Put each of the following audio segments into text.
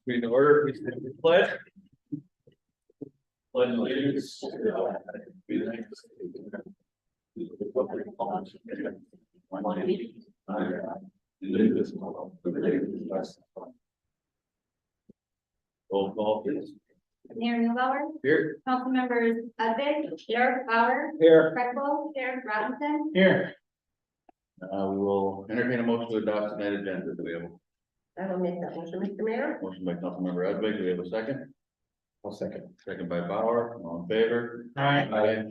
Be in order, please take the pledge. Pledge allegiance to the United States of America. Roll call, please. Mayor Newbauer, Here. council members Udvig, here, Bauer, Here. Freckles, here, Robinson. Here. We will entertain a motion to adopt tonight's agenda. Do we have I will make that motion, Mr. Mayor. a motion by Councilmember Udvig? Do we have a second? I'll second. Second by Bauer. All in favor? Aye.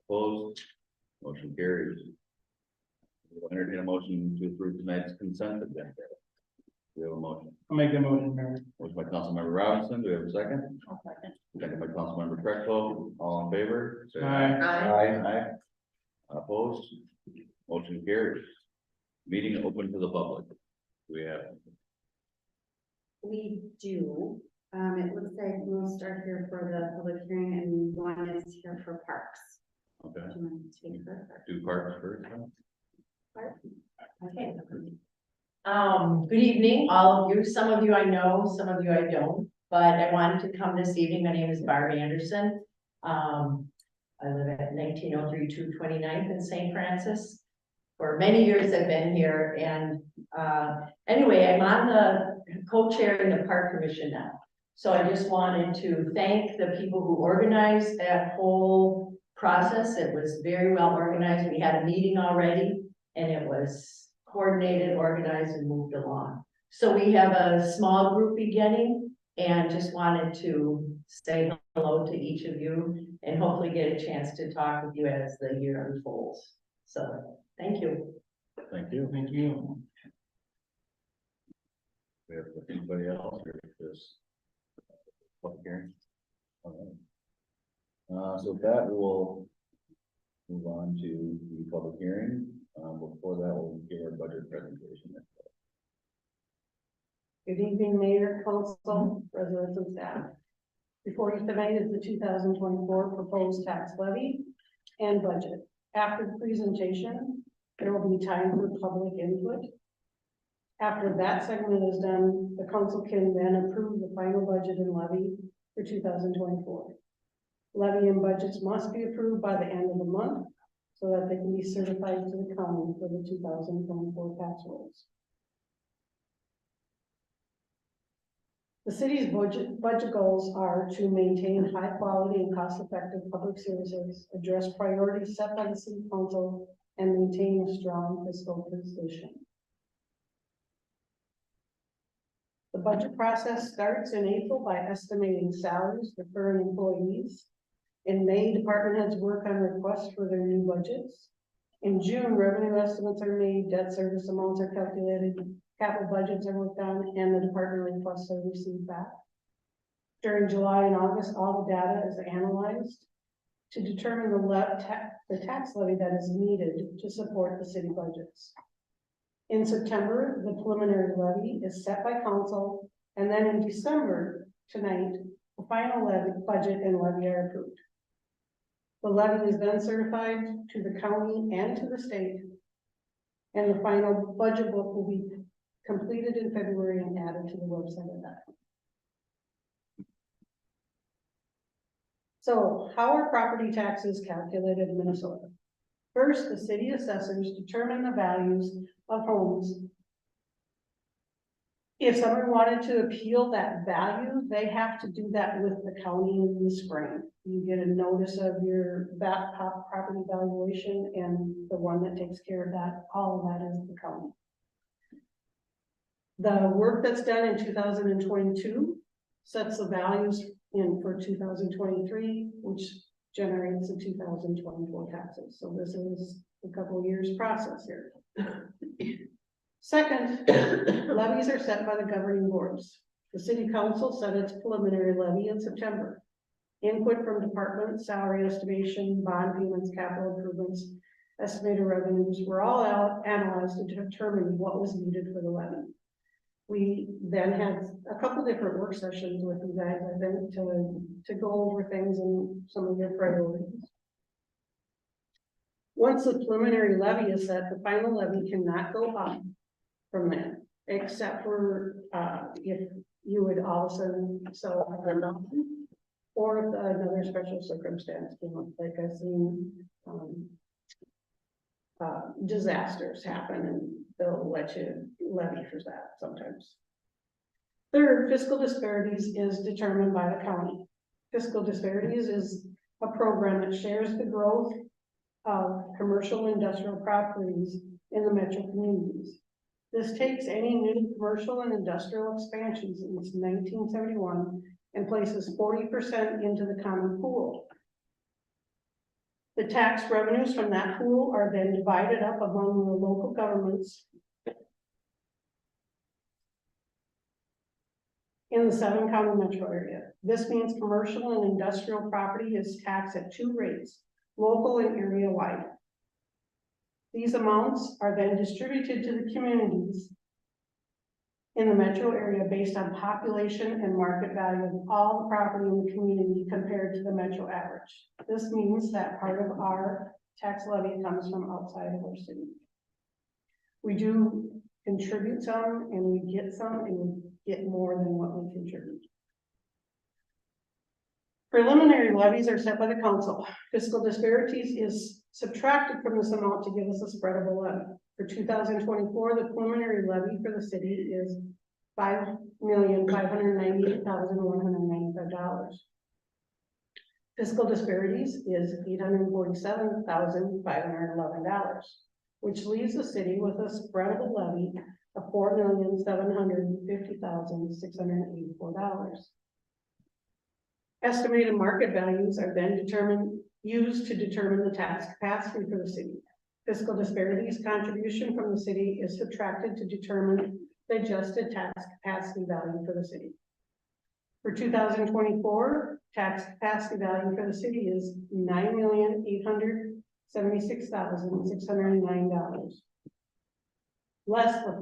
Opposed? Motion carries. We will entertain a motion to approve tonight's consent agenda. We have a motion. I'll make the motion, Mayor. Motion by Councilmember Robinson. Do we have a second? Second by Councilmember Trexel. All in favor? Say Aye. Aye. Opposed? Motion carries. Meeting open to the public. We have, We do, it looks like we'll start here for the public hearing and one is here for parks. okay, Do you want to speak for parks? do parks first. Okay. Good evening, all of you. Some of you I know, some of you I don't, but I wanted to come this evening. My name is Barb Anderson. I live at 1903 229th in St. Francis. For many years I've been here and, anyway, I'm on the co-chairing the park commission now. So I just wanted to thank the people who organized that whole process. It was very well organized. We had a meeting already and it was coordinated, organized, and moved along. So we have a small group beginning and just wanted to say hello to each of you and hopefully get a chance to talk with you as the year unfolds. So, thank you. Thank you. Thank you. We have anybody else here for this public hearing? All right. So with that we will move on to the public hearing. Before that, we'll give our budget presentation. Good evening, Mayor, Council, residents and staff. Before you tonight is the 2024 proposed tax levy and budget. After the presentation, there will be time for public input. After that segment is done, the council can then approve the final budget and levy for 2024. Levy and budgets must be approved by the end of the month so that they can be certified to the county for the 2024 tax rolls. The city's budget goals are to maintain high quality and cost effective public services, address priorities set by the city council, and maintain a strong fiscal position. The budget process starts in April by estimating salaries for current employees. In May, department heads work on requests for their new budgets. In June, revenue estimates are made, debt service amounts are calculated, capital budgets are worked on, and the department requests are received back. During July and August, all the data is analyzed to determine the tax levy that is needed to support the city budgets. In September, the preliminary levy is set by council, and then in December, tonight, the final levy, budget and levy are approved. The levy is then certified to the county and to the state, and the final budget book will be completed in February and added to the website at that. So how are property taxes calculated in Minnesota? First, the city assessors determine the values of homes. If someone wanted to appeal that value, they have to do that with the county in the spring. You get a notice of your property valuation, and the one that takes care of that, all of that is the county. The work that's done in 2022 sets the values in for 2023, which generates the 2024 taxes. So this is a couple years process here. Second, levies are set by the governing boards. The city council set its preliminary levy in September. input from departments, salary estimation, bond payments, capital improvements, estimated revenues were all analyzed to determine what was needed for the levy. We then had a couple different work sessions with you guys, I think, to go over things and some of your priorities. Once the preliminary levy is set, the final levy cannot go up from there, except for, if you would all of a sudden sell a mountain, or if another special circumstance came up, like I've seen, disasters happen and they'll let you levy for that sometimes. Third, fiscal disparities is determined by the county. Fiscal disparities is a program that shares the growth of commercial and industrial properties in the metro communities. This takes any new commercial and industrial expansions since 1971 and places 40% into the common pool. The tax revenues from that pool are then divided up among the local governments in the 7-county metro area. This means commercial and industrial property is taxed at 2 rates, local and area wide. These amounts are then distributed to the communities in the metro area based on population and market value of all the property in the community compared to the metro average. This means that part of our tax levy comes from outside of our city. We do contribute some and we get some and we get more than what we contribute. Preliminary levies are set by the council. Fiscal disparities is subtracted from this amount to give us a spreadable levy. For 2024, the preliminary levy for the city is $5,598,195. Fiscal disparities is $847,511, which leaves the city with a spreadable levy of $4,750,684. Estimated market values are then used to determine the tax capacity for the city. Fiscal disparities contribution from the city is subtracted to determine the adjusted tax capacity value for the city. For 2024, tax capacity value for the city is $9,876,609, less the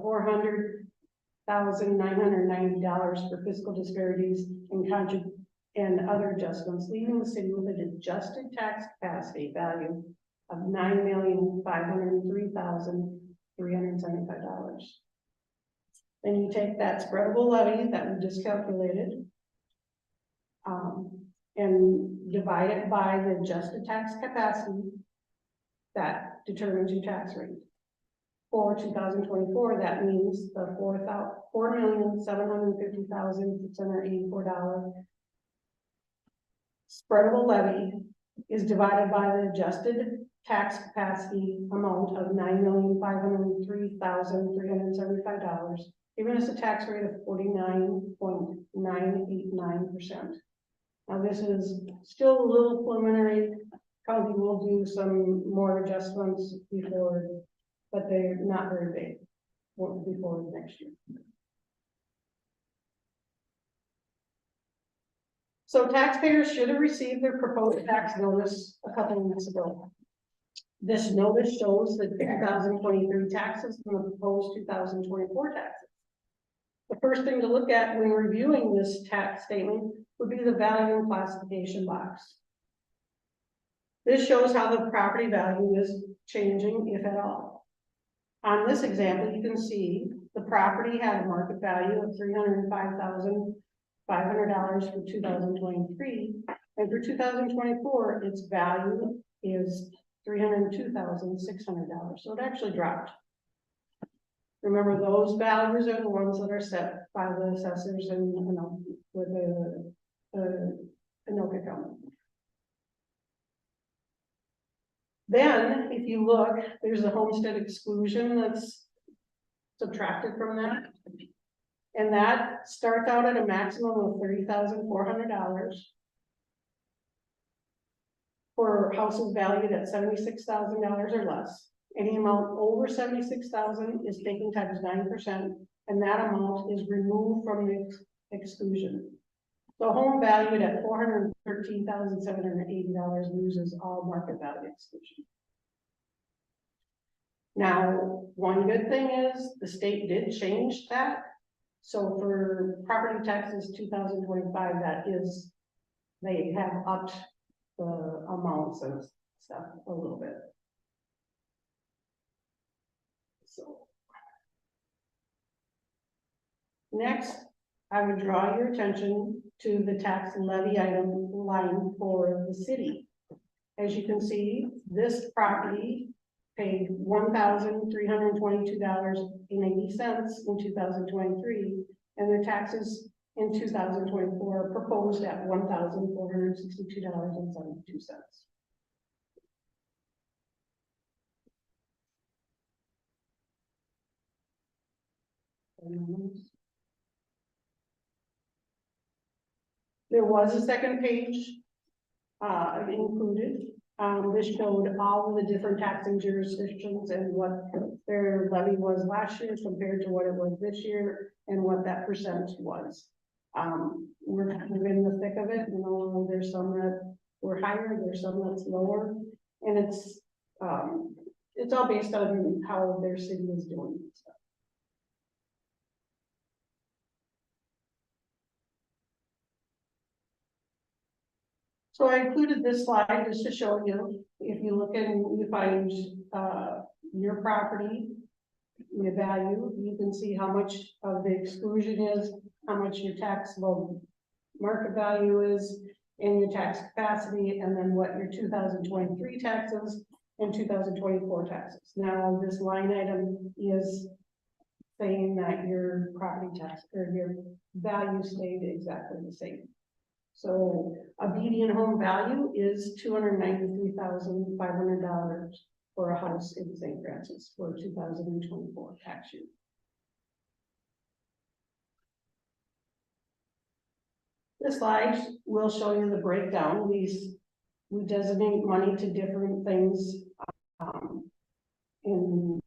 $400,990 for fiscal disparities and other adjustments, leaving the city with an adjusted tax capacity value of $9,503,375. Then you take that spreadable levy that we just calculated, and divide it by the adjusted tax capacity that determines your tax rate. For 2024, that means the $4,750,684 spreadable levy is divided by the adjusted tax capacity amount of $9,503,375, giving us a tax rate of 49.989%. Now, this is still a little preliminary. County will do some more adjustments before, but they're not very big before next year. So taxpayers should have received their proposed tax notice a couple of weeks ago. This notice shows the 2023 taxes and the proposed 2024 taxes. The first thing to look at when reviewing this tax statement would be the value and classification box. This shows how the property value is changing, if at all. On this example, you can see the property had a market value of $305,500 for 2023, and for 2024, its value is $302,600. So it actually dropped. Remember, those values are the ones that are set by the assessors and, with the Anoka County. Then, if you look, there's a homestead exclusion that's subtracted from that. And that starts out at a maximum of $30,400 for houses valued at $76,000 or less. Any amount over $76,000 is taken times 9%, and that amount is removed from the exclusion. The home valued at $413,780 loses all market value exclusion. Now, one good thing is the state did change that. So for property taxes 2025, that is, they have upped the amounts and stuff a little bit. So. Next, I would draw your attention to the tax levy item line for the city. As you can see, this property paid $1,322.80 in 2023, and their taxes in 2024 are proposed at $1,462.72. There was a second page included. This showed all of the different taxing jurisdictions and what their levy was last year compared to what it was this year and what that percent was. We're kind of in the thick of it, you know, there's some that were higher, there's some that's lower, and it's all based on how their city is doing. So I included this slide just to show you, if you look and you find your property, the value, you can see how much of the exclusion is, how much your taxable market value is, and your tax capacity, and then what your 2023 taxes and 2024 taxes. Now, this line item is saying that your property tax or your value stayed exactly the same. So a median home value is $293,500 for a house in St. Francis for 2024 tax year. This slide will show you the breakdown. We designate money to different things in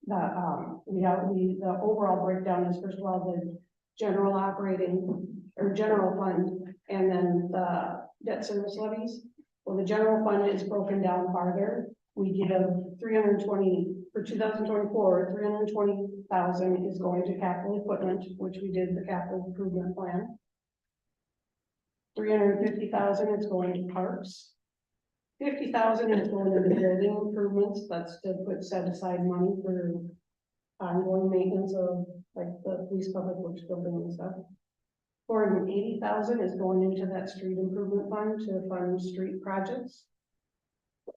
the overall breakdown is, first of all, the general operating or general fund, and then the debt service levies. Well, the general fund is broken down farther. We give 320 for 2024, 320,000 is going to capital equipment, which we did the capital improvement plan. 350,000 is going to parks. 50,000 is going to the building improvements. That's to put set aside money for ongoing maintenance of like the police public works building and stuff. 480,000 is going into that street improvement fund to fund street projects.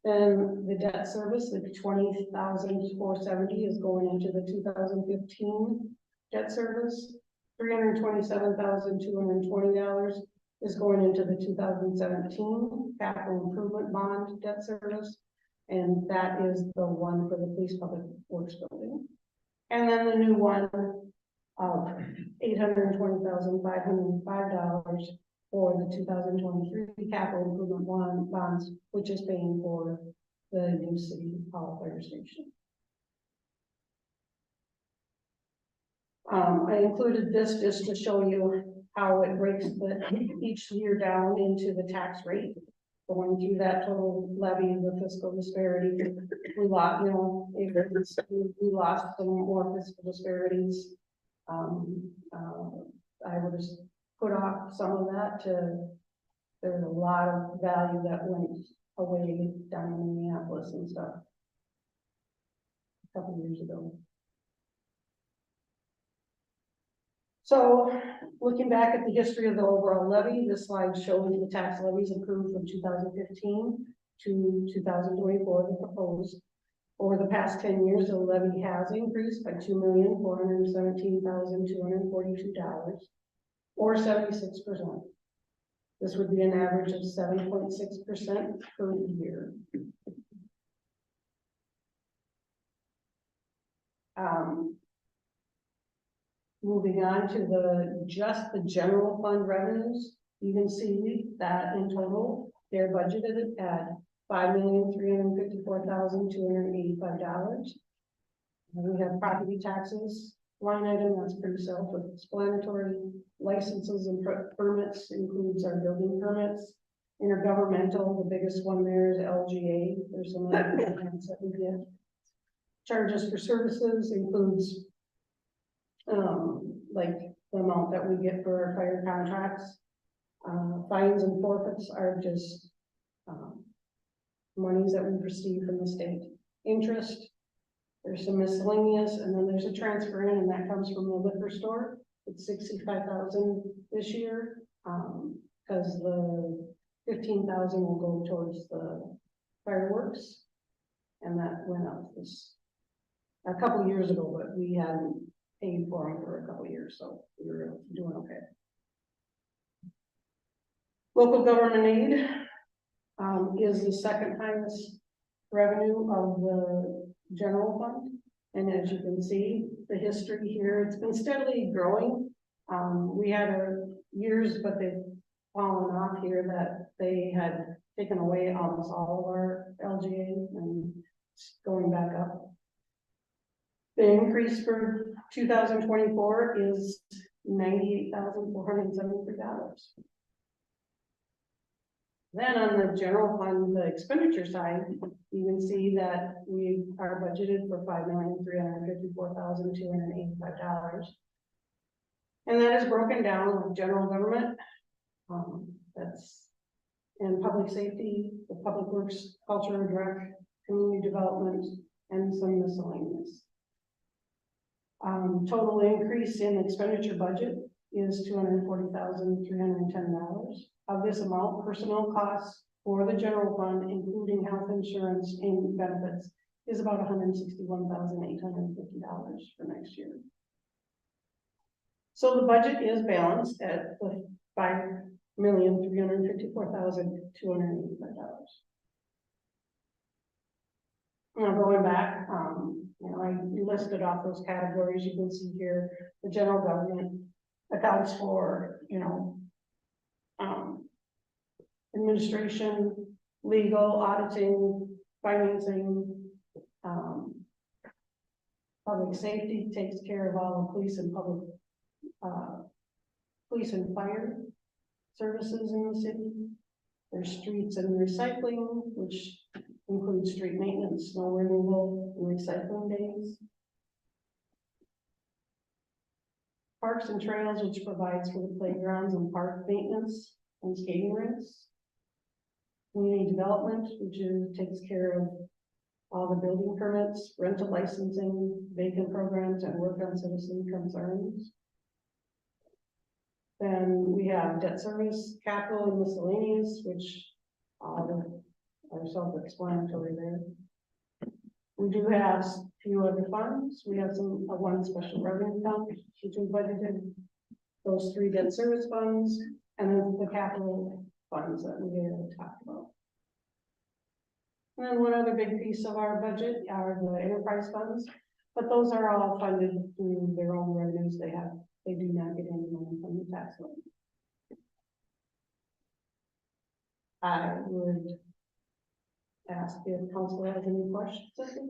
Then the debt service, the 20,470 is going into the 2015 debt service. $327,220 is going into the 2017 capital improvement bond debt service. And that is the one for the police public works building. And then the new one of $820,505 for the 2023 capital improvement bonds, which is paying for the new city hall fire station. I included this just to show you how it breaks each year down into the tax rate. Going through that total levy, the fiscal disparity, we lost, we lost some more fiscal disparities. I would just put off some of that there's a lot of value that went away down in Minneapolis and stuff a couple of years ago. So looking back at the history of the overall levy, this slide shows the tax levies improved from 2015 to 2024, the proposed. Over the past 10 years, the levy has increased by $2,417,242, or 76%. This would be an average of 7.6% per year. Moving on to just the general fund revenues, you can see that in total, they're budgeted at $5,354,285. And we have property taxes line item, that's pretty self-explanatory. Licenses and permits includes our building permits. Intergovernmental, the biggest one there is LGA, there's some other grants that we get. Charges for services includes like the amount that we get for our fire contracts. Fines and forfeits are just monies that we receive from the state. Interest, there's some miscellaneous, and then there's a transfer in, and that comes from the liquor store. It's 65,000 this year, because the 15,000 will go towards the fireworks. And that went up a couple years ago, but we hadn't paid for them for a couple years, so we were doing okay. Local government aid is the second highest revenue of the general fund. And as you can see, the history here, it's been steadily growing. We had years, but they've fallen off here, that they had taken away almost all of our LGA and it's going back up. The increase for 2024 is $98,473. Then on the general fund, the expenditure side, you can see that we are budgeted for $5,354,285. And that is broken down with general government. That's in public safety, the public works, culture and rec, community development, and some miscellaneous. Total increase in expenditure budget is $240,310. Of this amount, personnel costs for the general fund, including health insurance and benefits, is about $161,850 for next year. So the budget is balanced at the $5,354,285. Now going back, I listed off those categories. You can see here the general government accounts for, administration, legal, auditing, financing, public safety takes care of all the police and fire services in the city. There's streets and recycling, which includes street maintenance, snow removal, and recycling days. Parks and trails, which provides for the playgrounds and park maintenance and skating rinks. Community development, which takes care of all the building permits, rental licensing, vacant programs, and work on citizen concerns. Then we have debt service, capital, and miscellaneous, which are self-explanatory there. We do have a few other funds. We have one special revenue fund, which we budgeted, those 3 debt service funds, and then the capital funds that we had talked about. And then one other big piece of our budget are the enterprise funds, but those are all funded through their own revenues they have. They do not get any money from the tax levy. I would ask if council has any questions at this time.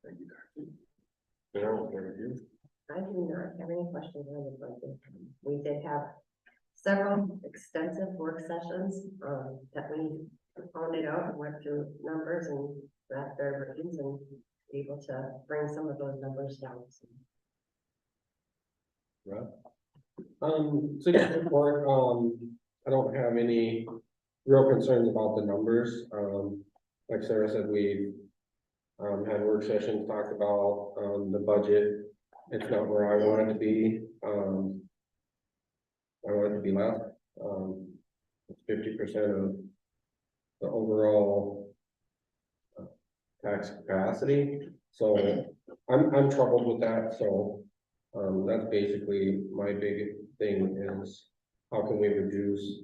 Thank you, Darcy. Darrell, what are you? I do not have any questions on the budget. We did have several extensive work sessions that we pounded out and went through numbers and wrapped their brains and able to bring some of those numbers down. Rob? City report, I don't have any real concerns about the numbers. Like Sarah said, we had work sessions, talked about the budget. It's not where I want it to be. I want it to be less. It's 50% of the overall tax capacity. So I'm troubled with that. So that's basically my big thing is how can we reduce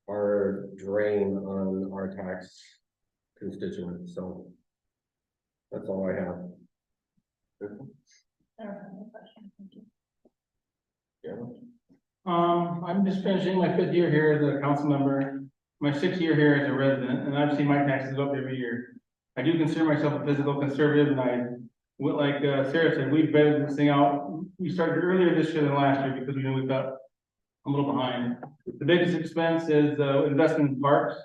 our drain on our tax constituents. So that's all I have. I'm just finishing my 5th year here as a council member, my 6th year here as a resident, and I've seen my taxes go up every year. I do consider myself a fiscal conservative, and I like Sarah said, we vetted this thing out. We started earlier this year than last year because we knew we got a little behind. The biggest expense is investment in parks.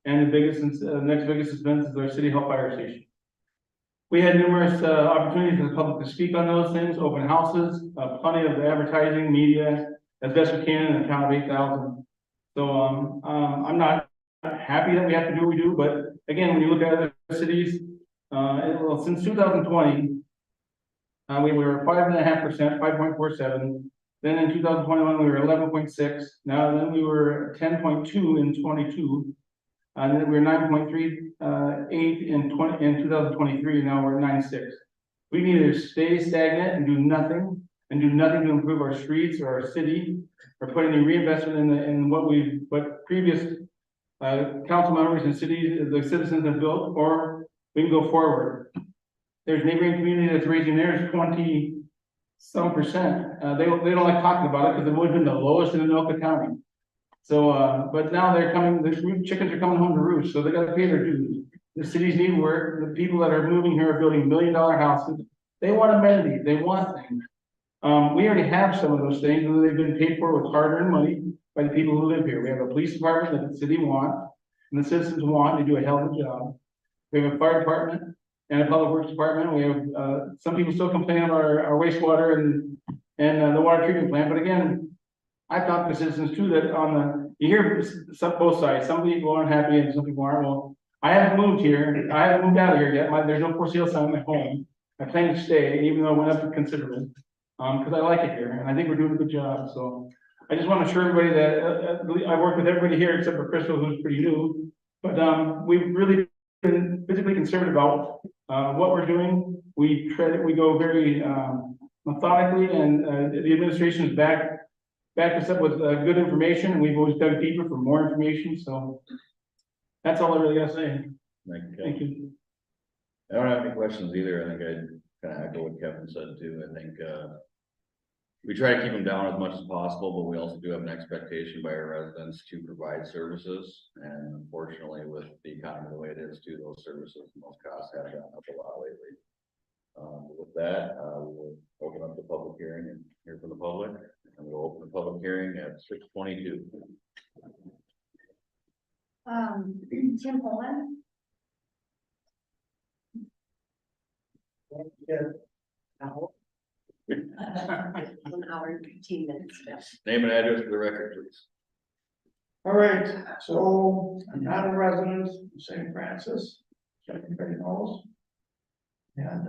And the biggest, next biggest expense is our city hall fire station. We had numerous opportunities for the public to speak on those things, open houses, plenty of advertising, media, as best we can in a town of 8,000. So I'm not happy that we have to do what we do, but again, when you look at other cities, well, since 2020, we were 5.5%, 5.47. Then in 2021, we were 11.6. Now then we were 10.2 in 22. And then we were 9.38 in 2023. Now we're 9.6. We can either stay stagnant and do nothing to improve our streets or our city, or put any reinvestment in what previous council members and cities, the citizens have built, or we can go forward. There's neighboring community that's raising theirs 20-some%. They don't like talking about it because they've always been the lowest in Anoka County. So, but now they're coming, the chickens are coming home to roost, so they gotta pay their dues. The cities need work. The people that are moving here are building $1 million houses. They want amenities, they want things. We already have some of those things, and they've been paid for with hard-earned money by the people who live here. We have a police department that the city wants, and the citizens want. They do a hell of a job. We have a fire department and a public works department. We have some people still complain about our wastewater and the water treatment plant. But again, I've talked to citizens too that you hear both sides. Some people aren't happy and some people aren't. Well, I haven't moved here. I haven't moved out of here yet. There's no for sale sign in my home. I plan to stay, even though it went up considerably, because I like it here and I think we're doing a good job. So I just want to assure everybody that I work with everybody here except for Crystal, who's pretty new. But we've really been physically conservative about what we're doing. We go very methodically, and the administration is back us up with good information, and we've always dug deeper for more information. So that's all I really gotta say. Thank you. I don't have any questions either. I think I'd kind of echo what Kevin said too. I think we try to keep them down as much as possible, but we also do have an expectation by our residents to provide services. And unfortunately, with the economy the way it is too, those services and those costs have gone up a lot lately. With that, we'll open up the public hearing and hear from the public. And we'll open the public hearing at 6:22. Tim Poland. An hour and 15 minutes. Name and address for the record, please. All right, so I'm not a resident of St. Francis, so everybody knows. And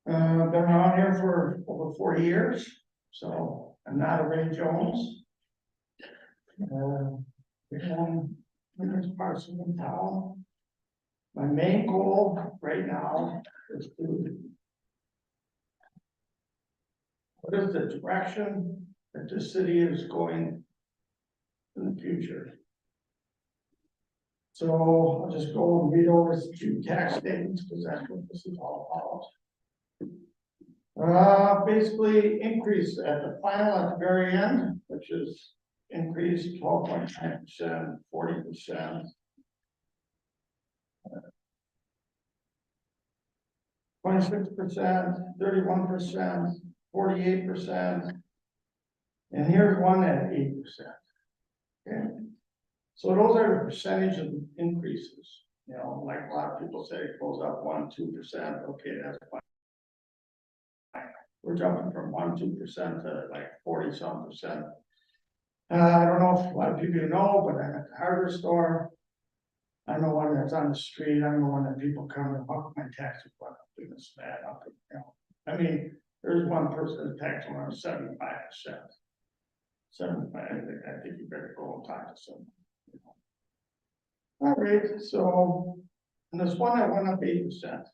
been around here for over 40 years, so I'm not a Ray Jones. We own numerous parcels in town. My main goal right now is to what is the direction that the city is going in the future. So I'll just go and read over a few tax statements because that's what this is all about. Basically increase at the final at the very end, which is increased 12.9%, 40%. 26%, 31%, 48%. And here's one at 8%. Okay. So those are the percentage of increases, you know, like a lot of people say it goes up 1-2%. Okay, that's fine. We're jumping from 1-2% to like 40-some%. I don't know if a lot of people know, but I'm at the hardware store. I'm the one that's on the street. I'm the one that people come and walk my taxes. Doing this bad, you know. I mean, there's one person that tax on 75%. 75. I think you better go and talk to someone. All right, so and there's one that went up 8%.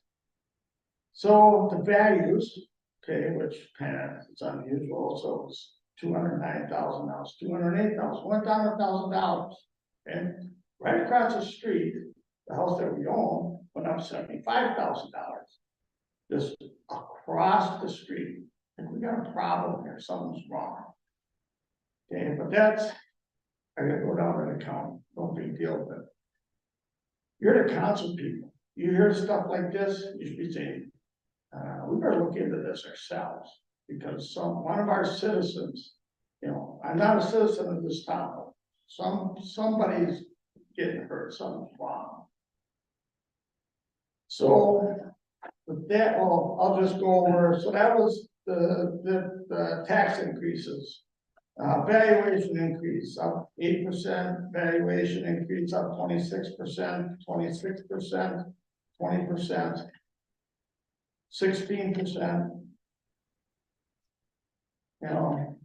So the values, okay, which kind of it's unusual. So it's 209,000 now. It's 208,000. Went down $1,000. Okay, right across the street, the house that we own went up $75,000. Just across the street, and we got a problem here. Something's wrong. Okay, but that's I gotta go down to the county. No big deal, but you're the council people. you hear stuff like this, you should be saying, we better look into this ourselves. Because one of our citizens, you know, I'm not a citizen of this town, somebody's getting hurt, something's wrong. So, with that, I'll just go over, so that was the tax increases. Valuation increase up 8%, valuation increase up 26%, 26%, 20%, 16%. You know,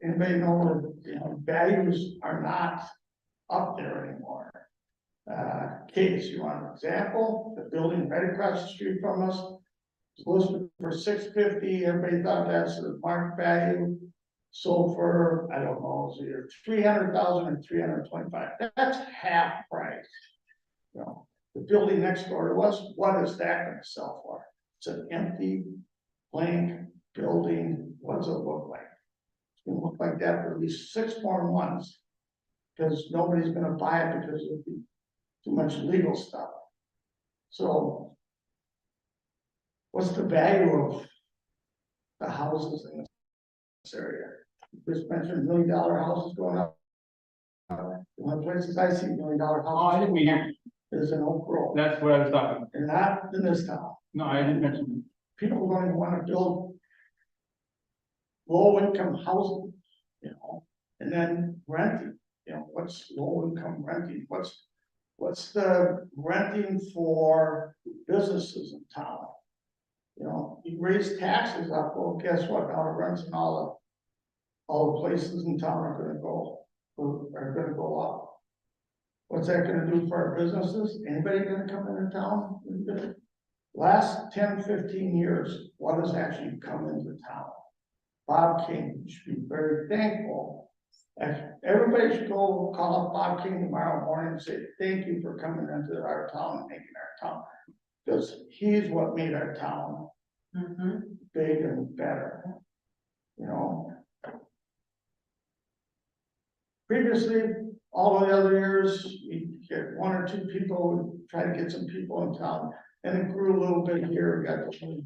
anybody know, you know, values are not up there anymore. Case, you want an example? The building right across the street from us is listed for $650. Everybody thought that's the market value. Sold for, I don't know, it's either 300,000 or 325. That's half price. You know, the building next door to us, what is that going to sell for? It's an empty, blank building. What does it look like? It's going to look like that for at least 6 more months, because nobody's going to buy it because of too much legal stuff. So, what's the value of the houses in this area? Just mentioned $1 million houses going up. The only places I see $1 million houses. Oh, I didn't mean here. Is in Oak Grove. That's what I was talking. And not in this town. No, I didn't mention. People don't even want to build low income housing, you know, and then renting, you know, what's low income renting? What's the renting for businesses in town? You know, you raise taxes up, well, guess what? Now the rents in all the places in town are gonna go up. What's that gonna do for our businesses? Anybody gonna come into town? Last 10, 15 years, what has actually come into town? Bob King, you should be very thankful. Everybody should go call up Bob King tomorrow morning and say, thank you for coming into our town and making our town. Because he's what made our town big and better, you know. Previously, all the other years, we get 1 or 2 people, try to get some people in town, and it grew a little bit here. We got the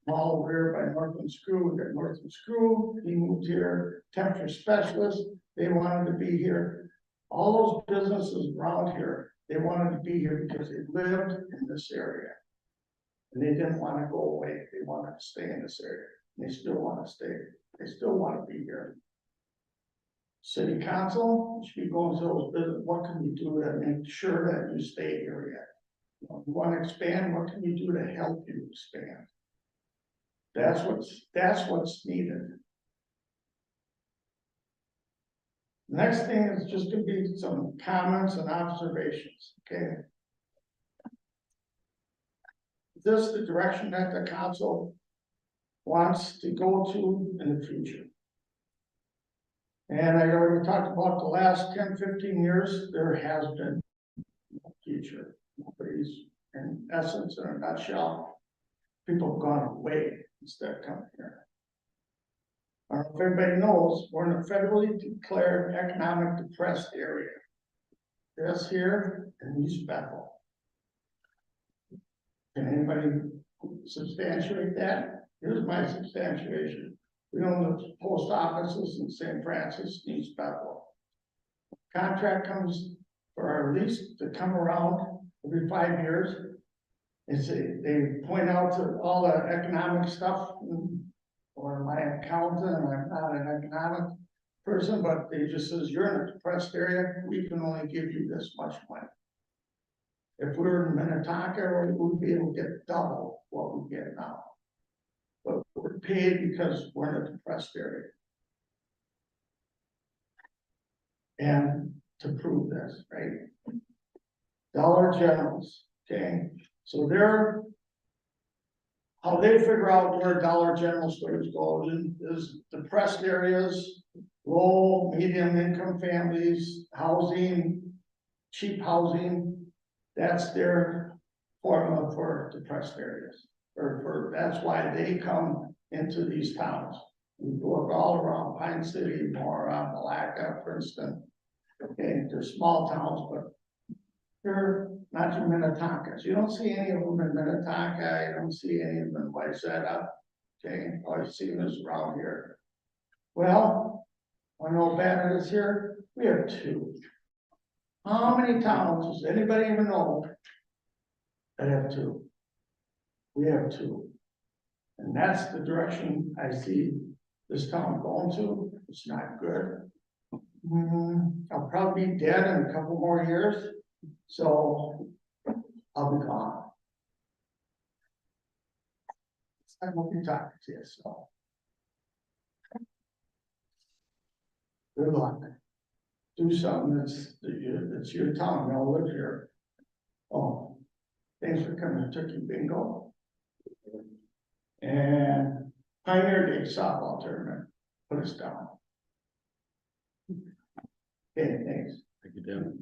mall over here by Northland Screw. We got Northland Screw. He moved here. Temperature Specialist. They wanted to be here. All those businesses around here, they wanted to be here because they lived in this area. And they didn't want to go away. They wanted to stay in this area. They still want to stay. They still want to be here. City council should be going to those businesses. What can we do to make sure that you stay here yet? You want to expand? What can we do to help you expand? That's what's needed. Next thing is just going to be some comments and observations. Okay. This is the direction that the council wants to go to in the future. And I already talked about the last 10, 15 years, there has been no future. Nobody's, in essence, in a nutshell, people have gone away instead of coming here. I don't know if everybody knows, we're in a federally declared economic depressed area. This here in East Bethel. Can anybody substantiate that? Here's my substantiation. We own the post offices in St. Francis, East Bethel. Contract comes for our lease to come around every 5 years. They point out to all the economic stuff, or my accountant, and I'm not an economic person, but they just says, you're in a depressed area, we can only give you this much money. If we were in Minnetonka, we'd be able to get double what we get now. But we're paid because we're in a depressed area. And to prove this, right? Dollar Generals, okay? So how they figure out where Dollar General stores go is depressed areas, low, medium income families, housing, cheap housing. That's their formula for depressed areas. That's why they come into these towns. We look all around Pine City, more around Malacca, Princeton. Okay, they're small towns, but they're not your Minnetonkas. You don't see any of them in Minnetonka, you don't see any of them in Wayzata. Okay, all you see is around here. Well, I know bad it is here, we have two. How many towns does anybody even know that have two? We have two. And that's the direction I see this town going to. It's not good. I'll probably be dead in a couple more years, so I'll be gone. I won't be talking to you, so. Good luck. Do something that's your town, y'all live here. Oh, thanks for coming to Turkey Bingo. And Pioneer Day softball tournament, put us down. Okay, thanks. Thank you, Tim.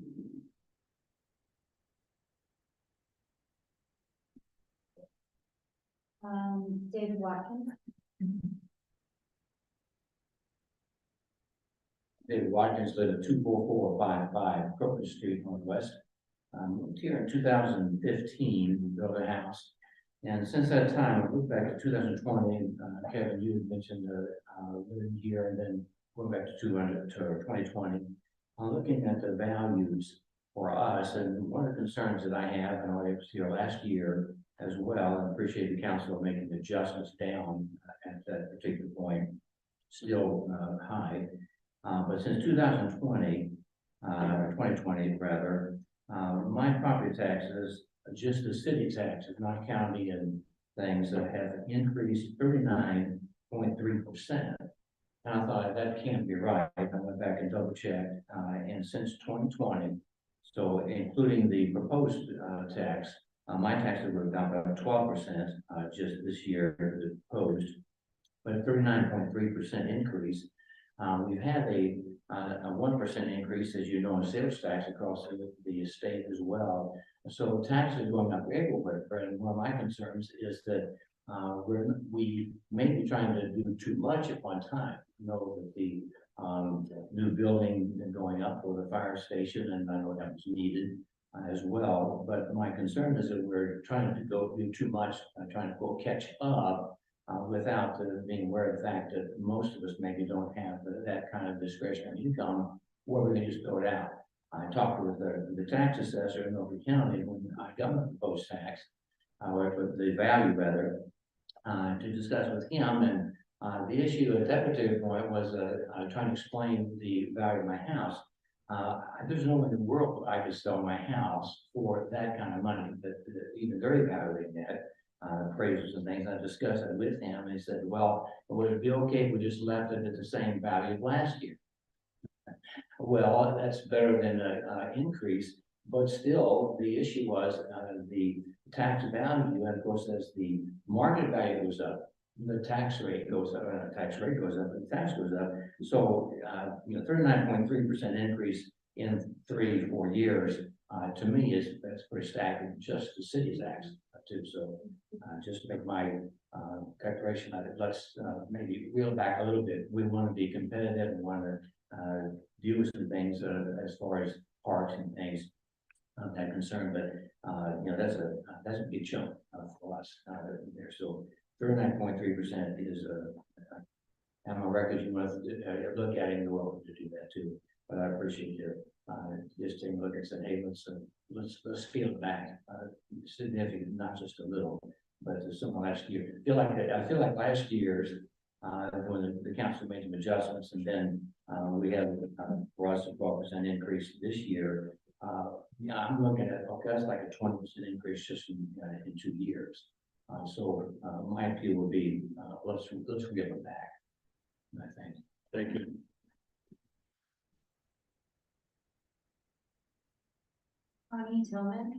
David Watkins. David Watkins lived at 24455 Crocus Street Northwest. Moved here in 2015, built a house. And since that time, I moved back to 2020, Kevin, you had mentioned living here and then going back to 2020. I'm looking at the values for us, and one of the concerns that I have, and I was here last year as well, and appreciate the council making adjustments down at that particular point, still high. But since 2020, or 2020 rather, my property taxes, just the city taxes, not county and things, that have increased 39.3%. And I thought that can't be right. I went back and double checked, and since 2020, so including the proposed tax, my taxes were down about 12% just this year, the proposed, but a 39.3% increase. We've had a 1% increase, as you know, in sales tax across the state as well. So taxes are going up everywhere. And one of my concerns is that we may be trying to do too much at one time. You know, that the new building going up for the fire station, and I know that was needed as well. But my concern is that we're trying to do too much, trying to go catch up. Without being aware of the fact that most of us maybe don't have that kind of discretionary income, where we can just throw it out. I talked with the tax assessor in Oakland County when I got the proposed tax, with the value rather, to discuss with him. And the issue at that particular point was trying to explain the value of my house. There's no way in the world I could sell my house for that kind of money, that even they're evaluating that. Appraisals and things. I discussed that with him, and he said, well, would it be okay if we just left it at the same value of last year? Well, that's better than an increase, but still, the issue was the tax value, and of course, as the market value goes up, the tax rate goes up, and the tax rate goes up, and the tax goes up. So, 39.3% increase in 3-4 years, to me, that's pretty staggering, just the city's tax too. So just make my declaration that let's maybe reel back a little bit. We want to be competitive. We want to deal with some things as far as parks and things that concern. But that's a big chunk for us there. So 39.3% is on my record. You want to look at it, and you're welcome to do that too. But I appreciate you just taking a look and saying, hey, let's scale it back, significant, not just a little, but some last year. I feel like last year's when the council made some adjustments, and then we have for us a 12% increase this year. I'm looking at that's like a 20% increase just in 2 years. So my appeal would be let's give it back. I think. Thank you. Connie Tillman.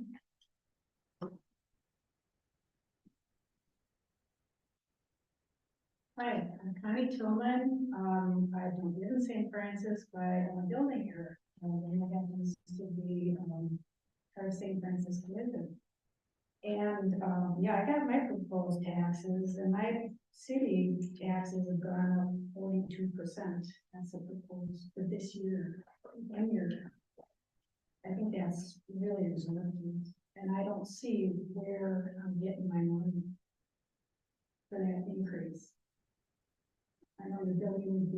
Hi, I'm Connie Tillman. I don't live in St. Francis, but I'm a building here. And I happens to be part of St. Francis to live in. And I got my proposed taxes, and my city taxes have gone up 42%. That's a proposed for this year, 1 year. I think that's really exorbitant, and I don't see where I'm getting my money for that increase. I know the building,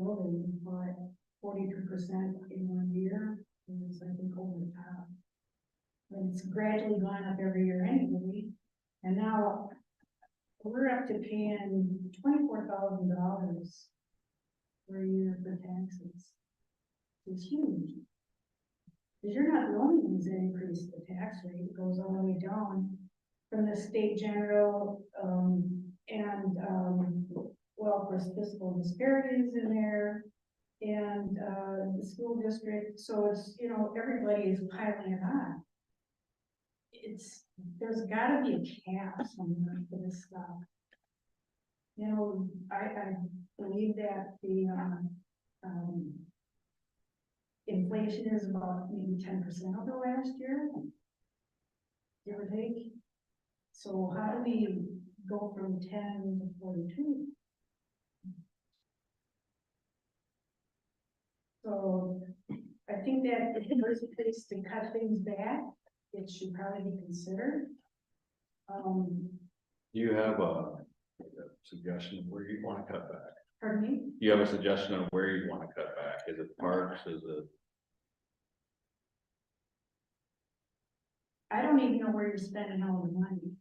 but 42% in 1 year is, I think, over the top. And it's gradually gone up every year anyway, and now we're up to paying $24,000 per year for taxes. It's huge. Because you're not the only ones that increase the tax rate, it goes all the way down from the state general, well, of course, fiscal disparities in there, and, the school district, so it's, you know, everybody is piling it on. There's gotta be a cap somewhere for this stuff. You know, I believe that the, inflation is about maybe 10% over last year, give or take. So how do we go from 10 to 42? So I think that if there's a place to cut things back, it should probably be considered. Do you have a suggestion of where you want to cut back? Pardon me? Do you have a suggestion of where you want to cut back? Is it parks? Is it? I don't even know where you're spending all the money.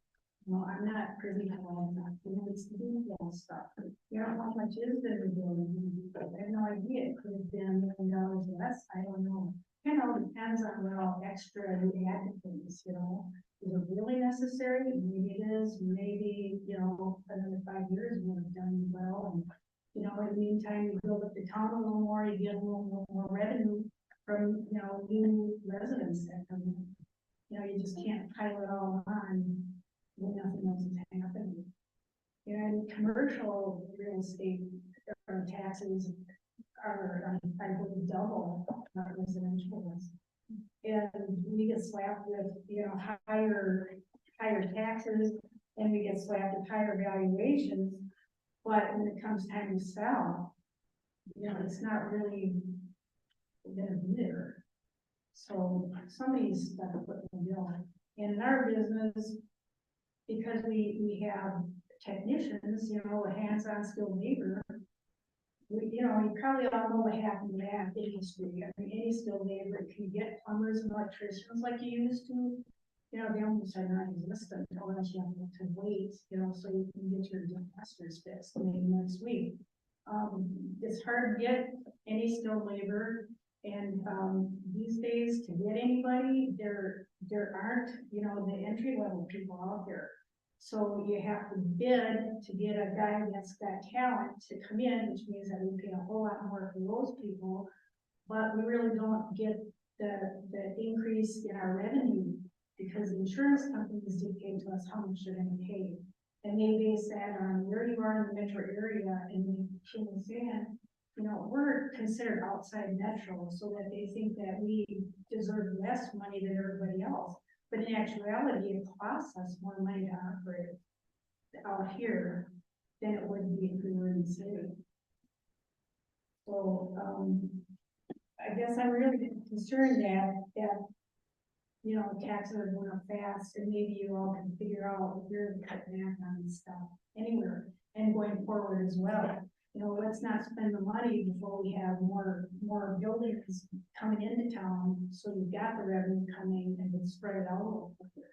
No, I'm not privy to all of that, you know, it's the detail stuff. You know, how much is the rebuilding? I have no idea, it could have been $1 million less, I don't know. It all depends on what all extra you add to things, you know. Is it really necessary? Maybe it is, maybe, you know, another 5 years would have done well. And, you know, in the meantime, you build up the town a little more, you get a little more revenue from, you know, new residents that come in. You know, you just can't pile it all on when nothing else is happening. And commercial real estate taxes are, I believe, double, not residential ones. And we get slapped with, you know, higher taxes, and we get slapped with higher valuations. But when it comes time to sell, you know, it's not really gonna be there. So somebody's got to put the bill. And in our business, because we have technicians, you know, hands-on skilled labor, you know, you probably all know what happened in that industry. I mean, any skilled labor, if you get plumbers and electricians like you used to, you know, they almost are non-existent unless you have to wait, you know, so you can get your disasters fixed maybe next week. It's hard to get any skilled labor. And these days, to get anybody, there aren't, you know, the entry level people out there. So you have to bid to get a guy that's got talent to come in, which means that we pay a whole lot more for those people. But we really don't get the increase in our revenue because the insurance companies dictate to us how much they're going to pay. And they base that on where you are in the metro area and the saying, you know, we're considered outside metro so that they think that we deserve less money than everybody else. But in actuality, it costs us more money to operate out here than it would be if we were in the city. So, I guess I'm really concerned that, you know, taxes are going up fast and maybe you all can figure out where to cut back on this stuff anywhere and going forward as well. You know, let's not spend the money before we have more buildings coming into town, so you've got the revenue coming and it's spread it out a little bit.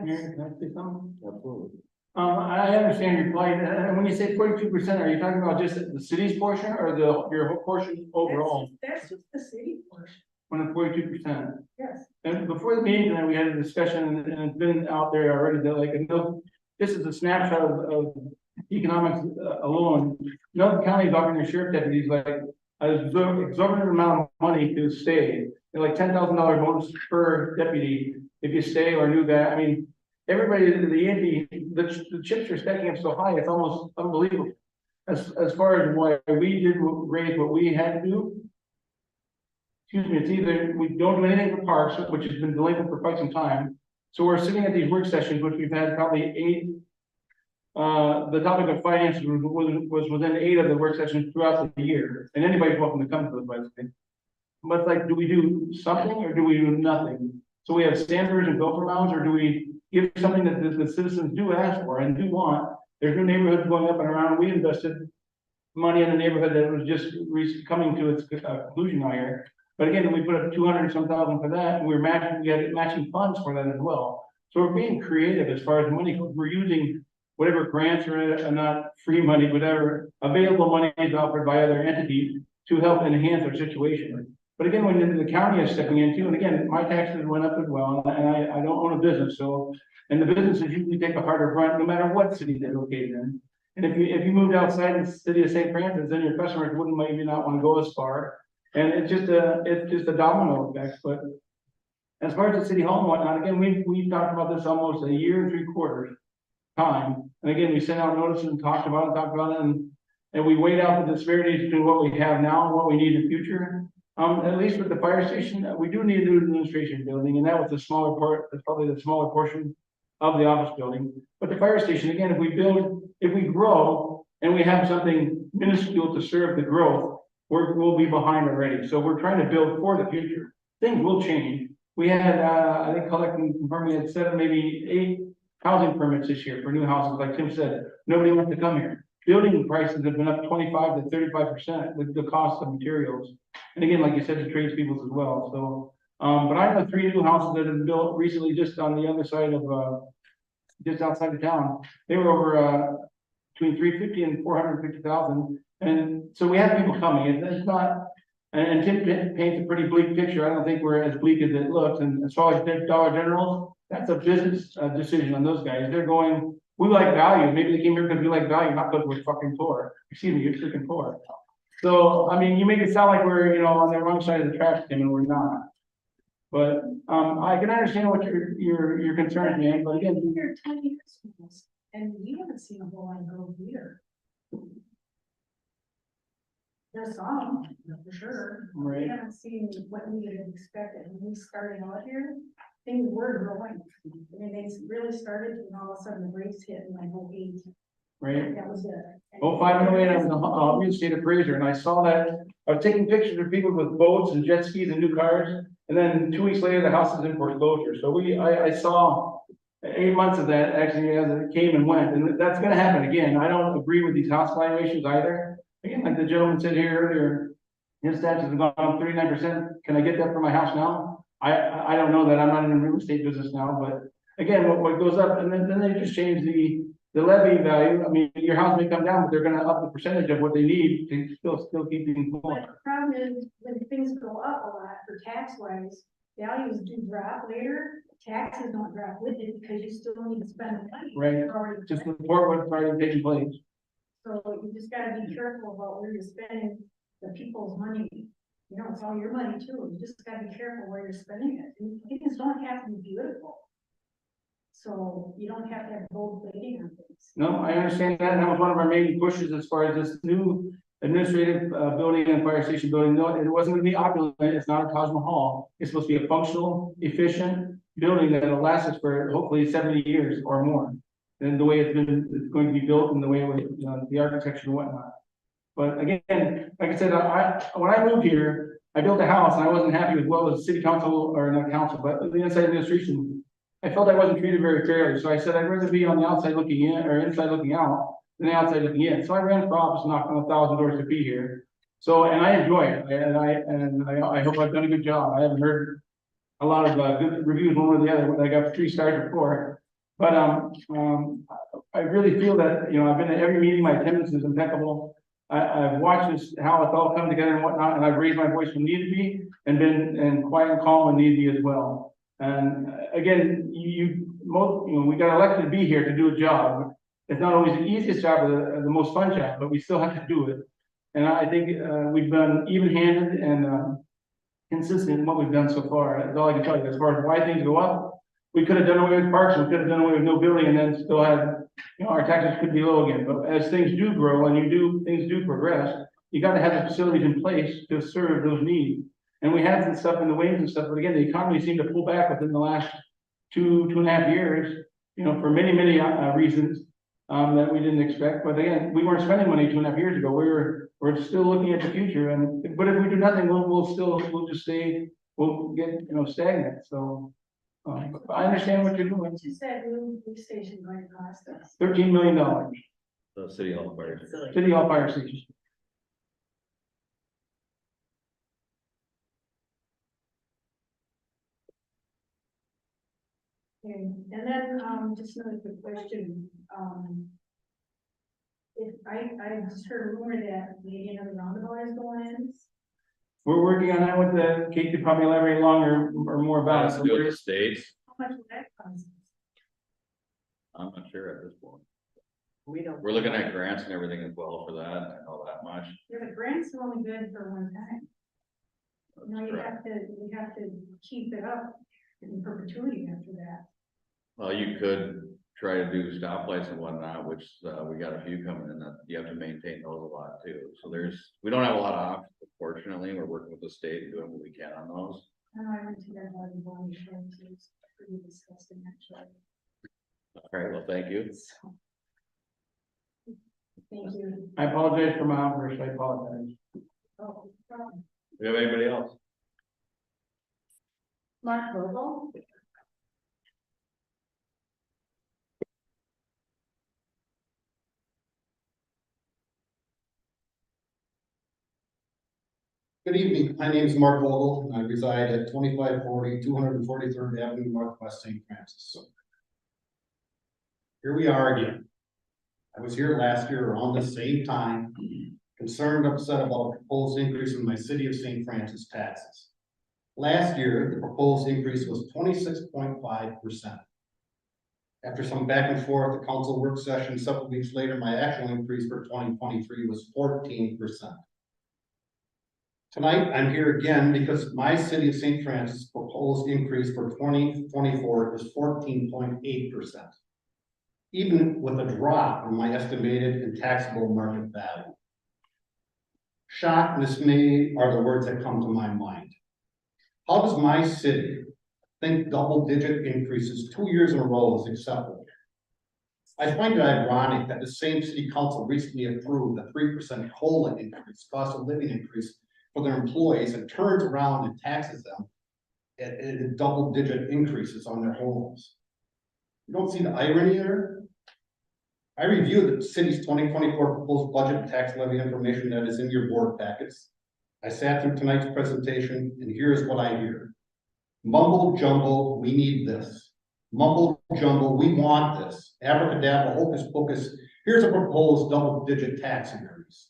Mayor, can I say something? Absolutely. I understand your plight, and when you say 42%, are you talking about just the city's portion or your whole portion overall? That's just the city portion, When the 42%. yes. And before the meeting tonight, we had a discussion, and it's been out there already, that like, this is a snapshot of economics alone. No county's offering their sheriff deputies like an exorbitant amount of money to stay. They're like $10,000 bonus per deputy if you stay or new guy. I mean, everybody, the chips are stacking up so high, it's almost unbelievable. As far as why we did raise what we had to do. Excuse me, it's either we don't do anything for parks, which has been delinquent for quite some time. So we're sitting at these work sessions, which we've had probably the topic of finances was within 8 of the work sessions throughout the year, and anybody's welcome to come to those, by the way. But like, do we do something or do we do nothing? So we have standards and gopher mounds, or do we give something that the citizens do ask for and do want? There's new neighborhoods going up and around. We invested money in a neighborhood that was just coming to its conclusion now here. But again, we put up 200-some thousand for that, and we had matching funds for that as well. So we're being creative as far as money goes. We're using whatever grants or not free money, whatever available money is offered by other entities to help enhance our situation. But again, when the county is stepping into, and again, my taxes went up as well, and I don't own a business, so, and the businesses usually take a harder brunt no matter what city they're located in. And if you moved outside the city of St. Francis, then your customers wouldn't maybe not want to go as far. And it's just a domino effect. But as far as the city hall and whatnot, again, we've talked about this almost a year and 3/4 time. And again, we sent out notices and talked about it, and we weighed out the disparities between what we have now and what we need in the future. At least with the fire station, we do need a new administration building, and that was the smaller part, that's probably the smaller portion of the office building. But the fire station, again, if we grow and we have something minuscule to serve the growth, we'll be behind already. So we're trying to build for the future. Things will change. We had, I think, collecting, confirming, we had 7, maybe 8 housing permits this year for new houses. Like Tim said, nobody wants to come here. Building prices have been up 25 to 35% with the cost of materials. And again, like you said, the tradespeople as well. So, but I know 3 new houses that have been built recently just on the other side of, just outside of town. They were over, between 350 and 450,000. And so we have people coming. It's not, and Tim paints a pretty bleak picture. I don't think we're as bleak as it looks. And as far as Dollar General, that's a business decision on those guys. They're going, we like value. Maybe they came here because we like value, not because we're fucking poor. Excuse me, you're freaking poor. So, I mean, you make it sound like we're, on the wrong side of the tracks, Tim, and we're not. But, I can understand what your concern, man, but again. I've been here 10 years almost, and we haven't seen a whole lot of growth either. There's some, for sure. Right. We haven't seen what we had expected. When we started out here, things were growing. I mean, they really started, and all of a sudden the brakes hit in like 08. Right. That was it. 05 and 08, I was a real estate appraiser, and I saw that. I was taking pictures of people with boats and jet skis and new cars, and then 2 weeks later, the house is in foreclosure. So I saw 8 months of that actually as it came and went, and that's gonna happen again. I don't agree with these house valuations either. Again, like the gentleman said here earlier, his taxes have gone up 39%. Can I get that for my house now? I don't know that. I'm not in the real estate business now, but again, what goes up, and then they just change the levy value. I mean, your house may come down, but they're gonna up the percentage of what they need to still keep things going. But the problem is, when things go up a lot for tax wise, values do drop later, taxes don't drop with it because you still need to spend the money. Right. You're already Just spent. report what's already taking place. So you just gotta be careful about where you're spending the people's money. You know, it's all your money too. You just gotta be careful where you're spending it. And things don't have to be beautiful. So you don't have to have gold plating on things. No, I understand that. That was one of our main pushes as far as this new administrative building and fire station building. No, it wasn't gonna be opulent. It's not a Taj Mahal. It's supposed to be a functional, efficient building that'll last us for hopefully 70 years or more. And the way it's going to be built and the way the architecture and whatnot. But again, like I said, when I moved here, I built a house and I wasn't happy with what was city council, or not council, but the inside administration. I felt I wasn't treated very fairly. So I said, I'd rather be on the outside looking in or inside looking out than the outside looking in. So I ran for office, knocked on 1,000 doors to be here. So, and I enjoy it. And I hope I've done a good job. I haven't heard a lot of good reviews one or the other. I got 3 stars before. But I really feel that, I've been at every meeting, my attendance is impeccable. I've watched this, how it's all come together and whatnot, and I've raised my voice when need to be, and been quiet and calm when need be as well. And again, we got elected to be here to do a job. It's not always the easiest job or the most fun job, but we still have to do it. And I think we've been even-handed and consistent in what we've done so far. That's all I can tell you. As far as why things go up, we could have done away with parks, we could have done away with no building, and then still had, our taxes could be low again. But as things do grow and things do progress, you got to have the facilities in place to serve those needs. And we had some stuff in the wings and stuff, but again, the economy seemed to pull back within the last 2.5 years, for many reasons. that we didn't expect, but again, we weren't spending money 2.5 years ago, we're still looking at the future, but if we do nothing, we'll just stay, we'll get, stagnant, so. I understand what you're doing, What's that new police station going to cost us? $13 million, The city hall fire. City Hall Fire Station. Okay, and then, just another quick question, if I just heard a rumor that maybe another roundabout is going in. We're working on that with the, Kate could probably elaborate longer or more about Has it. to do with the states. How much would that cost? I'm not sure at this point. We don't. We're looking at grants and everything as well for that. I know that much. Yeah, the grants are only good for one time. You know, That's correct. you have to keep it up in perpetuity after that. Well, you could try to do stoplights and whatnot, which, we got a few coming in that you have to maintain those a lot too. So we don't have a lot of options, fortunately. We're working with the state and doing what we can on those. I went to that one show, so it's pretty disgusting, actually. All right, well, thank you. So. Thank you. I apologize for my outburst, I apologize. Oh, no problem. Do we have anybody else? Mark Vogel? Good evening, my name is Mark Vogel, and I reside at 2540 243rd Avenue Northwest St. Francis. Here we are again. I was here last year around the same time, concerned, upset about a proposed increase in my city of St. Francis taxes. Last year, the proposed increase was 26.5%. After some back and forth, the council work session several weeks later, my actual increase for 2023 was 14%. Tonight, I'm here again because my city of St. Francis proposed increase for 2024 is 14.8%. Even with a drop in my estimated and taxable market value. Shock and dismay are the words that come to my mind. How does my city think double-digit increases 2 years in a row is acceptable? I find it ironic that the same city council recently approved a 3% COLA increase, cost of living increase for their employees, and turns around and taxes them at double-digit increases on their homes. You don't see the irony there? I reviewed the city's 2024 proposed budget and tax levy information that is in your board packets. I sat through tonight's presentation, and here's what I hear. Mumble jumble, we need this. Mumble jumble, we want this. Abracadabra, hocus pocus, here's a proposed double-digit tax increase.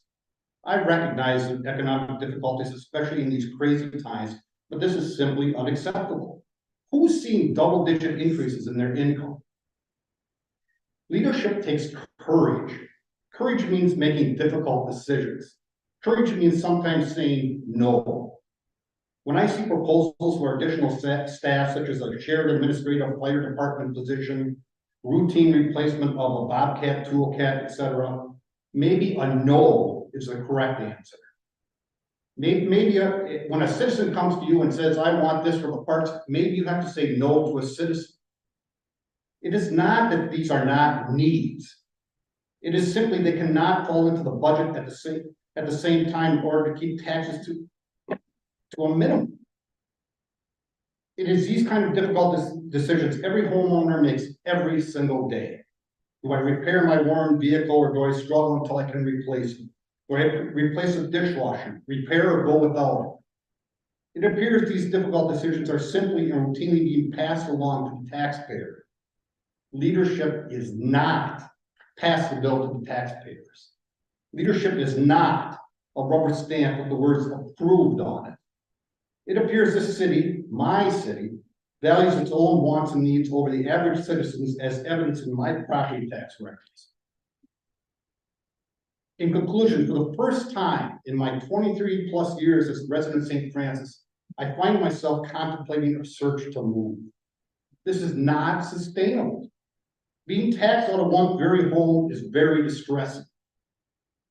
I recognize the economic difficulties, especially in these crazy times, but this is simply unacceptable. Who's seen double-digit increases in their income? Leadership takes courage. Courage means making difficult decisions. Courage means sometimes saying no. When I see proposals for additional staff, such as a shared administrative fire department position, routine replacement of a Bobcat, Toolcat, etc., maybe a no is the correct answer. Maybe when a citizen comes to you and says, I want this for the parks, maybe you have to say no to a citizen. It is not that these are not needs. It is simply they cannot fall into the budget at the same time in order to keep taxes to a minimum. It is these kind of difficult decisions every homeowner makes every single day. Do I repair my worn vehicle, or do I struggle until I can replace it? Do I replace a dishwasher, repair or go without it? It appears these difficult decisions are simply and routinely being passed along to the taxpayer. Leadership is not pass the bill to the taxpayers. Leadership is not a rubber stamp with the words approved on it. It appears this city, my city, values its own wants and needs over the average citizens, as evidenced in my property tax records. In conclusion, for the first time in my 23 plus years as a resident of St. Francis, I find myself contemplating a search to move. This is not sustainable. Being taxed out of one's very home is very distressing.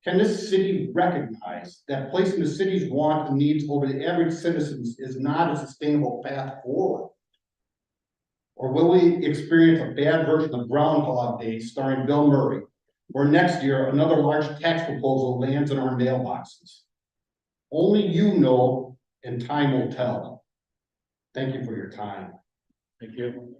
Can this city recognize that placing the city's wants and needs over the average citizens is not a sustainable path forward? Or will we experience a bad version of Groundhog Day starring Bill Murray, or next year, another large tax proposal lands in our mailboxes. Only you know, and time will tell. Thank you for your time. Thank you.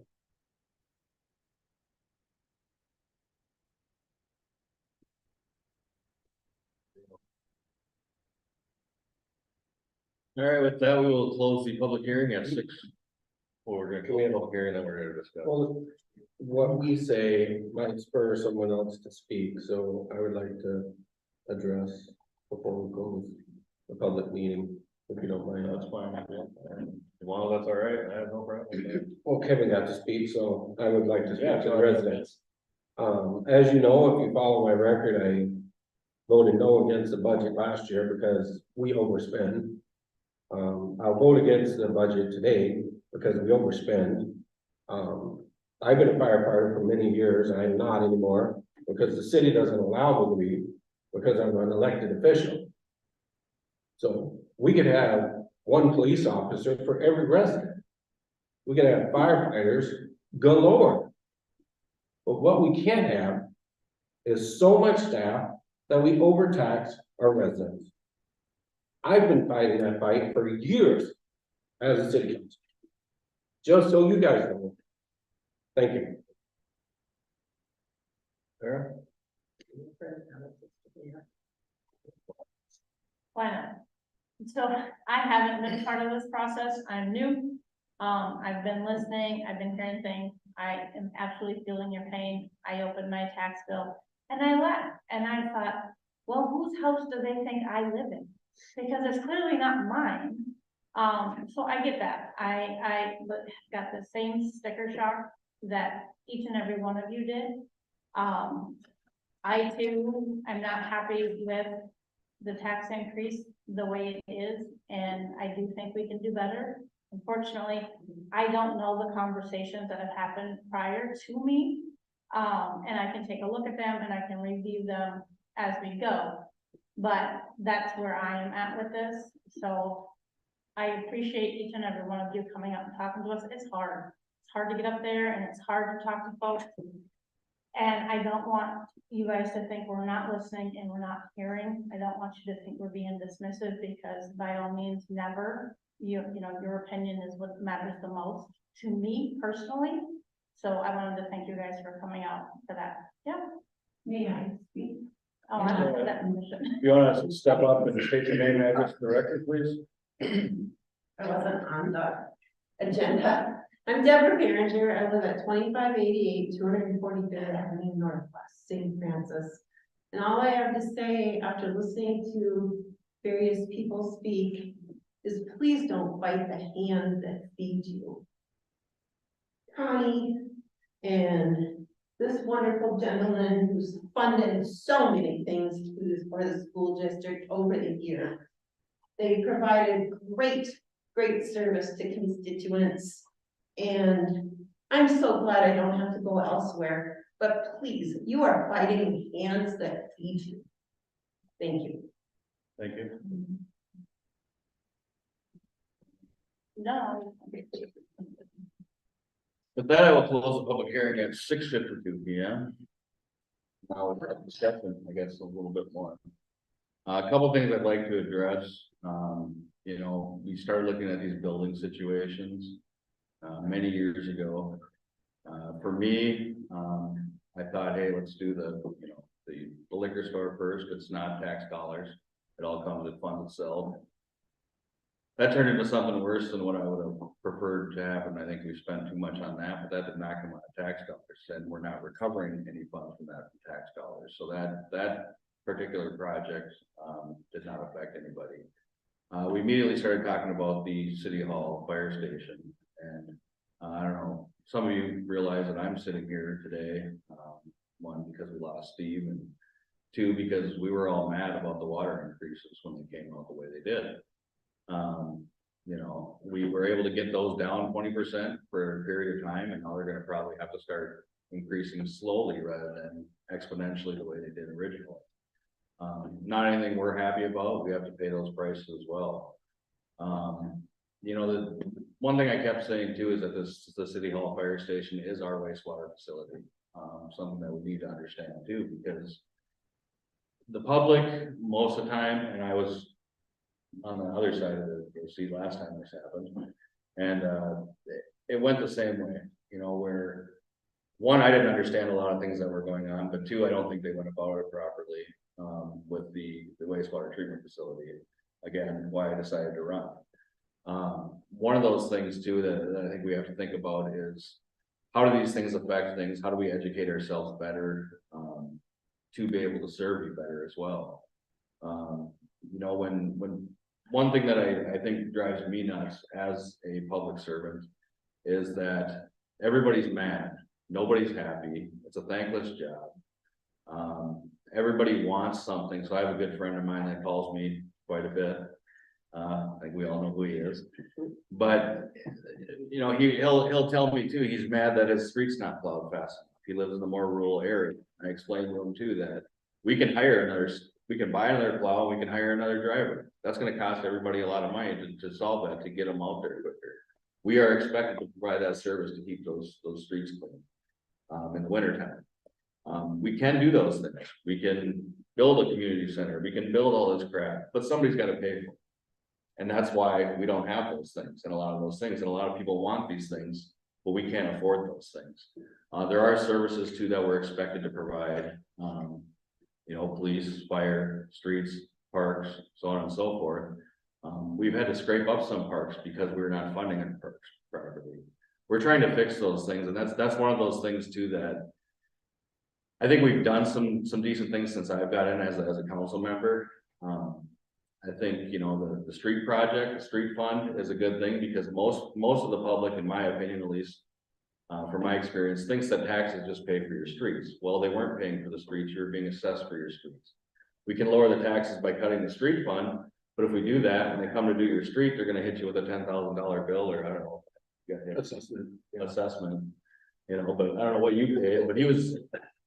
All right, with that, we will close the public hearing at 6. Well, we're gonna close the public hearing, then we're gonna discuss. Well, what we say might spur someone else to speak, so I would like to address before we close the public meeting, if you don't mind. That's fine. As long as that's all right, I have no problem. Well, Kevin got to speak, so I would like to Yeah, speak to go the ahead. residents. As you know, if you follow my record, I voted no against the budget last year because we overspend. I'll vote against the budget today because we overspend. I've been a firefighter for many years. I am not anymore because the city doesn't allow me to be, because I'm an elected official. So we could have one police officer for every resident. We could have firefighters galore. But what we can't have is so much staff that we overtax our residents. I've been fighting that fight for years as a city council. Just so you guys know. Thank you. Sarah? Why not? So I haven't been part of this process. I'm new. I've been listening. I've been hearing things. I am absolutely feeling your pain. I opened my tax bill and I laughed and I thought, well, whose house do they think I live in? Because it's clearly not mine. So I get that. I got the same sticker shock that each and every one of you did. I too am not happy with the tax increase the way it is, and I do think we can do better. Unfortunately, I don't know the conversations that have happened prior to me. And I can take a look at them and I can review them as we go. But that's where I am at with this. So I appreciate each and every one of you coming up and talking to us. It's hard. It's hard to get up there and it's hard to talk to folks. And I don't want you guys to think we're not listening and we're not hearing. I don't want you to think we're being dismissive, because by all means, never. You know, your opinion is what matters the most to me personally. So I wanted to thank you guys for coming out for that. Yeah. May I speak? Oh, I don't have that permission. You want us to step up and state your name and address for the record, please? I wasn't on the agenda. I'm Deborah Behringer. I live at 2588 245th Avenue Northwest, St. Francis. And all I have to say after listening to various people speak is please don't bite the hand that feeds you. Connie and this wonderful gentleman who's funded so many things for the school district over the years. They provided great service to constituents. And I'm so glad I don't have to go elsewhere, but please, you are fighting hands that feed you. Thank you. Thank you. No. With that, I will close the public hearing at 6:52 p.m. Now we'll have discussion, I guess, a little bit more. A couple things I'd like to address. You know, we started looking at these building situations many years ago. For me, I thought, hey, let's do the liquor store first. It's not tax dollars. It all comes, it funds itself. That turned into something worse than what I would have preferred to happen. I think we spent too much on that, but that did not come out of tax dollars, and we're not recovering any funds from that from tax dollars. So that particular project did not affect anybody. We immediately started talking about the City Hall fire station, and I don't know, some of you realize that I'm sitting here today, one, because we lost Steve, and two, because we were all mad about the water increases when they came out the way they did. You know, we were able to get those down 20% for a period of time, and now they're gonna probably have to start increasing slowly rather than exponentially the way they did originally. Not anything we're happy about. We have to pay those prices as well. You know, the one thing I kept saying too is that the City Hall fire station is our wastewater facility. something that we need to understand too, because the public, most of the time, and I was on the other side of the seat last time this happened, and, it went the same way, you know, where one, I didn't understand a lot of things that were going on, but two, I don't think they went about it properly, with the wastewater treatment facility. Again, why I decided to run. One of those things too, that I think we have to think about is, how do these things affect things? How do we educate ourselves better, to be able to serve you better as well? You know, when one thing that I think drives me nuts as a public servant is that everybody's mad, nobody's happy, it's a thankless job. Everybody wants something, so I have a good friend of mine that calls me quite a bit. I think we all know who he is, but you know, he'll tell me too, he's mad that his street's not plowed fast enough. He lives in the more rural area. I explained to him too that we can buy another plow, we can hire another driver. That's gonna cost everybody a lot of money to solve that, to get them out there quicker. We are expected to provide that service to keep those streets clean, in the winter time. We can do those things. We can build a community center. We can build all this crap, but somebody's gotta pay for it. And that's why we don't have those things and a lot of those things. And a lot of people want these things, but we can't afford those things. There are services too that we're expected to provide. You know, police, fire, streets, parks, so on and so forth. We've had to scrape up some parks because we're not funding our parks properly. We're trying to fix those things, and that's one of those things too that I think we've done some decent things since I've got in as a council member. I think, you know, the street project, the street fund is a good thing because most of the public, in my opinion, at least, from my experience, thinks that taxes just pay for your streets. Well, they weren't paying for the streets, you were being assessed for your streets. We can lower the taxes by cutting the street fund, but if we do that, and they come to do your street, they're gonna hit you with a $10,000 bill, or I don't know. Assessment, you know, but I don't know what you paid, but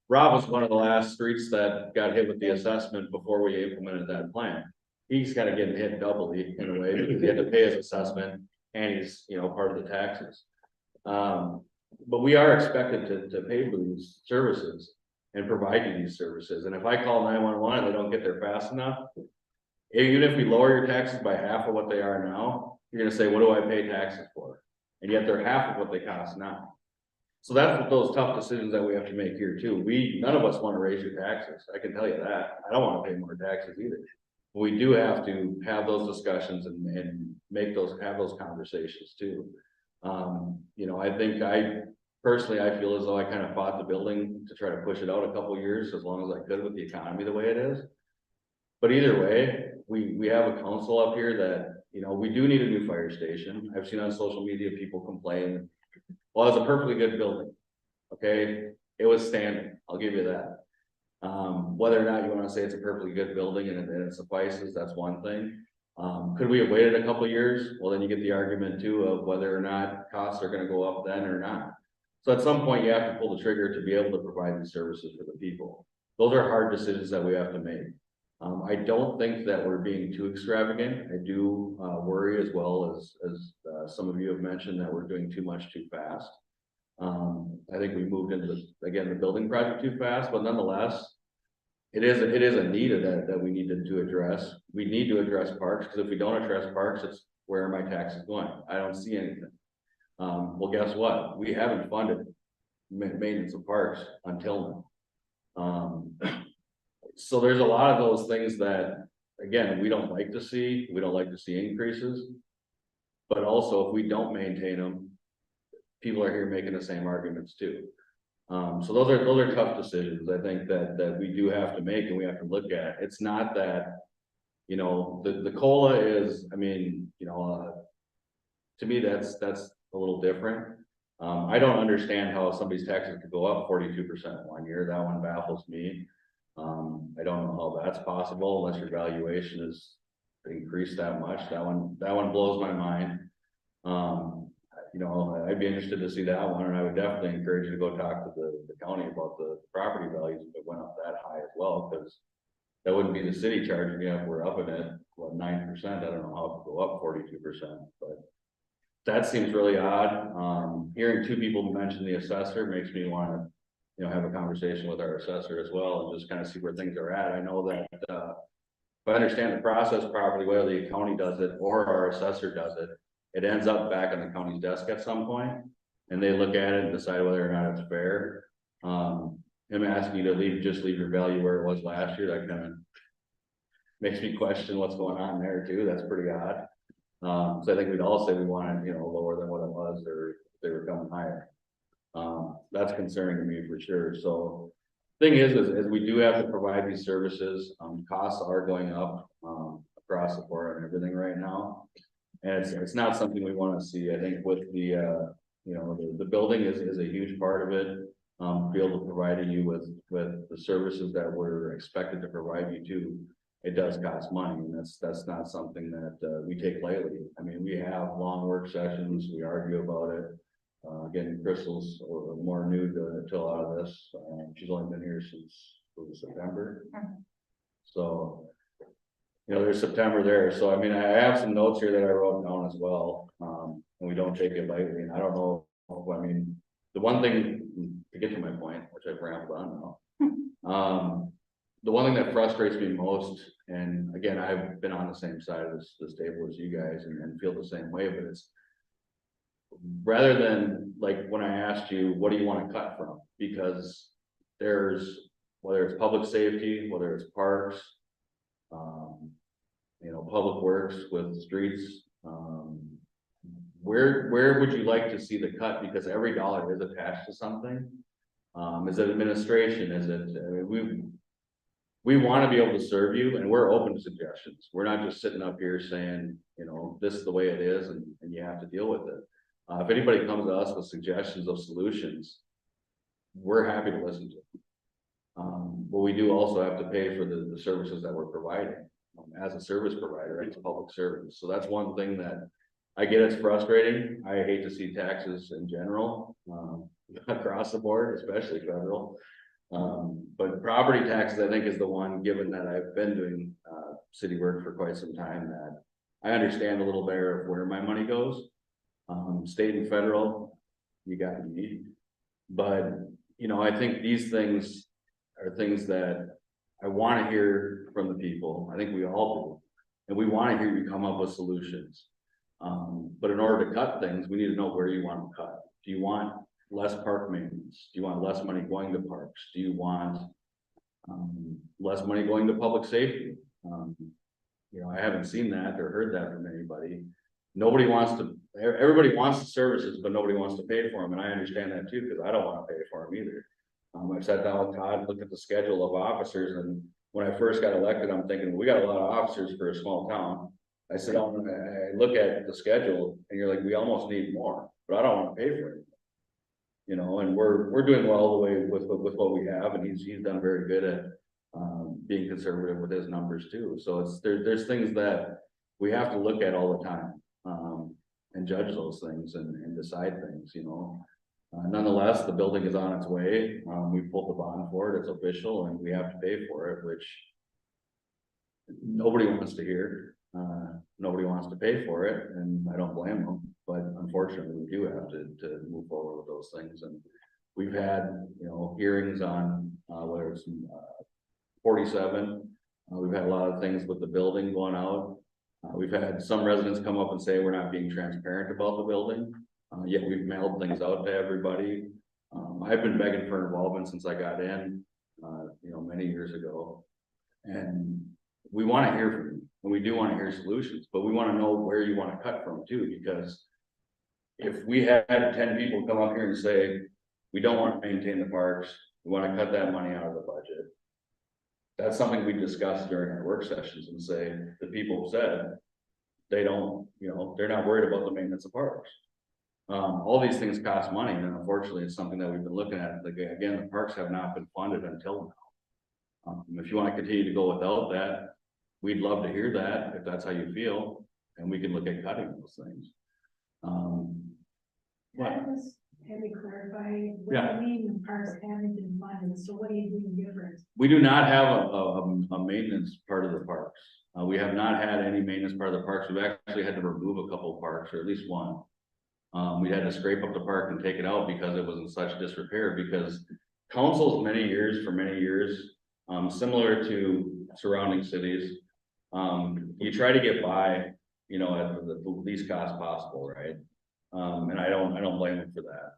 Rob was one of the last streets that got hit with the assessment before we implemented that plan. He's kind of getting hit doubly in a way because he had to pay his assessment and he's, you know, part of the taxes. But we are expected to pay for these services and provide you these services. And if I call 911 and they don't get there fast enough, even if we lower your taxes by half of what they are now, you're gonna say, what do I pay taxes for? And yet they're half of what they cost now. So that's what those tough decisions that we have to make here too. None of us want to raise your taxes. I can tell you that. I don't want to pay more taxes either. We do have to have those discussions and have those conversations too. You know, I think personally, I feel as though I kind of fought the building to try to push it out a couple years as long as I could with the economy the way it is. But either way, we have a council up here that, you know, we do need a new fire station. I've seen on social media people complain, well, it's a perfectly good building. Okay, it was standing, I'll give you that. Whether or not you want to say it's a perfectly good building and it suffices, that's one thing. Could we have waited a couple years? Well, then you get the argument too of whether or not costs are gonna go up then or not. So at some point you have to pull the trigger to be able to provide these services for the people. Those are hard decisions that we have to make. I don't think that we're being too extravagant. I do worry as well as some of you have mentioned that we're doing too much too fast. I think we moved into the building project too fast, but nonetheless, it is a need that we need to address. We need to address parks, because if we don't address parks, it's where are my taxes going? I don't see anything. Well, guess what? We haven't funded maintenance of parks until now. So there's a lot of those things that, again, we don't like to see. We don't like to see increases. But also, if we don't maintain them, people are here making the same arguments too. So those are tough decisions, I think, that we do have to make and we have to look at. It's not that, you know, the COLA is, I mean, you know, to me, that's a little different. I don't understand how somebody's taxes could go up 42% one year. That one baffles me. I don't know how that's possible unless your valuation is increased that much. That one blows my mind. You know, I'd be interested to see that one, and I would definitely encourage you to go talk to the county about the property values if it went up that high as well, because that wouldn't be the city charging you if we're up in it, what, 9%. I don't know how it could go up 42%, but that seems really odd. Hearing two people mention the assessor makes me want to have a conversation with our assessor as well and just kind of see where things are at. I know that, if I understand the process properly, whether the county does it or our assessor does it, it ends up back on the county's desk at some point, and they look at it and decide whether or not it's fair. Him asking you to just leave your value where it was last year, that kind of makes me question what's going on there too. That's pretty odd. So I think we'd all say we want it, lower than what it was, or if they were coming higher. That's concerning to me for sure. So thing is we do have to provide these services. Costs are going up, across the board and everything right now. And it's not something we want to see. I think with the, the building is a huge part of it. Be able to provide you with the services that we're expected to provide you to. It does cost money, and that's not something that we take lightly. I mean, we have long work sessions, we argue about it. Again, Crystal's more new to a lot of this. She's only been here since September. So, there's September there. So, I mean, I have some notes here that I wrote down as well. And we don't take it lightly. And I don't know, I mean, the one thing to get to my point, which I've rambled on now. The one thing that frustrates me most, and again, I've been on the same side of this table as you guys and feel the same way, but it's rather than like when I asked you, what do you want to cut from? Because there's, whether it's public safety, whether it's parks, public works with streets, where would you like to see the cut? Because every dollar is attached to something. Is it administration? Is it, we want to be able to serve you, and we're open to suggestions. We're not just sitting up here saying, this is the way it is and you have to deal with it. If anybody comes to us with suggestions of solutions, we're happy to listen to them. But we do also have to pay for the services that we're providing. As a service provider, it's a public service. So that's one thing that I get, it's frustrating. I hate to see taxes in general, across the board, especially federal. But property taxes, I think, is the one, given that I've been doing city work for quite some time, that I understand a little better of where my money goes. State and federal, you got me. But, I think these things are things that I want to hear from the people. I think we all do. And we want to hear you come up with solutions. But in order to cut things, we need to know where you want to cut. Do you want less park maintenance? Do you want less money going to parks? Do you want less money going to public safety? I haven't seen that or heard that from anybody. Everybody wants the services, but nobody wants to pay for them. And I understand that too, because I don't want to pay for them either. I've sat down with Todd, looked at the schedule of officers, and when I first got elected, I'm thinking, we got a lot of officers for a small town. I sit down and I look at the schedule, and you're like, we almost need more, but I don't want to pay for it. And we're doing well the way with what we have, and he's done very good at being conservative with his numbers too. So there's things that we have to look at all the time, and judge those things and decide things. Nonetheless, the building is on its way. We pulled the bond for it. It's official, and we have to pay for it, which nobody wants to hear. Nobody wants to pay for it, and I don't blame them. But unfortunately, we do have to move forward with those things. And we've had, hearings on whether it's 47. We've had a lot of things with the building going out. We've had some residents come up and say we're not being transparent about the building. Yet we've mailed things out to everybody. I've been begging for involvement since I got in, many years ago. And we want to hear from you, and we do want to hear solutions, but we want to know where you want to cut from too, because if we had 10 people come up here and say, we don't want to maintain the parks, we want to cut that money out of the budget. That's something we discussed during our work sessions and say, the people said they don't, they're not worried about the maintenance of parks. All these things cost money, and unfortunately, it's something that we've been looking at. Again, the parks have not been funded until now. If you want to continue to go without that, we'd love to hear that, if that's how you feel, and we can look at cutting those things. Have you clarified, what do you mean the parks haven't been funded, so what are you doing different? We do not have a maintenance part of the parks. We have not had any maintenance part of the parks. We've actually had to remove a couple of parks, or at least one. We had to scrape up the park and take it out because it was in such disrepair, because councils for many years, similar to surrounding cities. You try to get by, you know, at the least cost possible, right? And I don't blame them for that.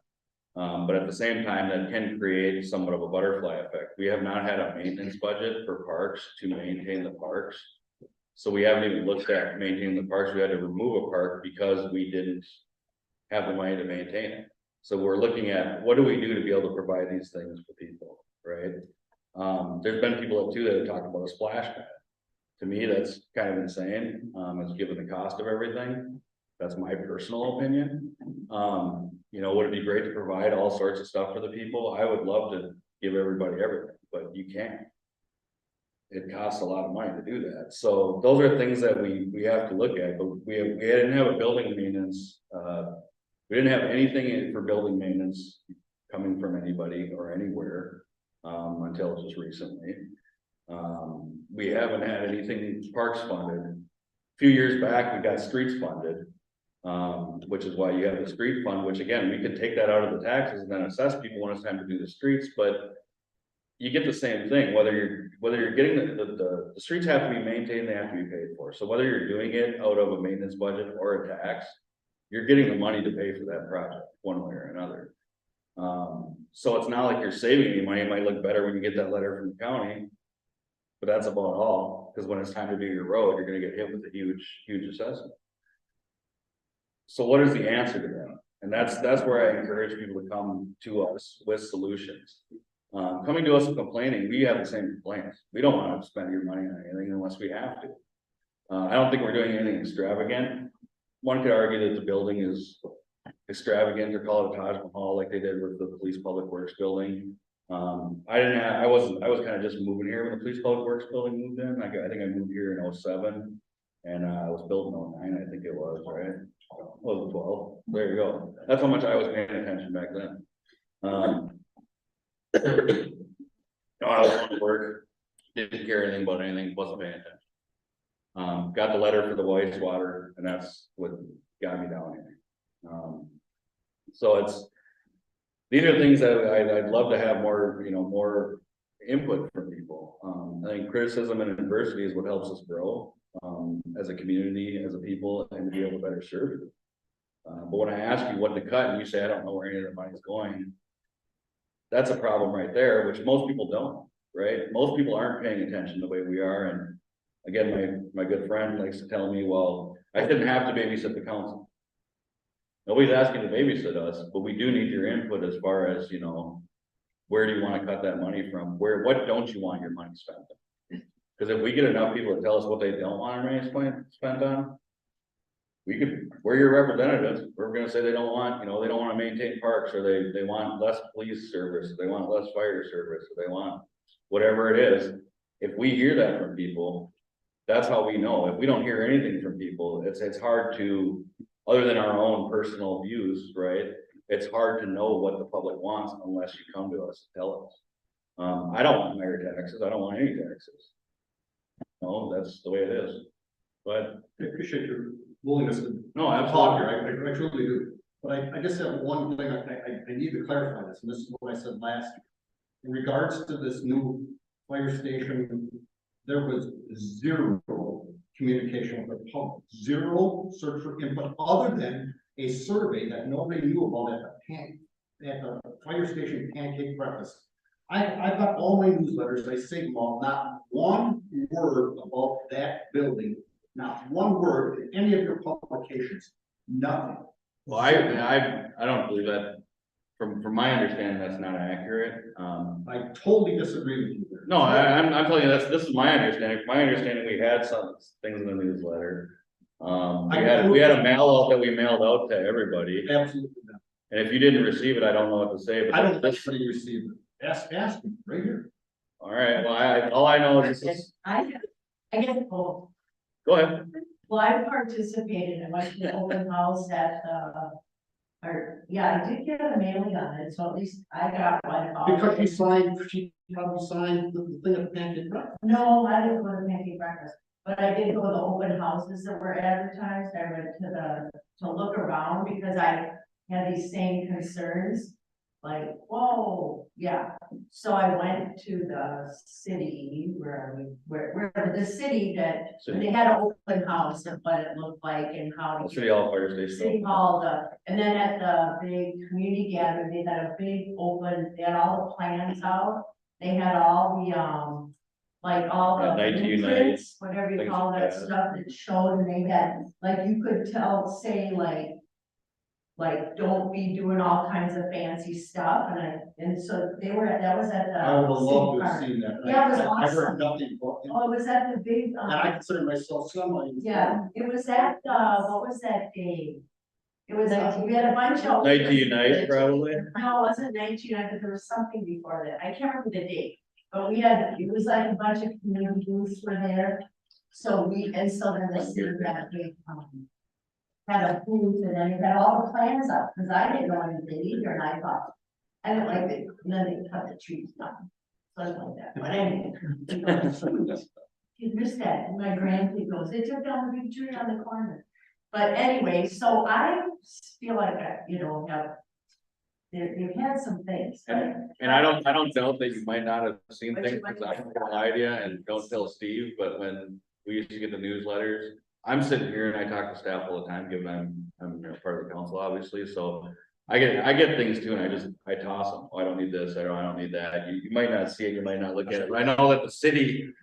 But at the same time, that can create somewhat of a butterfly effect. We have not had a maintenance budget for parks to maintain the parks. So we haven't even looked at maintaining the parks. We had to remove a park because we didn't have the money to maintain it. So we're looking at what do we do to be able to provide these things for people, right? There's been people too that have talked about a splash pad. To me, that's kind of insane, as given the cost of everything. That's my personal opinion. You know, would it be great to provide all sorts of stuff for the people? I would love to give everybody everything, but you can't. It costs a lot of money to do that. So those are things that we have to look at, but we didn't have a building maintenance. We didn't have anything for building maintenance coming from anybody or anywhere, until just recently. We haven't had anything parks funded. A few years back, we got streets funded, which is why you have the street fund, which again, we could take that out of the taxes and then assess people when it's time to do the streets, but you get the same thing, whether you're getting the streets have to be maintained, they have to be paid for. So whether you're doing it out of a maintenance budget or a tax, you're getting the money to pay for that project one way or another. So it's not like you're saving any money. It might look better when you get that letter from the county, but that's about all, because when it's time to do your road, you're gonna get hit with a huge assessment. So what is the answer to that? And that's where I encourage people to come to us with solutions. Coming to us and complaining, we have the same complaints. We don't want to spend your money on anything unless we have to. I don't think we're doing anything extravagant. One could argue that the building is extravagant or call it a Taj Mahal like they did with the police public works building. I was kind of just moving here when the police public works building moved in. I think I moved here in 07 and I was built in 09, I think it was, right? Was 12. There you go. That's how much I was paying attention back then. I was on work, didn't care anything about anything, wasn't paying attention. Got the letter for the wastewater, and that's what got me down here. So these are things that I'd love to have more, more input from people. I think criticism and adversity is what helps us grow as a community, as a people, and to be able to better serve you. But when I ask you what to cut, and you say I don't know where any of the money's going, that's a problem right there, which most people don't, right? Most people aren't paying attention the way we are. And again, my good friend likes to tell me, well, I didn't have to babysit the council. Nobody's asking to babysit us, but we do need your input as far as, where do you want to cut that money from? What don't you want your money spent on? Because if we get enough people to tell us what they don't want our money spent on, we're your representatives. We're gonna say they don't want, they don't want to maintain parks, or they want less police service, or they want less fire service, or they want whatever it is. If we hear that from people, that's how we know. If we don't hear anything from people, it's hard to, other than our own personal views, right? It's hard to know what the public wants unless you come to us and tell us. I don't want higher taxes. I don't want any taxes. No, that's the way it is. But I appreciate your willingness to no, talk absolutely. here, I truly do. But I just have one thing, I need to clarify this, and this is what I said last year. In regards to this new fire station, there was zero communication with the public, zero search for input, other than a survey that nobody knew about at the fire station pancake breakfast. I've got all my newsletters, I say them all, not one word about that building, not one word in any of your publications, nothing. Well, I don't believe that. From my understanding, that's not accurate. I totally disagree with you there. No, I'm telling you, this is my understanding. From my understanding, we had some things in the newsletter. We had a mail out that we mailed out to everybody. Absolutely not. And if you didn't receive it, I don't know what to say, but I don't think anybody received it. Ask me right here. all right, well, all I know is this is, I get both. go ahead. Well, I participated in went to the open house at, I did get a mailing on it, so at least I got one. Because she probably signed the thing at the pancake breakfast. No, I didn't go to pancake breakfast, but I did go to the open houses that were advertised. I went to look around because I had these same concerns. like, whoa, yeah. So I went to the city, where the city that, and they had an open house of what it looked like and how. to City Hall Fire Station. City Hall, and then at the big community gathering, they had a big open, they had all the plans out. They had all the, like all Yeah, the Night to Unite, blueprints, whatever you things call like that that. stuff that showed, and they had, like, you could tell, say, like, don't be doing all kinds of fancy stuff, and so they were, that was at the. I would have loved city to have park. seen that. Yeah, it was I awesome. heard nothing about it. Oh, it was at the big, And I consider myself somebody. yeah, it was at, what was that day? It was, we had a bunch of. Night to Unite, probably. No, it wasn't 1900, but there was something before that, I can't remember the date, but we had, it was like a bunch of community booths were there. So and so then the city had a big, had a booth, and then it had all the plans up, because I didn't know anything either, and I thought, I don't like it, and then they cut the trees down. Something like that, but anyway. You missed that, my grandkid goes, they took down the big tree on the corner. But anyway, so I feel like I, have, they've had some things, but. And I don't doubt that you might not have seen things, because I have no idea, and don't tell Steve, but when we used to get the newsletters, I'm sitting here and I talk to staff all the time, given I'm part of the council, obviously, so. I get things too, and I toss them, oh, I don't need this, I don't need that, you might not see it, you might not look at it, but I know that the city.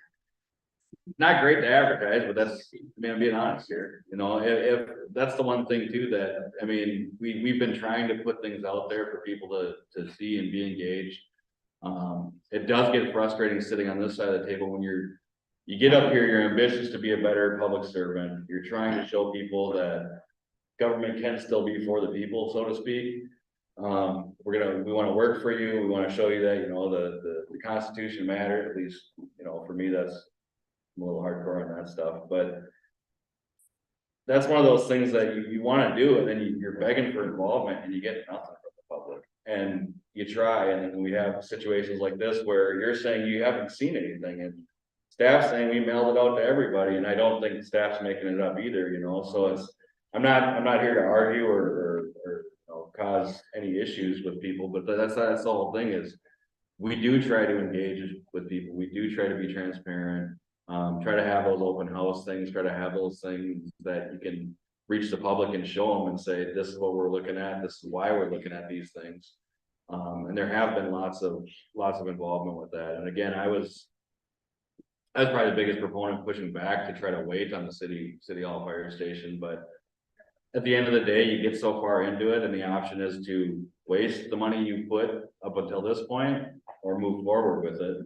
Not great to advertise, but that's, I'm being honest here, if that's the one thing too, that, we've been trying to put things out there for people to see and be engaged. It does get frustrating sitting on this side of the table when you get up here, you're ambitious to be a better public servant, you're trying to show people that government can still be for the people, so to speak. We want to work for you, we want to show you that, the Constitution matters, at least, for me, that's. I'm a little hardcore on that stuff, but that's one of those things that you want to do, and then you're begging for involvement and you get nothing from the public. And you try, and then we have situations like this where you're saying you haven't seen anything, and staff's saying we mailed it out to everybody, and I don't think staff's making it up either, so I'm not here to argue or cause any issues with people, but that's the whole thing is we do try to engage with people, we do try to be transparent. Try to have those open house things, try to have those things that you can reach the public and show them and say, this is what we're looking at, this is why we're looking at these things. And there have been lots of involvement with that. And again, I was probably the biggest proponent pushing back to try to wait on the city hall fire station, but at the end of the day, you get so far into it and the option is to waste the money you put up until this point or move forward with it.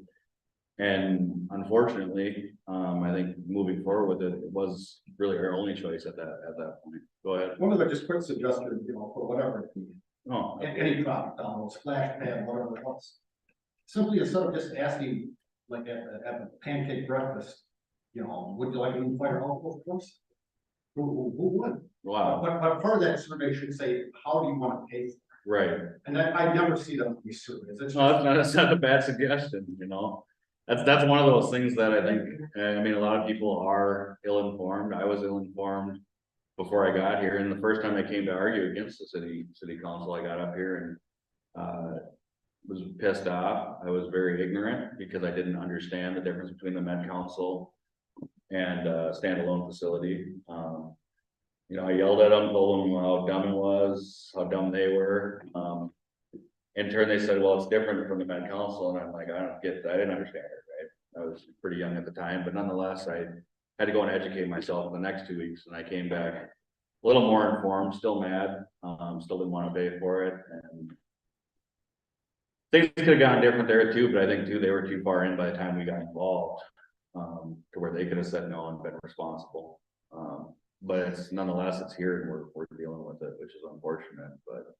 And unfortunately, I think moving forward with it was really our only choice at that point. Go ahead. One of the just quick suggestions, for whatever, Oh, any product, splash pad, whatever it was. Simply instead of just asking, like at a pancake breakfast, would you like any fire hall, of course? Who would? wow, But part of that survey should say, how do you want to pay? right. And I never see them in these surveys. It's No, just- that's not a bad suggestion, That's one of those things that I think, a lot of people are ill-informed. I was ill-informed before I got here, and the first time I came to argue against the city council, I got up here and was pissed off. I was very ignorant because I didn't understand the difference between the Met Council and standalone facility. I yelled at them, told them how dumb it was, how dumb they were. In turn, they said, well, it's different from the Met Council, and I'm like, I don't get that, I didn't understand it, right? I was pretty young at the time, but nonetheless, I had to go and educate myself in the next 2 weeks, and I came back a little more informed, still mad, still didn't want to pay for it, and things could have gone different there too, but I think too, they were too far in by the time we got involved, to where they could have said no and been responsible. But it's nonetheless, it's here and we're dealing with it, which is unfortunate, but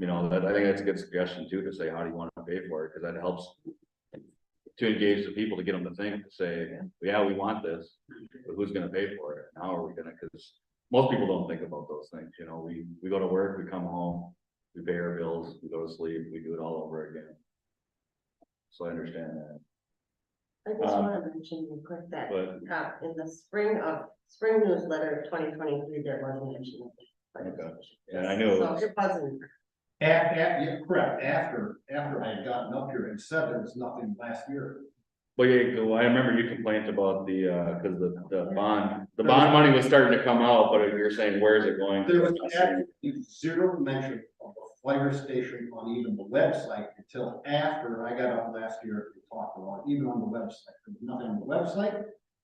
I think that's a good suggestion too, to say, how do you want to pay for it? Because that helps to engage the people, to get them to think, to say, yeah, we want this, but who's going to pay for it? How are we going to, because most people don't think about those things. We go to work, we come home, we pay our bills, we go to sleep, we do it all over again. So I understand that. I just want to mention real quick that, But in the spring newsletter of 2023, there was a mention of. Okay. Yeah, I knew it So was. it wasn't Yeah, correct, after I had gotten up here and said there was nothing last year. Well, yeah, I remember you complained about the, cause the bond money was starting to come out, but you're saying, where is it going? There was absolutely zero mention of the fire station on even the website until after I got up last year and talked about it, even on the website. There's nothing on the website,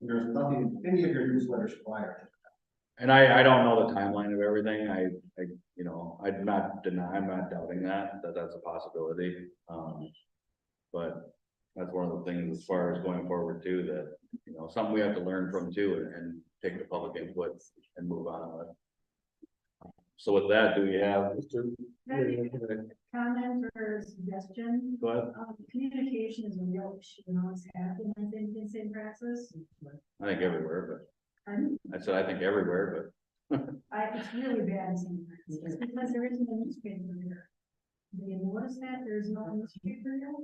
and there's nothing in any of your newsletters prior to that. And I don't know the timeline of everything, you know, I'm not doubting that's a possibility, but that's one of the things as far as going forward too, that, you know, something we have to learn from too, and take the public input and move on with. So with that, do we have? Comment or suggestion? Go ahead. Communication is a real issue in all happening in St. Francis. I think everywhere, Pardon? but I said, I think everywhere, It's really bad in St. Francis, because there isn't a newspaper here. Do you notice that there's no newspaper here?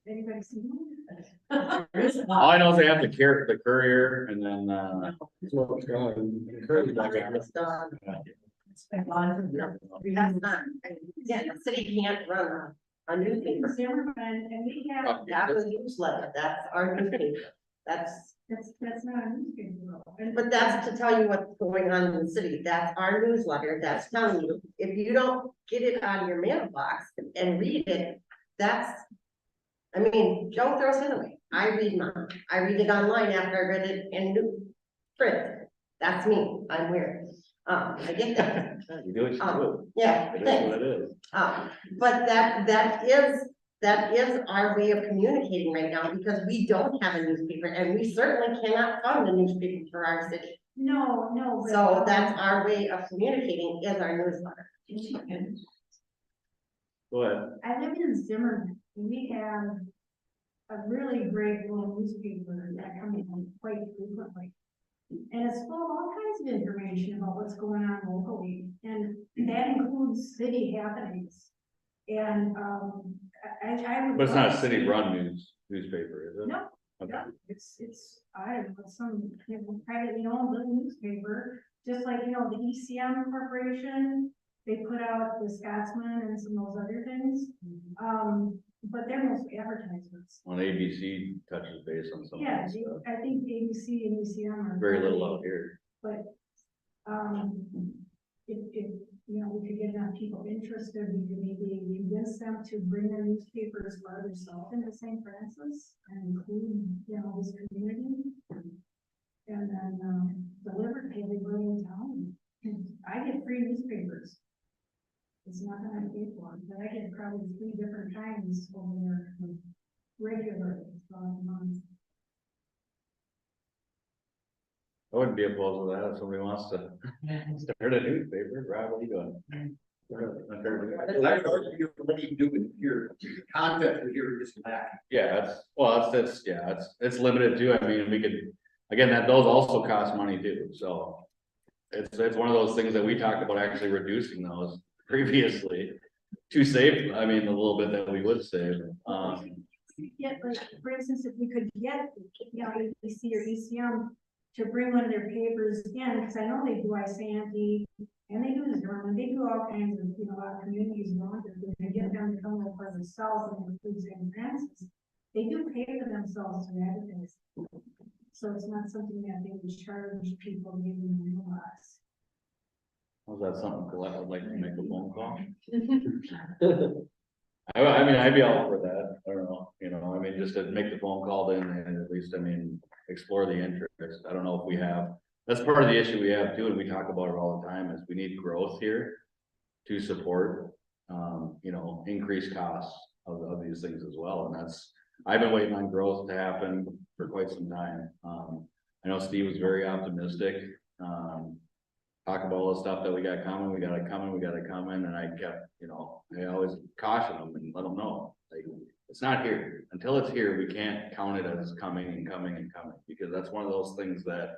Anybody see one? but all I know is they have the courier and then, It's gone. It's done. That's not, yeah, the city can't run a newspaper. Zimmerman, and we have, That's a newsletter, that's our newspaper, that's, that's not a newspaper though. And- but that's to tell you what's going on in the city, that's our newsletter, that's telling you. If you don't get it out of your mailbox and read it, that's, I mean, Joe throws it away, I read mine, I read it online after I read it in new print. That's me, I'm weird, I get that. you do what you do. Yeah, It is thanks. what it is. But that is our way of communicating right now, because we don't have a newspaper, and we certainly cannot fund a newspaper for our city. No. but, So that's our way of communicating, is our newsletter. Go ahead. I live in Zimmerman, and we have a really great little newspaper that comes in quite frequently. And it's full of all kinds of information about what's going on locally, and that includes city happenings. And, I would. But it's not a love to city see- run newspaper, is it? No, Okay. no, it's, I don't know, some, privately owned little newspaper, just like, the ECM Corporation. They put out the Scotsman and some of those other things, but they're mostly advertisements. On ABC touches base on some of Yeah, that stuff. I think ABC and ECM are. Very little out here. But, if, we could get enough people interested, we could maybe convince them to bring their newspapers farther south into St. Francis and include, this community. And then, deliver to everybody in town. And I get free newspapers. It's not that I pay for it, but I get probably 3 different kinds over there regularly throughout the month. I wouldn't be opposed to that if somebody wants to start a newspaper. Rob, what are you doing? I would argue what you do with your content here is lacking. Yeah, it's limited too. I mean, we could, again, those also cost money too, so. It's one of those things that we talked about actually reducing those previously to save, I mean, a little bit that we would save. Yeah, like, for instance, if we could get, ABC or ECM to bring one of their papers in, because I know they do Isanti, and they do Zimmerman, they do all kinds of, a lot of communities around it, if we get them to come over for the south and include St. Francis, they do pay for themselves to advertise. So it's not something that they would charge people maybe in the mailbox. Was that something Colette would like to make a phone call? I mean, I'd be all for that. I don't know, I mean, just to make the phone call then, and at least, explore the interest. I don't know if we have, that's part of the issue we have too, and we talk about it all the time, is we need growth here to support, increased costs of these things as well. And that's, I've been waiting on growth to happen for quite some time. I know Steve was very optimistic, talk about all the stuff that we got coming, and I kept, I always caution them and let them know, like, it's not here. Until it's here, we can't count it as coming and coming and coming, because that's one of those things that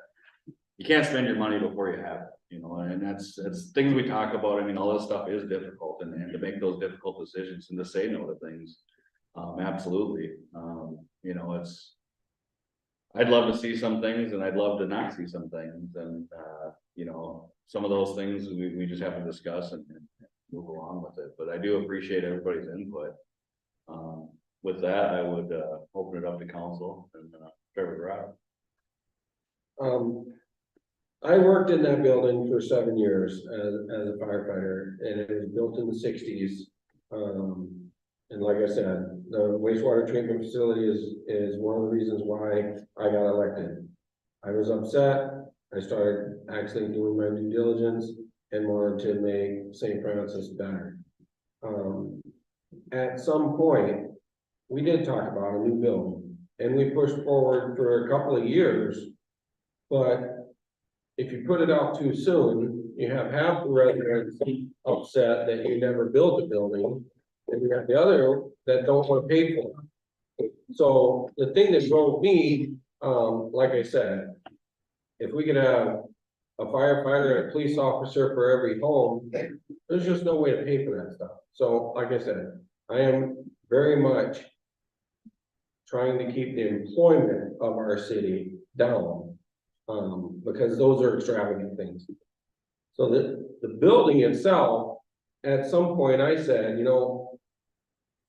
you can't spend your money before you have it, and that's things we talk about. I mean, all this stuff is difficult, and to make those difficult decisions and to say no to things. Absolutely. I'd love to see some things, and I'd love to not see some things, and some of those things we just have to discuss and move along with it, but I do appreciate everybody's input. With that, I would, open it up to council and, Trevor Rob. I worked in that building for 7 years as a firefighter, and it was built in the sixties. And like I said, the wastewater treatment facility is one of the reasons why I got elected. I was upset. I started actually doing my due diligence and wanted to make St. Francis better. At some point, we did talk about a new building, and we pushed forward for a couple of years. But if you put it out too soon, you have half the residents upset that you never built a building, and you have the other that don't want to pay for it. So the thing that drove me, like I said, if we could have a firefighter and a police officer for every home, there's just no way to pay for that stuff. So like I said, I am very much trying to keep the employment of our city down, because those are extravagant things. So the building itself, at some point I said, you know,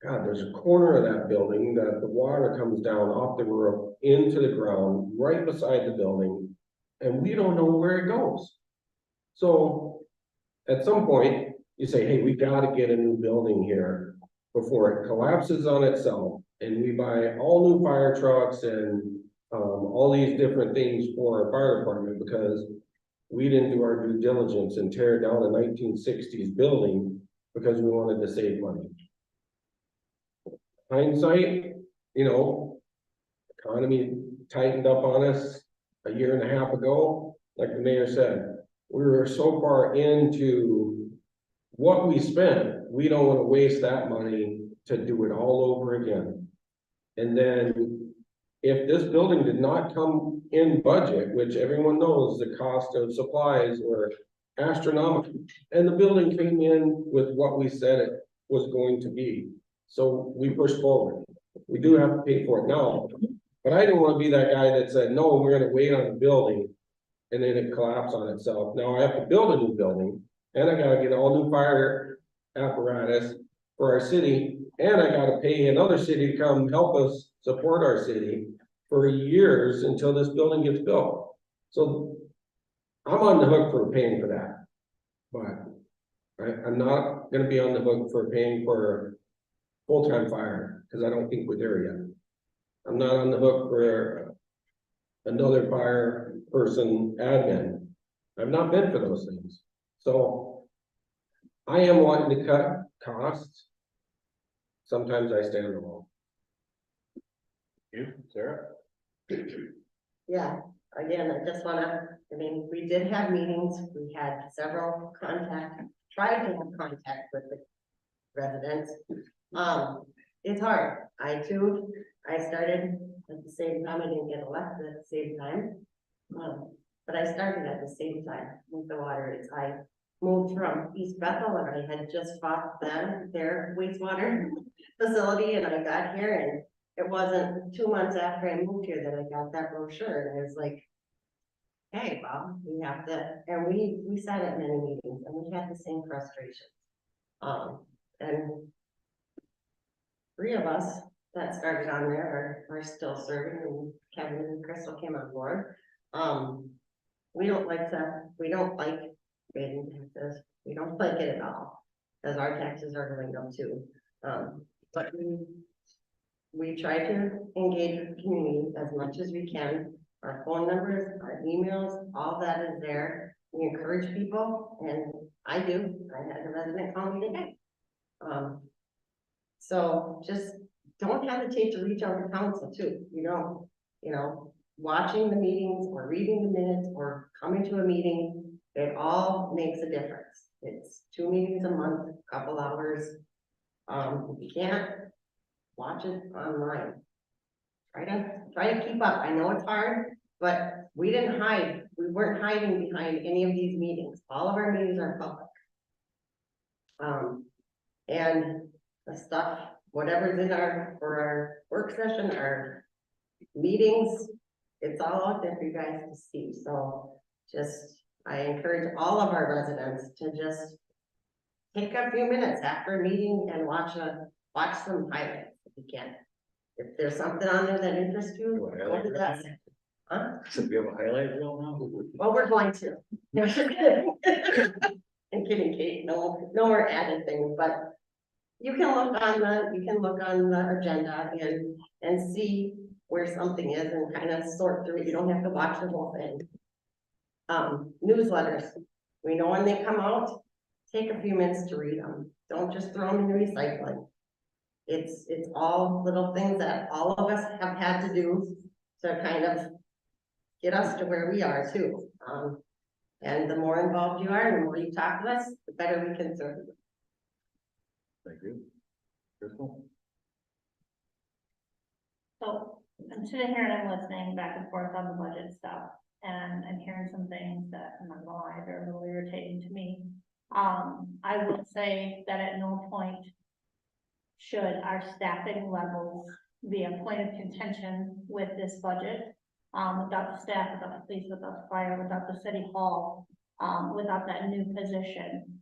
God, there's a corner of that building that the water comes down off the roof into the ground right beside the building, and we don't know where it goes. So at some point you say, hey, we got to get a new building here before it collapses on itself, and we buy all new fire trucks and all these different things for our fire department, because we didn't do our due diligence and tear down a 1960s building because we wanted to save money. Hindsight, you know, economy tightened up on us a year and a half ago. Like the mayor said, we were so far into what we spent, we don't want to waste that money to do it all over again. And then if this building did not come in budget, which everyone knows the cost of supplies were astronomical, and the building came in with what we said it was going to be. So we pushed forward. We do have to pay for it now, but I didn't want to be that guy that said, no, we're going to wait on the building and then it collapsed on itself. Now I have to build a new building, and I got to get all new fire apparatus for our city, and I got to pay another city to come help us support our city for years until this building gets built. So I'm on the hook for paying for that, but I'm not going to be on the hook for paying for full-time fire, because I don't think we're there yet. I'm not on the hook for another fire person admin. I've not been for those things. So I am wanting to cut costs. Sometimes I stand alone. You, Sarah? Yeah, again, I just wanna, I mean, we did have meetings, we had several tried to have contact with the residents. It's hard. I started at the same time. I didn't get elected at the same time. But I started at the same time with the water. I moved from East Bethel, and I had just bought their wastewater facility, and I got here, and it wasn't 2 months after I moved here that I got that brochure, and I was like, hey, well, we have to, and we sat at many meetings, and we had the same frustrations. And 3 of us that started on there are still serving, and Kevin and Crystal came on board. We don't like paying taxes. We don't like it at all, because our taxes are going up too. But we try to engage with the community as much as we can. Our phone numbers, our emails, all that is there. We encourage people, and I do. I had a resident call me today. So just don't hesitate to reach out to council too. Watching the meetings or reading the minutes or coming to a meeting, it all makes a difference. It's 2 meetings a month, a couple hours. If you can't, watch it online. Try to keep up. I know it's hard, but we didn't hide. We weren't hiding behind any of these meetings. All of our meetings are public. And the stuff, whatever's in for our work session, our meetings, it's all out there for you guys to see. So I encourage all of our residents to just take a few minutes after a meeting and watch some highlights if you can. If there's something on there that interests you, What, go to highlight that. reel? Huh? So we have a highlight reel now? Well, we're going to. No, just kidding. I'm kidding, Kate, no more added things, but you can look on the agenda and see where something is and kind of sort through it. You don't have to watch the whole thing. Newsletters, we know when they come out, take a few minutes to read them. Don't just throw them in the recycling. It's all little things that all of us have had to do to kind of get us to where we are too. And the more involved you are, the more you talk to us, the better we can serve you. Thank you. Crystal? So I'm sitting here and I'm listening back and forth on the budget stuff, and I'm hearing some things that I'm not gonna lie, they're a little irritating to me. I would say that at no point should our staffing levels be a point of contention with this budget. Without the staff, without the police, without the fire, without the city hall, without that new position,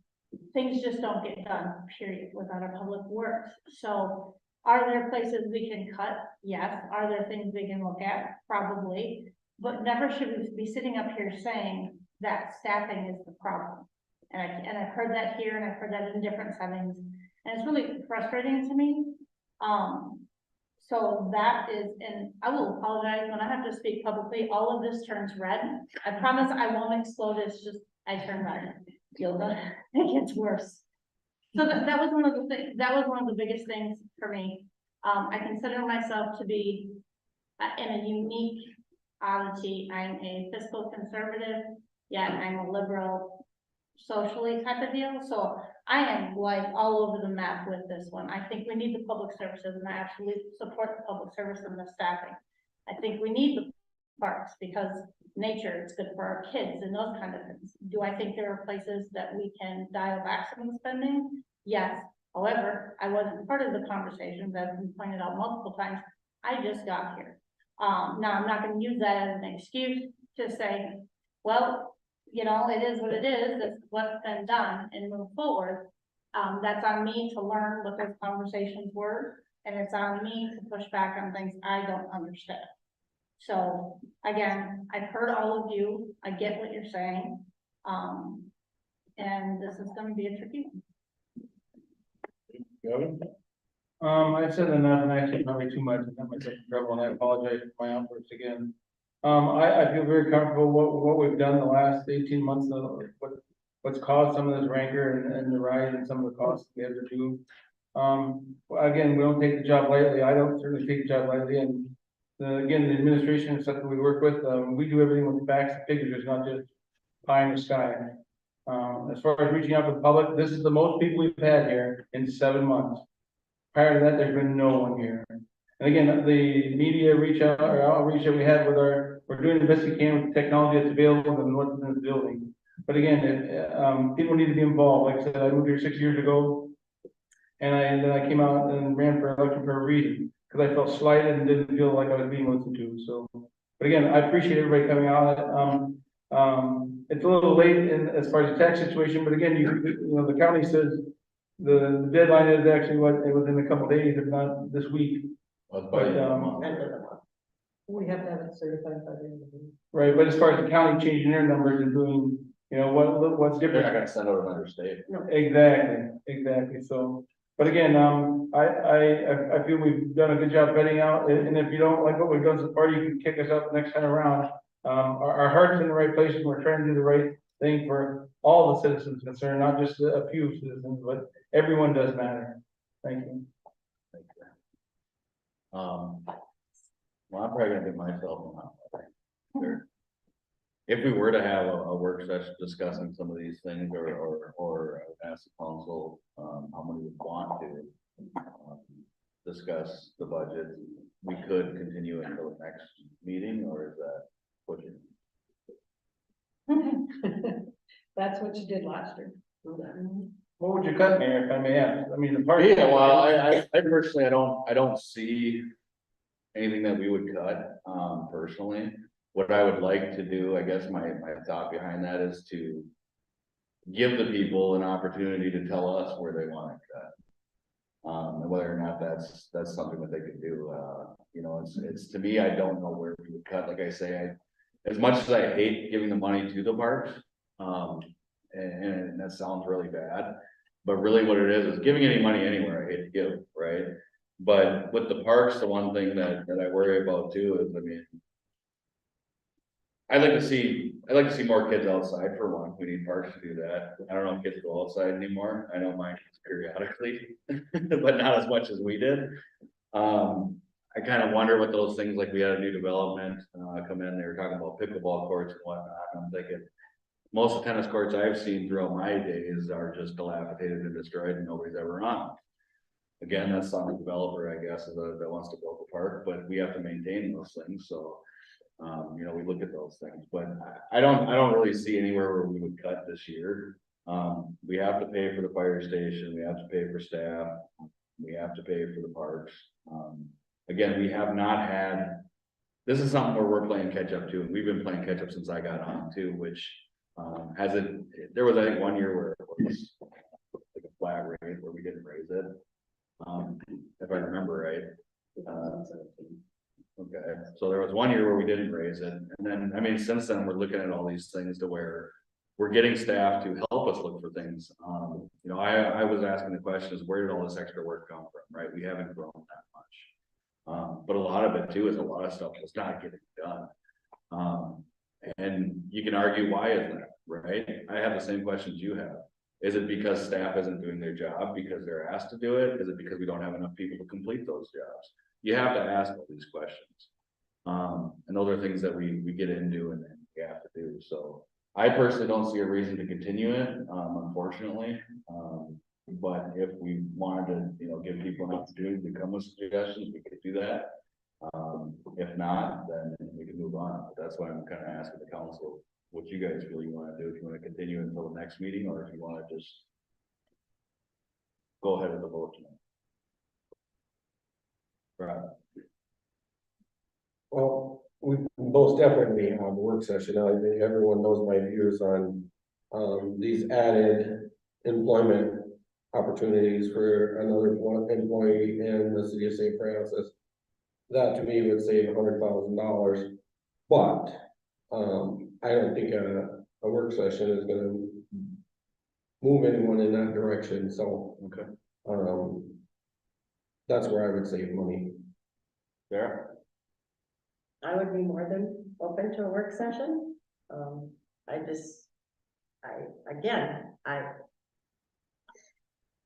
things just don't get done, period, without our public works. So are there places we can cut? Yes. Are there things we can look at? Probably. But never should we be sitting up here saying that staffing is the problem. And I've heard that here and I've heard that in different settings. And it's really frustrating to me. So that is, and I will apologize when I have to speak publicly, all of this turns red. I promise I won't explode, it's just, I turn red. Feel that, it gets worse. So that was one of the things, that was one of the biggest things for me. I consider myself to be in a unique oddity. I'm a fiscal conservative, yet I'm a liberal socially type of deal. So I am like all over the map with this one. I think we need the public services, and I absolutely support the public service and the staffing. I think we need the parks because nature, it's good for our kids and those kind of things. Do I think there are places that we can dial back some of the spending? Yes. However, I wasn't part of the conversations, as been pointed out multiple times. I just got here. Now I'm not going to use that as an excuse to say, well, you know, it is what it is, that's what's been done, and move forward. That's on me to learn what those conversations were, and it's on me to push back on things I don't understand. So again, I've heard all of you, I get what you're saying. And this is gonna be a tricky one. I've said enough, and actually probably too much, and got myself in trouble, and I apologize for my outburst again. I feel very comfortable what we've done the last 18 months, what's caused some of this rancor and the rise in some of the costs we have to do. Again, we don't take the job lightly. I don't certainly take the job lightly, and again, the administration and stuff that we work with, we do everything with facts and figures. It's not just pie in the sky. As far as reaching out to the public, this is the most people we've had here in 7 months. Prior to that, there's been no one here. And again, the media reach out or outreach that we had with we're doing the best we can with the technology that's available and what's in the building. But again, people need to be involved. Like I said, I moved here 6 years ago, and then I came out and ran for election for a reason, because I felt slighted and didn't feel like I was being listened to. So, but again, I appreciate everybody coming out. It's a little late as far as the tax situation, but again, you know, the county says the deadline is actually within a couple of days, if not this week. We have to have it certified by the end of the week. Right, but as far as the county changing their numbers and doing, you know, what's They're not different. gonna send out another state. Exactly. So, but again, I feel we've done a good job vetting out, and if you don't like what we've done so far, you can kick us up next time around. Our heart's in the right place, and we're trying to do the right thing for all the citizens concerned, not just a few citizens, but everyone does matter. Thank you. Well, I'm probably gonna give myself one. If we were to have a work session discussing some of these things, or ask the council, how many would want to discuss the budget, we could continue until the next meeting, or is that pushing? That's what you did last year. What would you cut, Mayor, if I may ask? I mean, the part. Yeah, well, I personally, I don't see anything that we would cut, personally. What I would like to do, I guess my thought behind that is to give the people an opportunity to tell us where they want it cut. And whether or not that's something that they could do, you know, it's, to me, I don't know where we would cut, like I say, as much as I hate giving the money to the parks, and that sounds really bad, but really what it is giving any money anywhere, I hate to give, right? But with the parks, the one thing that I worry about too is, I mean, I'd like to see more kids outside for one. We need parks to do that. I don't know if kids go outside anymore. I know mine kids periodically, but not as much as we did. I kind of wonder what those things, like we had a new development, come in, they were talking about pickleball courts and whatnot. And I'm thinking, most of the tennis courts I've seen throughout my days are just dilapidated and destroyed and nobody's ever on them. Again, that's on the developer, I guess, that wants to build the park, but we have to maintain those things, so. You know, we look at those things, but I don't really see anywhere where we would cut this year. We have to pay for the fire station, we have to pay for staff, we have to pay for the parks. Again, we have not had, this is something where we're playing catch up too, and we've been playing catch up since I got on too, which, there was, I think, one year where it was like a flat rate where we didn't raise it. If I remember right. Okay, so there was one year where we didn't raise it, and then, I mean, since then, we're looking at all these things to where we're getting staff to help us look for things. You know, I was asking the question is, where did all this extra work come from, right? We haven't grown that much. But a lot of it too is a lot of stuff that's not getting done. And you can argue, why is that, right? I have the same questions you have. Is it because staff isn't doing their job because they're asked to do it? Is it because we don't have enough people to complete those jobs? You have to ask all these questions. And those are things that we get into and we have to do. So I personally don't see a reason to continue it, unfortunately. But if we wanted to, you know, give people an opportunity to come with suggestions, we could do that. If not, then we can move on. But that's why I'm kind of asking the council what you guys really want to do. If you want to continue until the next meeting, or if you want to just go ahead with the vote tonight. Right. Well, we most definitely have a work session. I think everyone knows my views on these added employment opportunities for another one employee in the city of St. Francis. That to me would save $100,000, but I don't think a work session is gonna move anyone in that direction, so. Okay. That's where I would save money. There. I would be more than open to a work session.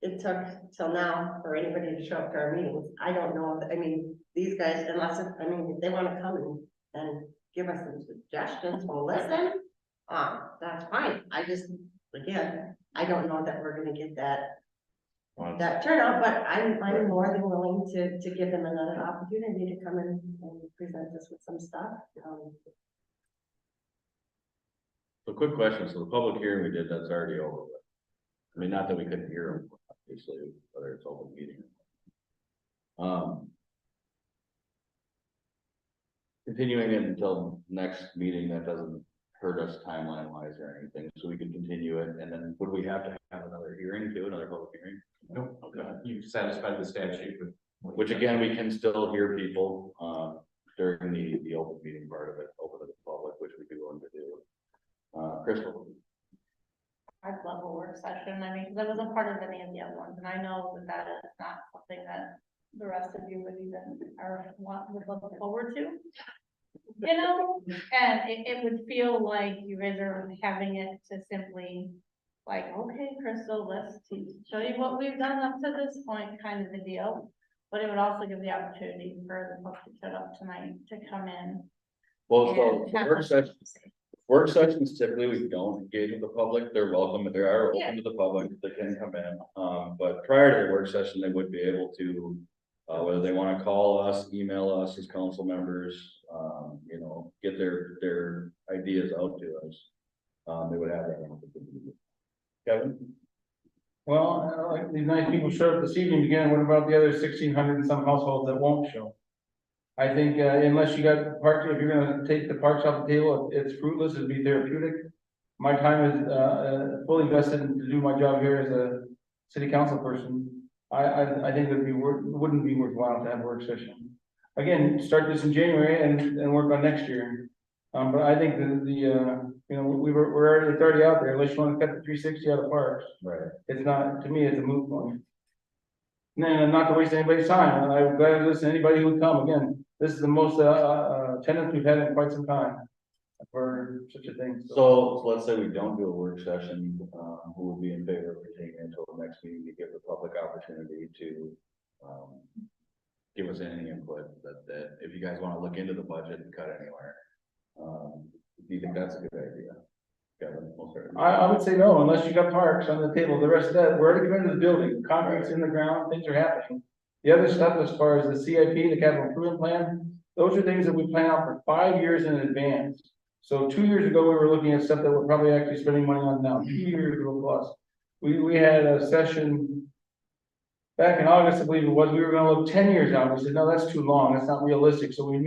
It took till now for anybody to show up to our meetings. I don't know, I mean, these guys, if they wanna come and give us some suggestions, we'll listen. That's fine. Again, I don't know that we're gonna get that turnout, but I'm more than willing to give them another opportunity to come in and present us with some stuff. So quick question, so the public hearing we did, that's already over with. I mean, not that we couldn't hear them, obviously, whether it's open meeting. Continuing it until next meeting, that doesn't hurt us timeline wise or anything, so we can continue it, and then would we have to have another hearing too, another public hearing? Nope, okay, you satisfied the statute with. Which again, we can still hear people, during the open meeting part of it, open to the public, which we'd be willing to do. Crystal? I'd love a work session, I mean, because I wasn't part of any of the other ones, and I know that is not something that the rest of you would even, or would look forward to. You know, and it would feel like you guys are having it to simply, like, okay, Crystal, let's show you what we've done up to this point, kind of a deal. But it would also give the opportunity for the folks who showed up tonight to come in. Well, so and have work sessions typically we don't engage with the public. They're welcome, they are Yeah. open to the public, they can come in. But prior to the work session, they would be able to, whether they want to call us, email us as council members, you know, get their ideas out to us. They would have that opportunity. Kevin? Well, like these nice people showed up this evening again, what about the other 1,600 and some households that won't show? I think unless you got parks, if you're gonna take the parks off the table, it's fruitless, it'd be therapeutic. my time is, fully vested to do my job here as a city council person. I think it'd be wouldn't be worthwhile to have a work session. Again, start this in January and work on next year. But I think you know, it's already out there, unless you wanna cut the 360 out of parks. Right. It's not, to me, it's a moot point. And not to waste anybody's time, I'm glad to listen to anybody who would come, again, this is the most, attendance we've had in quite some time for such a thing. So let's say we don't do a work session, who would be in favor of taking it until the next meeting to give the public opportunity to, give us any input that if you guys wanna look into the budget and cut anywhere. Do you think that's a good idea? Kevin, we'll start. I would say no, unless you got parks on the table, the rest of that, we're already committed to the building, concrete's in the ground, things are happening. The other stuff, as far as the CIP, the capital improvement plan, those are things that we plan out for 5 years in advance. So 2 years ago, we were looking at stuff that we're probably actually spending money on now, 2 years ago plus. We had a session back in August, I believe it was, we were gonna look 10 years out, we said, no, that's too long, that's not realistic, so we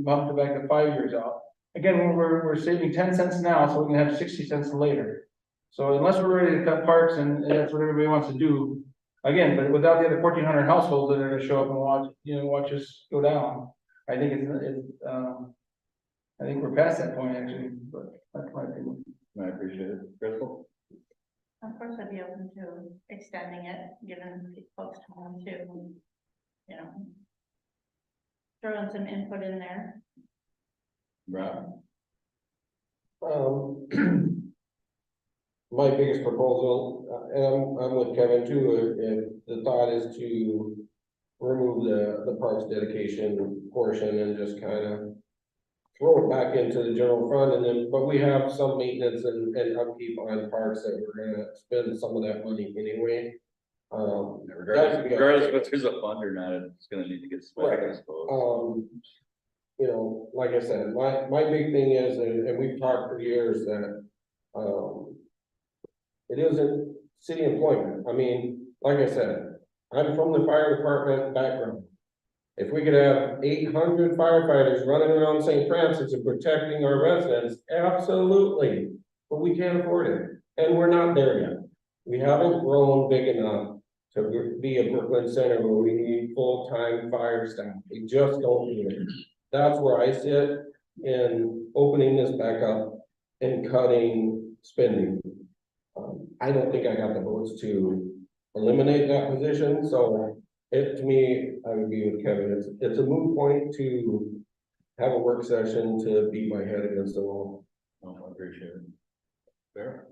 bumped it back to 5 years out. Again, we're saving 10 cents now, so we can have 60 cents later. So unless we're ready to cut parks and that's what everybody wants to do, again, but without the other 1,400 households that are gonna show up and watch us go down, I think I think we're past that point actually, but that's my opinion. I appreciate it. Crystal? Of course, I'd be open to extending it, giving folks time to, you know, throw in some input in there. Rob? My biggest proposal, and I'm with Kevin too, if the thought is to remove the parks dedication portion and just kind of throw it back into the general fund, and then, but we have some maintenance and upkeep on parks that we're gonna spend some of that money anyway. Regardless if there's a fund or not, it's gonna need to get spent, I suppose. You know, like I said, my big thing is, and we've talked for years that, it isn't city employment. I mean, like I said, I'm from the fire department background. If we could have 800 firefighters running around St. Francis and protecting our residents, absolutely, but we can't afford it, and we're not there yet. We haven't grown big enough to be a Brooklyn Center where we need full-time fire staff. We just don't need it. That's where I sit in opening this back up and cutting spending. I don't think I got the votes to eliminate that position, so to me, I would be with Kevin. It's a moot point to have a work session to beat my head against the wall. Oh, I appreciate it. Fair.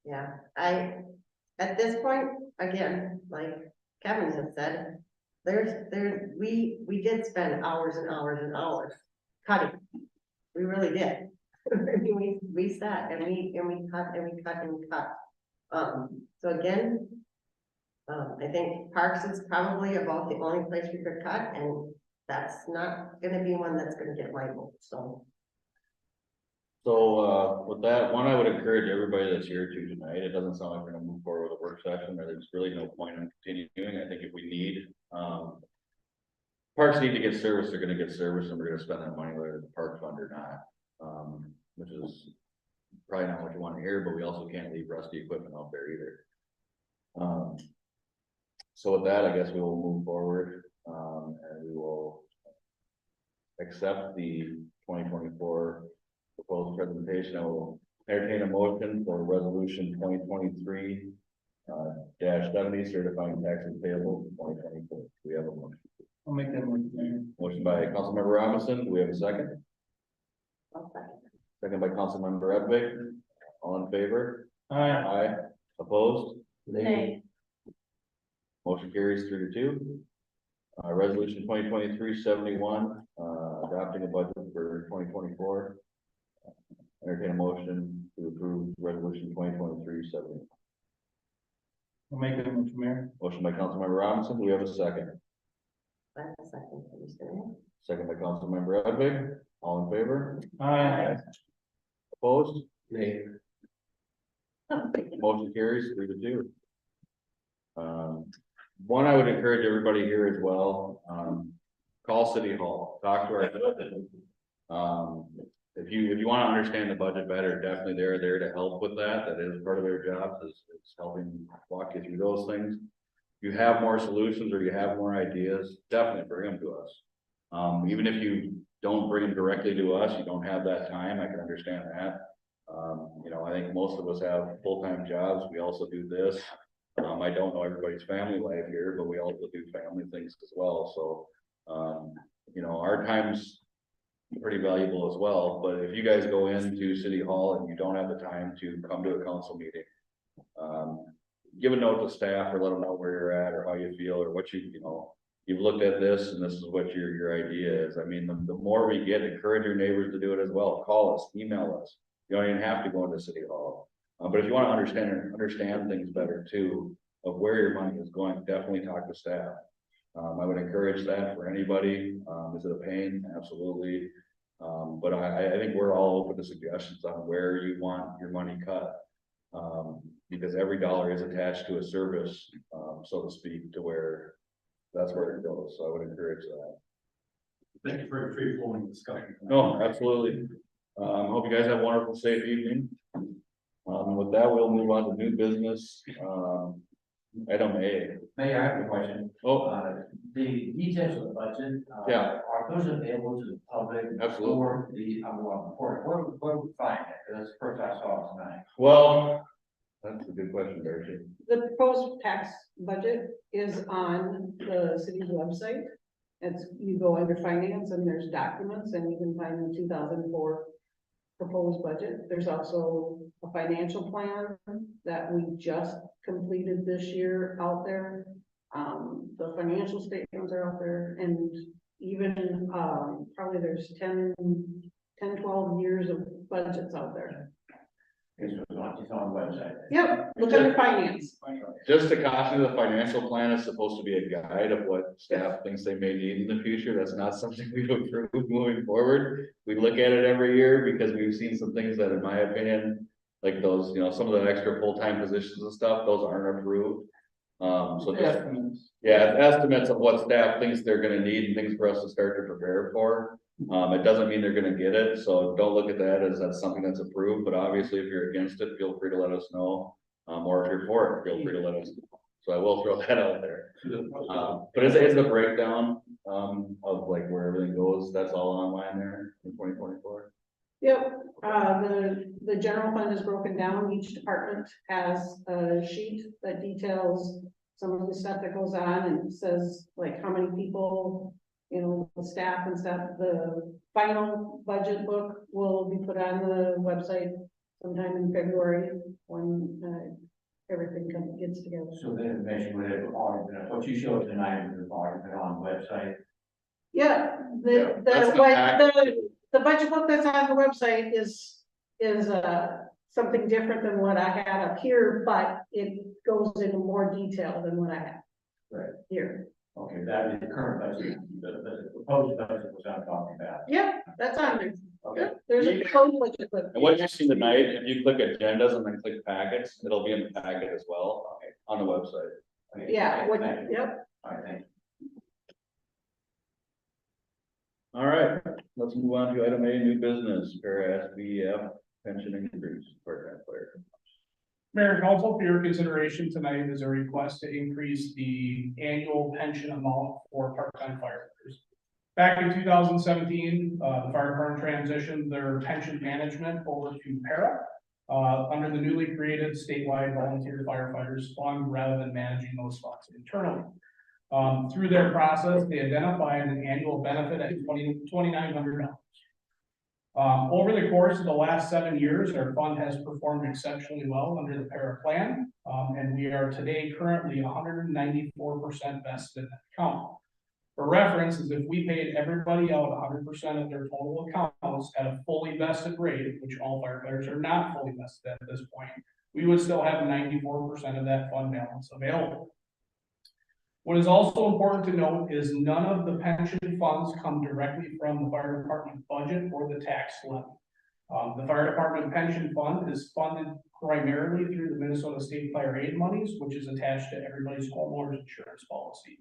Yeah, at this point, again, like Kevin has said, we did spend hours and hours and hours cutting. We really did. We sat and we cut and we cut and we cut. So again, I think parks is probably about the only place we could cut, and that's not gonna be one that's gonna get my vote, so. So, with that, one, I would encourage everybody that's here to tonight, it doesn't sound like we're gonna move forward with a work session, or there's really no point in continuing. I think if we need, parks need to get service, they're gonna get service, and we're gonna spend that money whether the park fund or not. Which is probably not what you want to hear, but we also can't leave rusty equipment out there either. So with that, I guess we will move forward, and we will accept the 2024 proposed presentation. I will entertain a motion for resolution 2023 -70 certifying taxes payable for 2024. We have a motion. I'll make that motion, Mayor. Motion by Councilmember Robinson. Do we have a second? Second by Councilmember Edvig. All in favor? Aye. Opposed? Nay. Motion carries 3-2. Resolution 2023-71, adopting a budget for 2024. Entertain a motion to approve resolution 2023-71. I'll make that motion, Mayor. Motion by Councilmember Robinson. Do we have a second? That's a second, understand? Second by Councilmember Edvig. All in favor? Aye. Opposed? Nay. Motion carries 3-2. One, I would encourage everybody here as well, call City Hall, talk to our, if if you wanna understand the budget better, definitely they're there to help with that. That is part of their job, is helping walk you through those things. If you have more solutions or you have more ideas, definitely bring them to us. Even if you don't bring them directly to us, you don't have that time, I can understand that. You know, I think most of us have full-time jobs, we also do this. I don't know everybody's family life here, but we also do family things as well, so. You know, our time's pretty valuable as well, but if you guys go into City Hall and you don't have the time to come to a council meeting. Give a note to staff or let them know where you're at or how you feel or what you know. You've looked at this and this is what your idea is. I mean, the more we get, encourage your neighbors to do it as well. Call us, email us. You don't even have to go into City Hall. But if you want to understand things better too, of where your money is going, definitely talk to staff. I would encourage that for anybody. Is it a pain? Absolutely. But I think we're all open to suggestions on where you want your money cut. Because every dollar is attached to a service, so to speak, to where that's where it goes. So I would encourage that. Thank you for a free flowing discussion. No, absolutely. Hope you guys have a wonderful, safe evening. With that, we'll move on to new business. Item A. Mayor, I have a question. Oh, The details of the budget. Yeah. Are those available to the public? Absolutely. Or the, where would we find it? Because that's the first I saw it tonight. well, that's a good question, Darcy. The proposed tax budget is on the city's website. It's, you go under finance and there's documents and you can find the 2004 proposed budget. There's also a financial plan that we just completed this year out there. The financial statements are out there, and even, probably there's 12 years of budgets out there. It's on the website. Yep, look under finance. Just to caution, the financial plan is supposed to be a guide of what staff thinks they may need in the future. That's not something we approve moving forward. We look at it every year because we've seen some things that, in my opinion, like those, you know, some of the extra full-time positions and stuff, those aren't approved. So just, yeah, estimates of what staff thinks they're gonna need and things for us to start to prepare for. It doesn't mean they're gonna get it, so don't look at that as that's something that's approved, but obviously if you're against it, feel free to let us know. Or if you're for it, feel free to let us know. So I will throw that out there. But it's a breakdown, of like where everything goes, that's all online there in 2024. Yep, the general fund is broken down. Each department has a sheet that details some of the stuff that goes on and says like how many people, you know, the staff and stuff. The final budget book will be put on the website sometime in February when everything gets together. So the information would have already been, what you showed tonight would have already been on the website. Yeah, that's the package. the budget book that's on the website is something different than what I had up here, but it goes into more detail than what I have. Right. Here. Okay, that is the current budget, the proposed budget was I'm talking about. Yep, that's on there. Okay. Yep, there's a proposed budget. But And what you see tonight, if you click agendas and then click packets, it'll be in the packet as well, on the website. Okay, yeah, what, thank you. yep. All right, thank you. All right, let's move on to item A, new business, para SBF pension increase, part-time player. Mayor and Council, for your consideration tonight is a request to increase the annual pension amount for part-time firefighters. Back in 2017, the fire department transitioned their pension management over to para, under the newly created statewide volunteer firefighters fund rather than managing those funds internally. Through their process, they identified an annual benefit at $2,900. Over the course of the last 7 years, our fund has performed exceptionally well under the para plan, and we are today currently 194% vested in that account. For reference, is if we paid everybody out 100% of their total accounts at a fully vested rate, which all firefighters are not fully vested at this point, we would still have 94% of that fund balance available. What is also important to note is none of the pension funds come directly from the fire department budget or the tax levy. The fire department pension fund is funded primarily through the Minnesota State Fire Aid monies, which is attached to everybody's homeowner's insurance policy.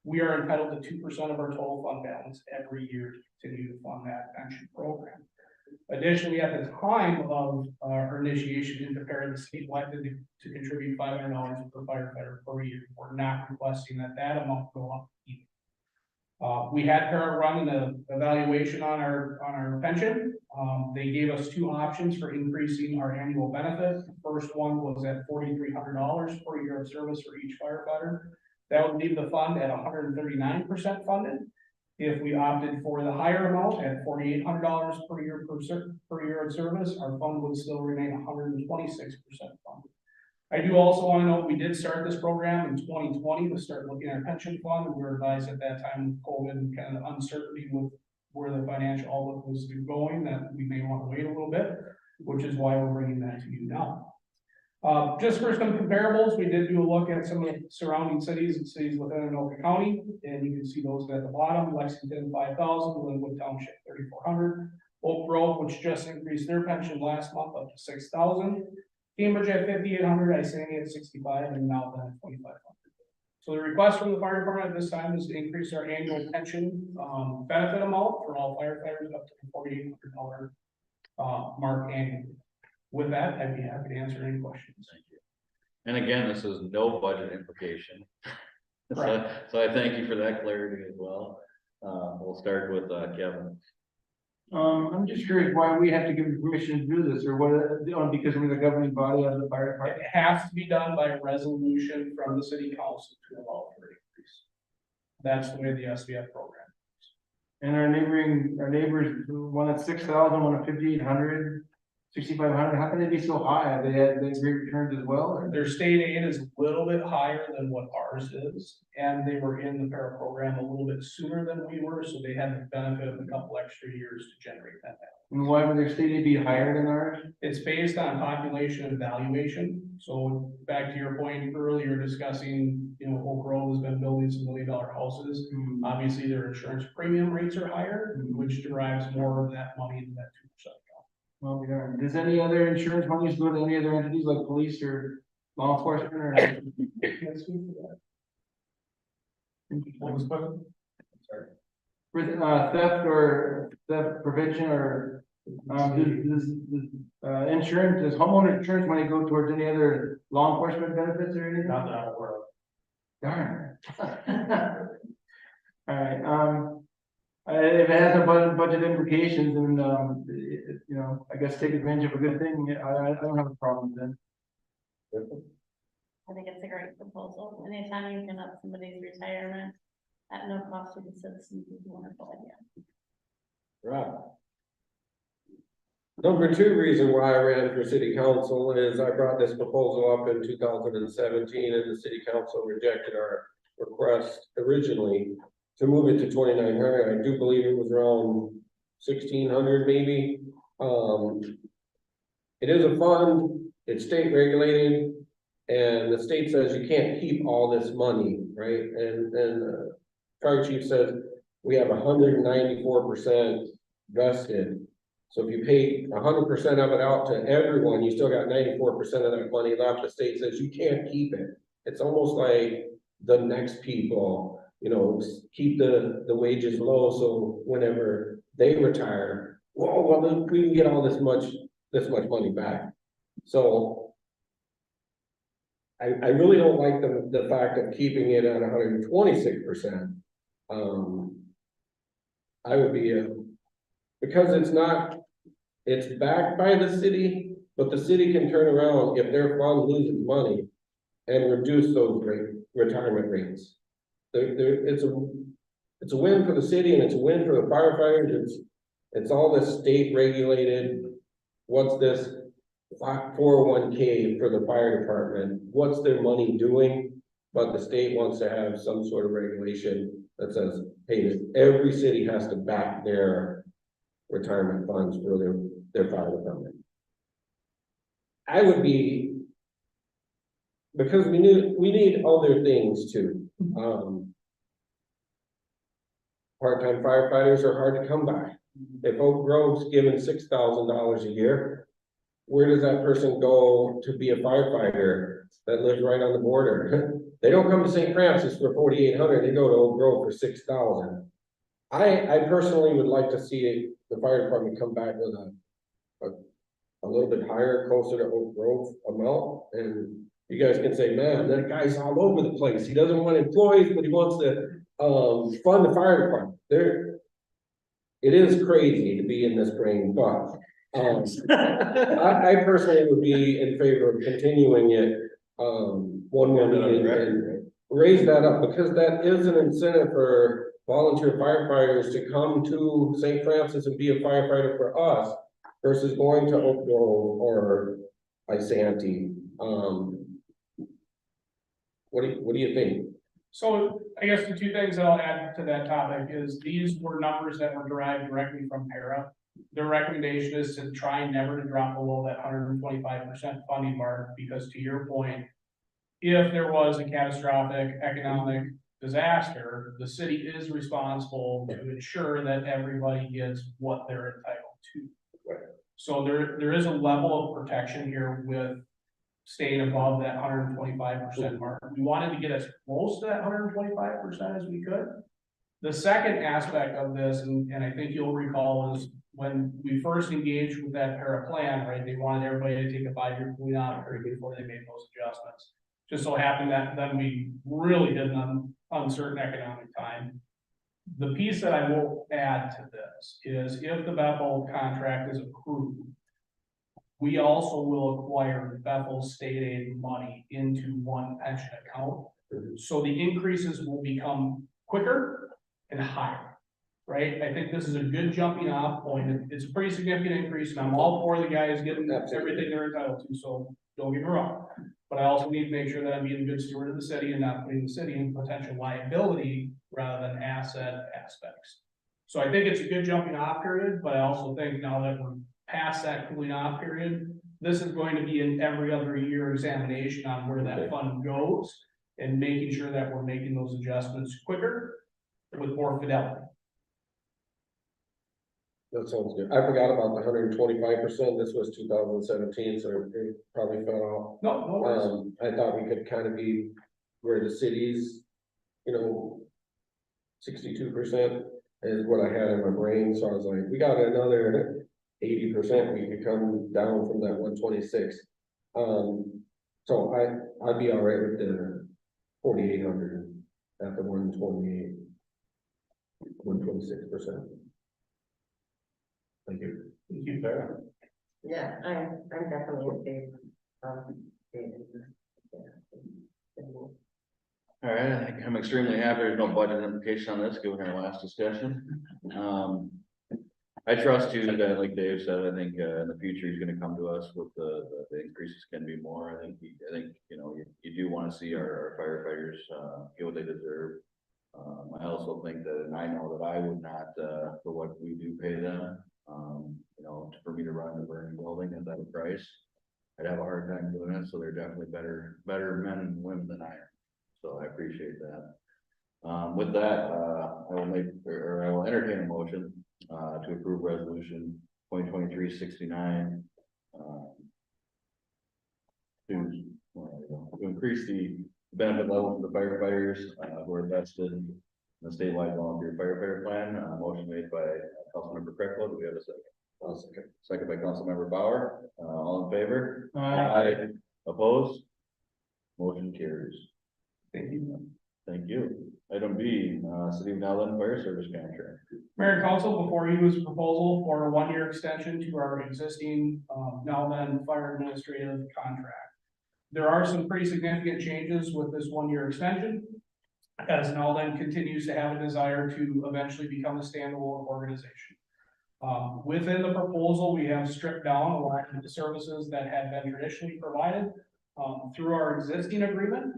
We are entitled to 2% of our total fund balance every year to continue to fund that pension program. Additionally, at the time of our initiation into para, the state elected to contribute $500 per firefighter per year. We're not requesting that amount go up either. We had para run an evaluation on our pension. They gave us two options for increasing our annual benefit. The first one was at $4,300 per year of service for each firefighter. That would leave the fund at 139% funded. If we opted for the higher amount at $4,800 per year per year of service, our fund would still remain 126% funded. I do also want to note, we did start this program in 2020 to start looking at our pension fund. We were advised at that time with COVID and kind of uncertainty with where the financial outlook was going, that we may want to wait a little bit, which is why we're bringing that to you now. Just for some comparables, we did do a look at some of the surrounding cities and cities within Anoka County, and you can see those at the bottom. Lexington, 5,000, Linwood Township, 3,400. Oak Grove, which just increased their pension last month up to 6,000. Cambridge at 5,800, Isani at 65, and now at 2,500. So the request from the fire department at this time is to increase our annual pension benefit amount for all firefighters up to the $4,800 mark annually. With that, I'd be happy to answer any questions. Thank you. And again, this is no budget implication. Right. So I thank you for that clarity as well. We'll start with Kevin. I'm just curious why we have to give permission to do this, or what, because we're the governing body of the fire department. It has to be done by a resolution from the city council to allow for an increase. That's the way the SVF program is. And our neighbors, one at 6,000, one at 5,800, 6,500, how can they be so high? They had great returns as well? Or? Their state aid is a little bit higher than what ours is, and they were in the para program a little bit sooner than we were, so they had the benefit of a couple extra years to generate that value. And why would their state aid be higher than ours? It's based on population evaluation. So back to your point earlier discussing, Oak Grove has been building some $1 million houses. Obviously, their insurance premium rates are higher, which derives more of that money into that 2%. Well, we don't. Does any other insurance monies go to any other entities like police or law enforcement or? What was the Sorry. For theft prevention or does homeowner insurance money go towards any other law enforcement benefits or anything? Not that I'm aware of. Darn. All right, if it has no budget implications, and I guess take advantage of a good thing. I don't have a problem with that. I think it's a great proposal. Anytime you can up somebody's retirement at no cost to the citizens is a wonderful idea. Right. Number two reason why I ran for city council is I brought this proposal up in 2017 and the city council rejected our request originally to move it to 2,900. I do believe it was around 1,600 maybe. It is a fund, it's state regulated, and the state says you can't keep all this money, right? And fire chief says we have 194% vested. So if you pay 100% of it out to everyone, you still got 94% of that money left. The state says you can't keep it. It's almost like the next people, keep the wages low. So whenever they retire, well, we can get all this much money back. So I really don't like the fact of keeping it at 126%. I would be because it's backed by the city, but the city can turn around if their fund loses money and reduce those retirement rates. It's a win for the city and it's a win for the firefighters. It's all this state regulated. What's this 401k for the fire department? What's their money doing? But the state wants to have some sort of regulation that says, hey, every city has to back their retirement funds for their fire department. I would be, because we need other things too. Part-time firefighters are hard to come by. If Oak Grove's given $6,000 a year, where does that person go to be a firefighter that lives right on the border? They don't come to St. Francis for $4,800. They go to Oak Grove for $6,000. I personally would like to see the fire department come back with a little bit higher, closer to Oak Grove amount, and you guys can say, man, that guy's all over the place, he doesn't want employees, but he wants to, fund the fire department, it is crazy to be in this brain, but, I personally would be in favor of continuing it, one more meeting and raise that up, because that is an incentive for volunteer firefighters to come to St. Francis and be a firefighter for us versus going to Oak Grove or Isanti. What do you think? So I guess the two things that I'll add to that topic is these were numbers that were derived directly from Para. Their recommendation is to try never to drop below that 125% funding mark, because to your point, if there was a catastrophic economic disaster, the city is responsible to ensure that everybody gets what they're entitled to. Right. So there is a level of protection here with staying above that 125% mark. We wanted to get as close to that 125% as we could. The second aspect of this, and I think you'll recall, is when we first engaged with that Para plan, right, they wanted everybody to take a 5-year clean out period before they made those adjustments. Just so happened that then we really did an uncertain economic time. The piece that I will add to this is if the Bethel contract is approved, we also will acquire Bethel's state aid money into one pension account. So the increases will become quicker and higher, right? I think this is a good jumping off point. It's a pretty significant increase, and I'm all for the guys getting everything they're entitled to, so don't get me wrong. But I also need to make sure that I'm being a good steward of the city and not putting the city in potential liability rather than asset aspects. So I think it's a good jumping off period, but I also think now that we're past that cooling off period, this is going to be an every other year examination on where that fund goes and making sure that we're making those adjustments quicker with more fidelity. That sounds good. I forgot about the 125%. This was 2017, so it probably fell off. No worries. I thought we could kind of be where the cities, 62% is what I had in my brain. So I was like, we got another 80%. We could come down from that 126. So I'd be all right with the 4,800 at the 128, 126%. Thank you. Thank you, Sarah. Yeah, I'm definitely in favor. All right, I think I'm extremely happy there's no budget implication on this, given our last discussion. I trust you that, like Dave said, I think in the future he's gonna come to us with the increases can be more. I think you do wanna see our firefighters get what they deserve. I also think that, and I know that I would not, for what we do pay them, for me to run the burning building at that price, I'd have a hard time doing it, so they're definitely better men and women than I am. So I appreciate that. With that, I will entertain a motion to approve resolution 2023-69 to increase the benefit level for the firefighters who are vested in the statewide volunteer firefighter plan. Motion made by Councilmember Krecklo. Do we have a second? Second by Councilmember Bauer. All in favor? Aye. Opposed? Motion carries. Thank you. Thank you. Item B, City of Nowland Fire Service Contract. Mayor and Council, before you is a proposal for a 1-year extension to our existing Nowland Fire Administrative contract. There are some pretty significant changes with this 1-year extension, as Nowland continues to have a desire to eventually become a standalone organization. Within the proposal, we have stripped down a lot of the services that had been traditionally provided through our existing agreement,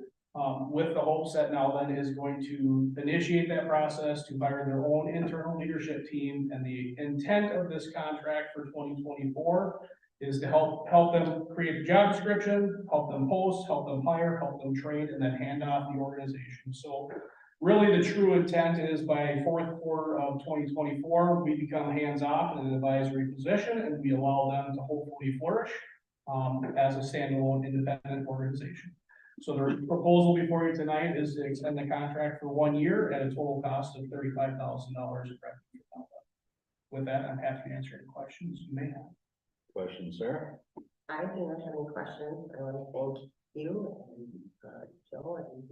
with the hopes that Nowland is going to initiate that process to hire their own internal leadership team. And the intent of this contract for 2024 is to help them create a job description, help them post, help them hire, help them train, and then hand off the organization. So really the true intent is by fourth quarter of 2024, we become hands-off in an advisory position and we allow them to hopefully flourish as a standalone independent organization. So the proposal before you tonight is to extend the contract for 1 year at a total cost of $35,000. With that, I'm happy to answer any questions you may have. Questions, Sarah? I do not have any questions. I want to thank you and Joe and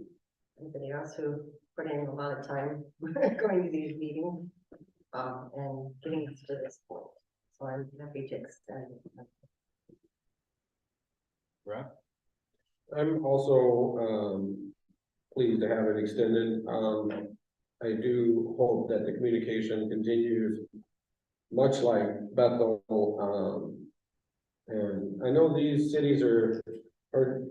everybody else who put in a lot of time going to these meetings and getting us to this point. So I'm happy to extend. Right? I'm also, pleased to have it extended. I do hope that the communication continues, much like Bethel. And I know these cities are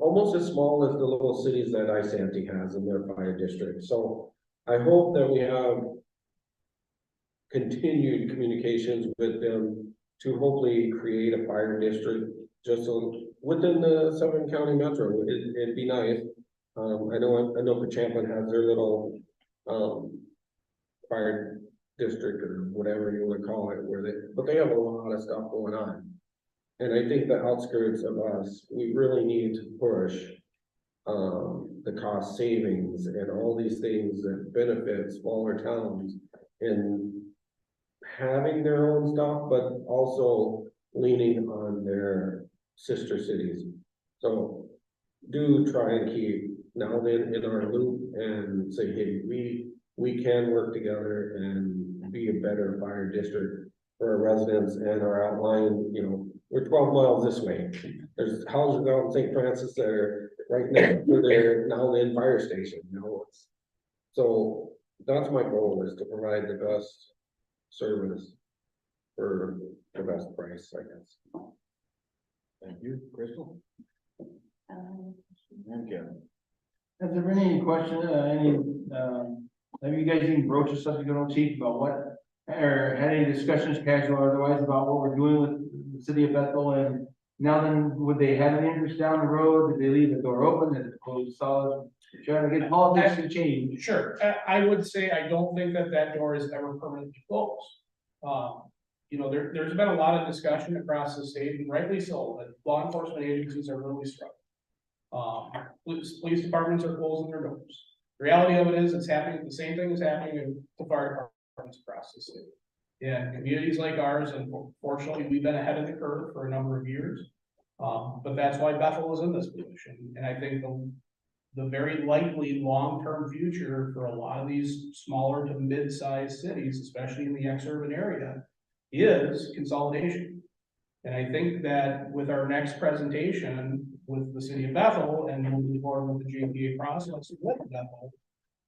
almost as small as the little cities that Isanti has in their fire district. So I hope that we have continued communications with them to hopefully create a fire district just within the Southern County Metro. It'd be nice. I know Champlin has their little fire district or whatever you want to call it, but they have a lot of stuff going on. And I think the outskirts of us, we really need to push the cost savings and all these things that benefit smaller towns in having their own stuff, but also leaning on their sister cities. So do try and keep now then in our loop and say, hey, we can work together and be a better fire district for our residents and our outlying, we're 12 miles this way. There's houses out in St. Francis that are right next to their now then fire station, So that's my goal, is to provide the best service for the best price, I guess. Thank you, Crystal. And Kevin. Has there been any question, have you guys even broached the subject on chief about what, or had any discussions, casual or otherwise, about what we're doing with the city of Bethel? And now then, would they have an interest down the road? Did they leave the door open? Did it close solid? Trying to get politics to change. Sure, I would say I don't think that door is ever permanently closed. There's been a lot of discussion across the state, and rightly so, that law enforcement agencies are really struggling. Police departments are closing their doors. The reality of it is, it's happening, the same thing is happening in the fire departments across the state. In communities like ours, and fortunately, we've been ahead of the curve for a number of years. But that's why Bethel is in this position, and I think the very likely long-term future for a lot of these smaller to mid-sized cities, especially in the ex-urban area, is consolidation. And I think that with our next presentation with the city of Bethel and moving forward with the JPA process with Bethel,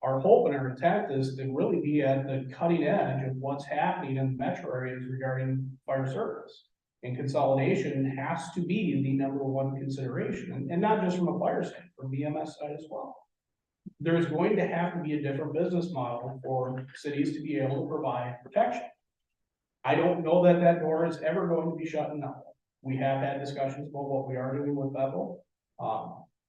our hope and our intent is to really be at the cutting edge of what's happening in the metro areas regarding fire service. And consolidation has to be the number one consideration, and not just from a fire side, from BMS side as well. There's going to have to be a different business model for cities to be able to provide protection. I don't know that door is ever going to be shut now. We have had discussions about what we are doing with Bethel.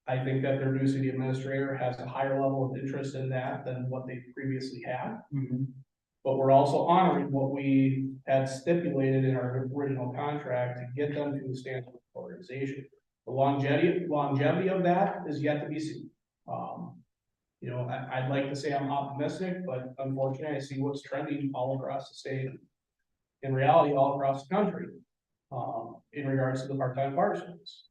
I think that their new city administrator has a higher level of interest in that than what they previously had. But we're also honoring what we had stipulated in our original contract to get them to a standard organization. The longevity of that is yet to be seen. I'd like to say I'm optimistic, but unfortunately I see what's trending all across the state, in reality, all across the country, in regards to the part-time fire service.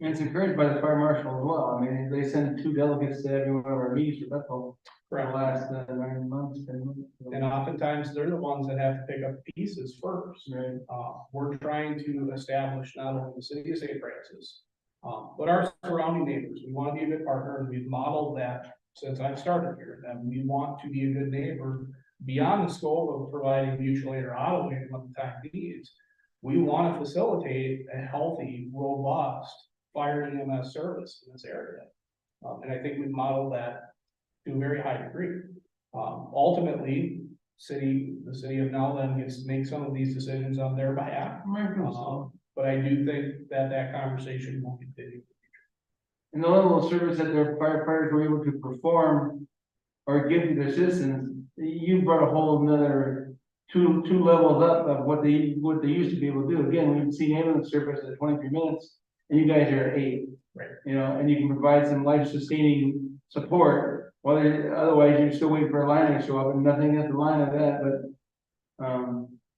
And it's encouraged by the fire marshal as well. I mean, they send 2 delegates to every one of our meetings for Bethel for the last 9 months, 10 months. And oftentimes they're the ones that have to pick up pieces first. Right. We're trying to establish not only the city of St. Francis, but our surrounding neighbors. We want to be a good partner, and we've modeled that since I've started here, that we want to be a good neighbor beyond the scope of providing mutual aid or auto aid when the time needs. We want to facilitate a healthy, robust fire and EMS service in this area. And I think we've modeled that to a very high degree. Ultimately, the city of Nowland gets to make some of these decisions on their behalf. But I do think that conversation will continue. And the level of service that their firefighters were able to perform or give to their citizens, you brought a whole another two levels up of what they used to be able to do. Again, we've seen ambulance service at 23 minutes, and you guys are at 8. Right. And you can provide some life-sustaining support. Otherwise, you're still waiting for a line to show up, and nothing at the line of that. But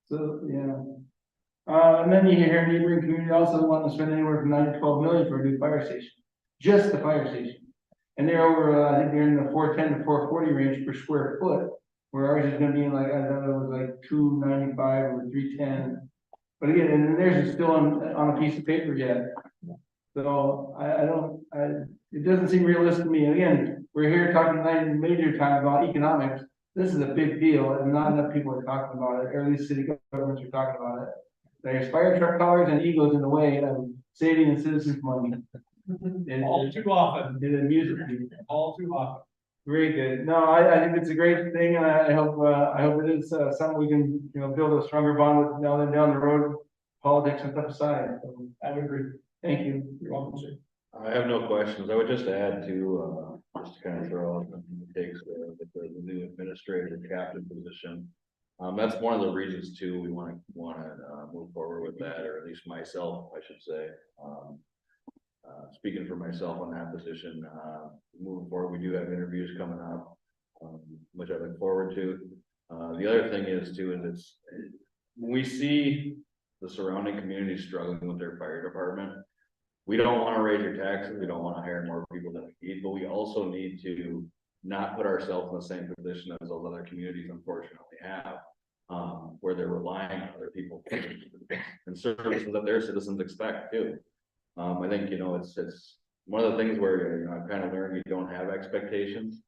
so yeah, And then you hear neighboring community also want to spend anywhere from 9 to 12 million for a new fire station, just the fire station. And they're over, I think they're in the 410 to 440 range per square foot, where ours is gonna be like, I don't know, it was like 295 or 310. But again, and theirs is still on a piece of paper yet. So it doesn't seem realistic to me. And again, we're here talking major time about economics. This is a big deal and not enough people are talking about it, or at least city governments are talking about it. There's fire truck colors and egos in the way of saving the citizens money. All too often, It amuses me. all too often. Very good. No, I think it's a great thing, and I hope it is something we can, build a stronger bond with now and down the road. Politics and stuff aside. So, I would agree. thank you. You're welcome, sir. I have no questions. I would just add to, just to kind of throw out the takes the new administrator captain position. That's one of the reasons too, we want to move forward with that, or at least myself, I should say. Speaking for myself on that position, moving forward, we do have interviews coming up, which I look forward to. The other thing is too, when we see the surrounding communities struggling with their fire department, we don't want to raise your taxes, we don't want to hire more people than we need, but we also need to not put ourselves in the same position as those other communities unfortunately have, where they're relying on other people and services that their citizens expect too. I think, it's one of the things where, I've kind of learned you don't have expectations,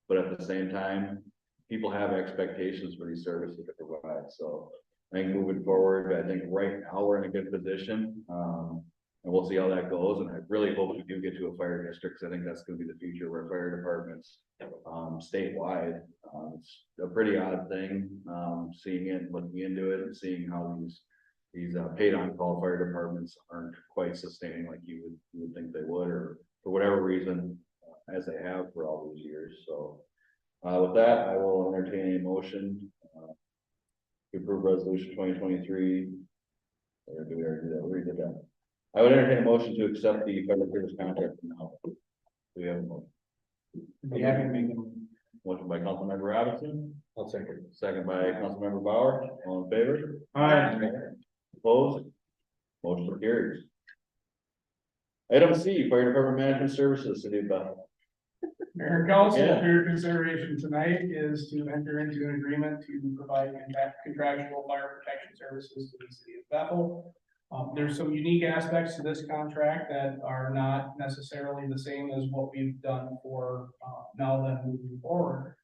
but at the same time, people have expectations for these services to provide. So I think moving forward, I think right now we're in a good position. And we'll see how that goes. And I really hope we do get to a fire district, because I think that's going to be the future where fire departments, statewide, it's a pretty odd thing, seeing it, looking into it and seeing how these paid on call fire departments aren't quite sustaining like you would think they would, or for whatever reason, as they have for all these years. So, with that, I will entertain a motion, to approve resolution 2023. Or do we already do that? We already did that. I would entertain a motion to accept the federal service contract now. Do we have a motion? Be happy to make them. Motion by Councilmember Robinson, I'll second. second by Councilmember Bauer, all in favor? Aye. Opposed? Motion carries. Item C, Fire Department Management Services, City of Bethel. Mayor and council, Yeah. for your consideration tonight is to enter into an agreement to provide contractual fire protection services to the city of Bethel. There's some unique aspects to this contract that are not necessarily the same as what we've done for now then moving forward.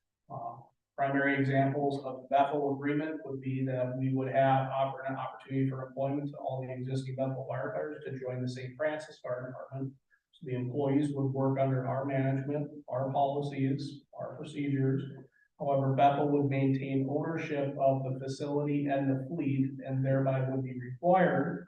Primary examples of the Bethel agreement would be that we would offer an opportunity for employment to all the existing Bethel firefighters to join the St. Francis Fire Department. So the employees would work under our management, our policies, our procedures. However, Bethel would maintain ownership of the facility and the fleet, and thereby would be required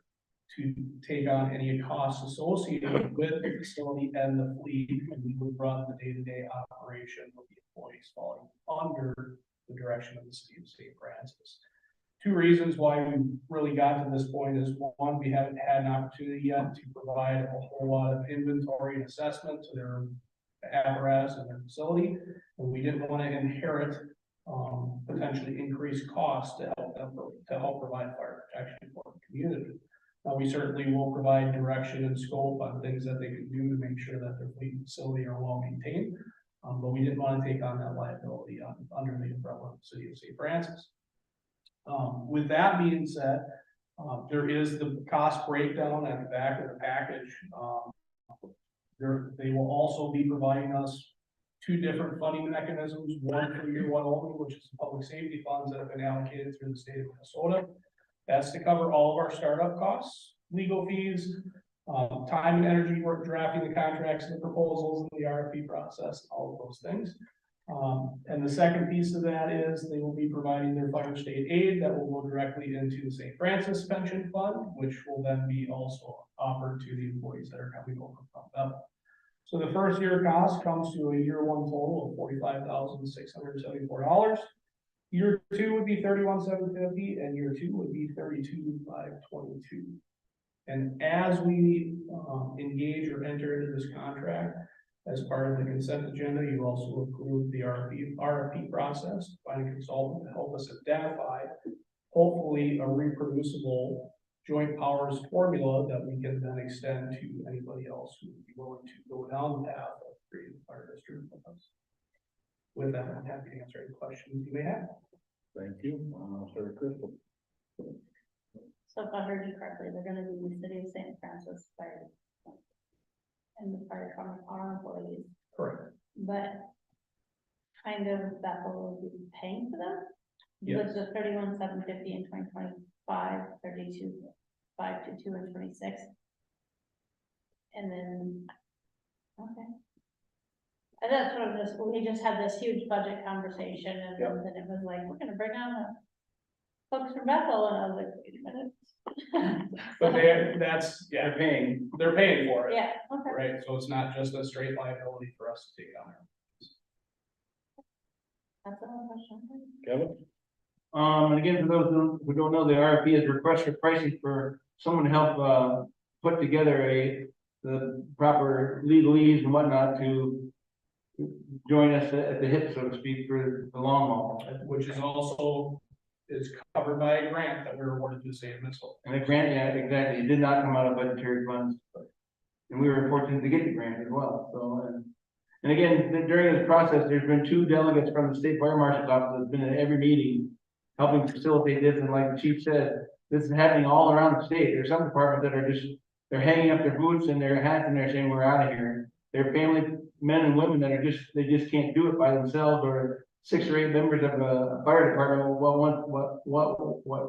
to take on any costs associated with the facility and the fleet, and we would run the day-to-day operation of the employees falling under the direction of the city of St. Francis. Two reasons why we really got to this point is, one, we haven't had an opportunity yet to provide a whole lot of inventory and assessment to their apparatus and their facility, and we didn't want to inherit potentially increased costs to help provide fire protection for the community. Now, we certainly will provide direction and scope on things that they can do to make sure that their fleet and facility are well maintained. But we didn't want to take on that liability under the umbrella of the city of St. Francis. With that being said, there is the cost breakdown at the back of the package. They will also be providing us two different funding mechanisms, one for year one only, which is the public safety funds that have been allocated through the state of Minnesota. That's to cover all of our startup costs, legal fees, time and energy work drafting the contracts and the proposals and the RFP process, all of those things. And the second piece of that is they will be providing their fire state aid that will go directly into the St. Francis Pension Fund, which will then be also offered to the employees that are coming over from Bethel. So the first year cost comes to a year one total of $45,674. Year two would be $31,750, and year two would be $32,522. And as we engage or enter into this contract, as part of the consent agenda, you also approve the RFP process, find a consultant to help us identify, hopefully, a reproducible joint powers formula that we can then extend to anybody else who would be willing to go down the path of creating a fire district with us. With that, I'm happy to answer any questions you may have. Thank you, Sir Crystal. So if I heard you correctly, they're gonna be the city of St. Francis Fire. And the fire department are employees, Correct. but kind of Bethel will be paying for them? Yes. With the 31,750 in 2025, 32,522 in 26. And then, okay. And that's what we just had this huge budget conversation and then it was like, we're gonna bring on the folks from Bethel, and I was like, wait a minute. But they're paying for it. Yeah, okay. Right, so it's not just a straight liability for us to take on. That's another question. Kevin? And again, for those who don't know, the RFP is request for pricing for someone to help, put together the proper legalese and whatnot to join us at the hip, so to speak, for the long haul. Which is also covered by a grant that we were awarded to the state of Minnesota. And the grant, yeah, exactly, it did not come out of budgetary funds. And we were fortunate to get the grant as well, so, and again, during this process, there's been 2 delegates from the state fire marshal's office that's been at every meeting, helping facilitate this, and like the chief said, this is happening all around the state. There's some departments that are just, they're hanging up their boots and their hats and they're saying, we're out of here. They're family men and women that are they just can't do it by themselves, or 6 or 8 members of a fire department, what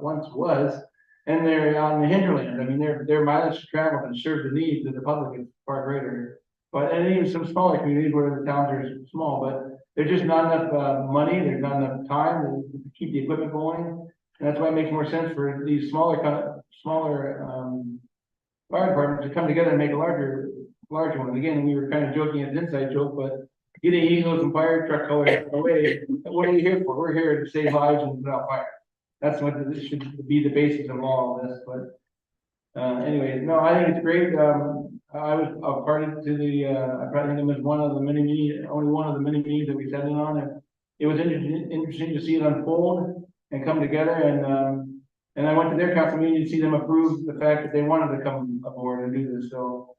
once was, and they're on the hinterland. I mean, their mileage to travel and serve the needs of the public is far greater. But, and even some smaller communities where the towns are small, but there's just not enough money, there's not enough time to keep the equipment going. And that's why it makes more sense for these smaller fire departments to come together and make a larger one. And again, we were kind of joking, as an inside joke, but getting Eagles and fire truck colors away, what are we here for? We're here to save lives and put out fire. That's what this should be, the basis of all of this. But anyway, no, I think it's great. I was a party to the, I probably think it was only one of the many meetings that we sat in on, and it was interesting to see it unfold and come together. And I went to their council meeting to see them approve the fact that they wanted to come aboard and do this. So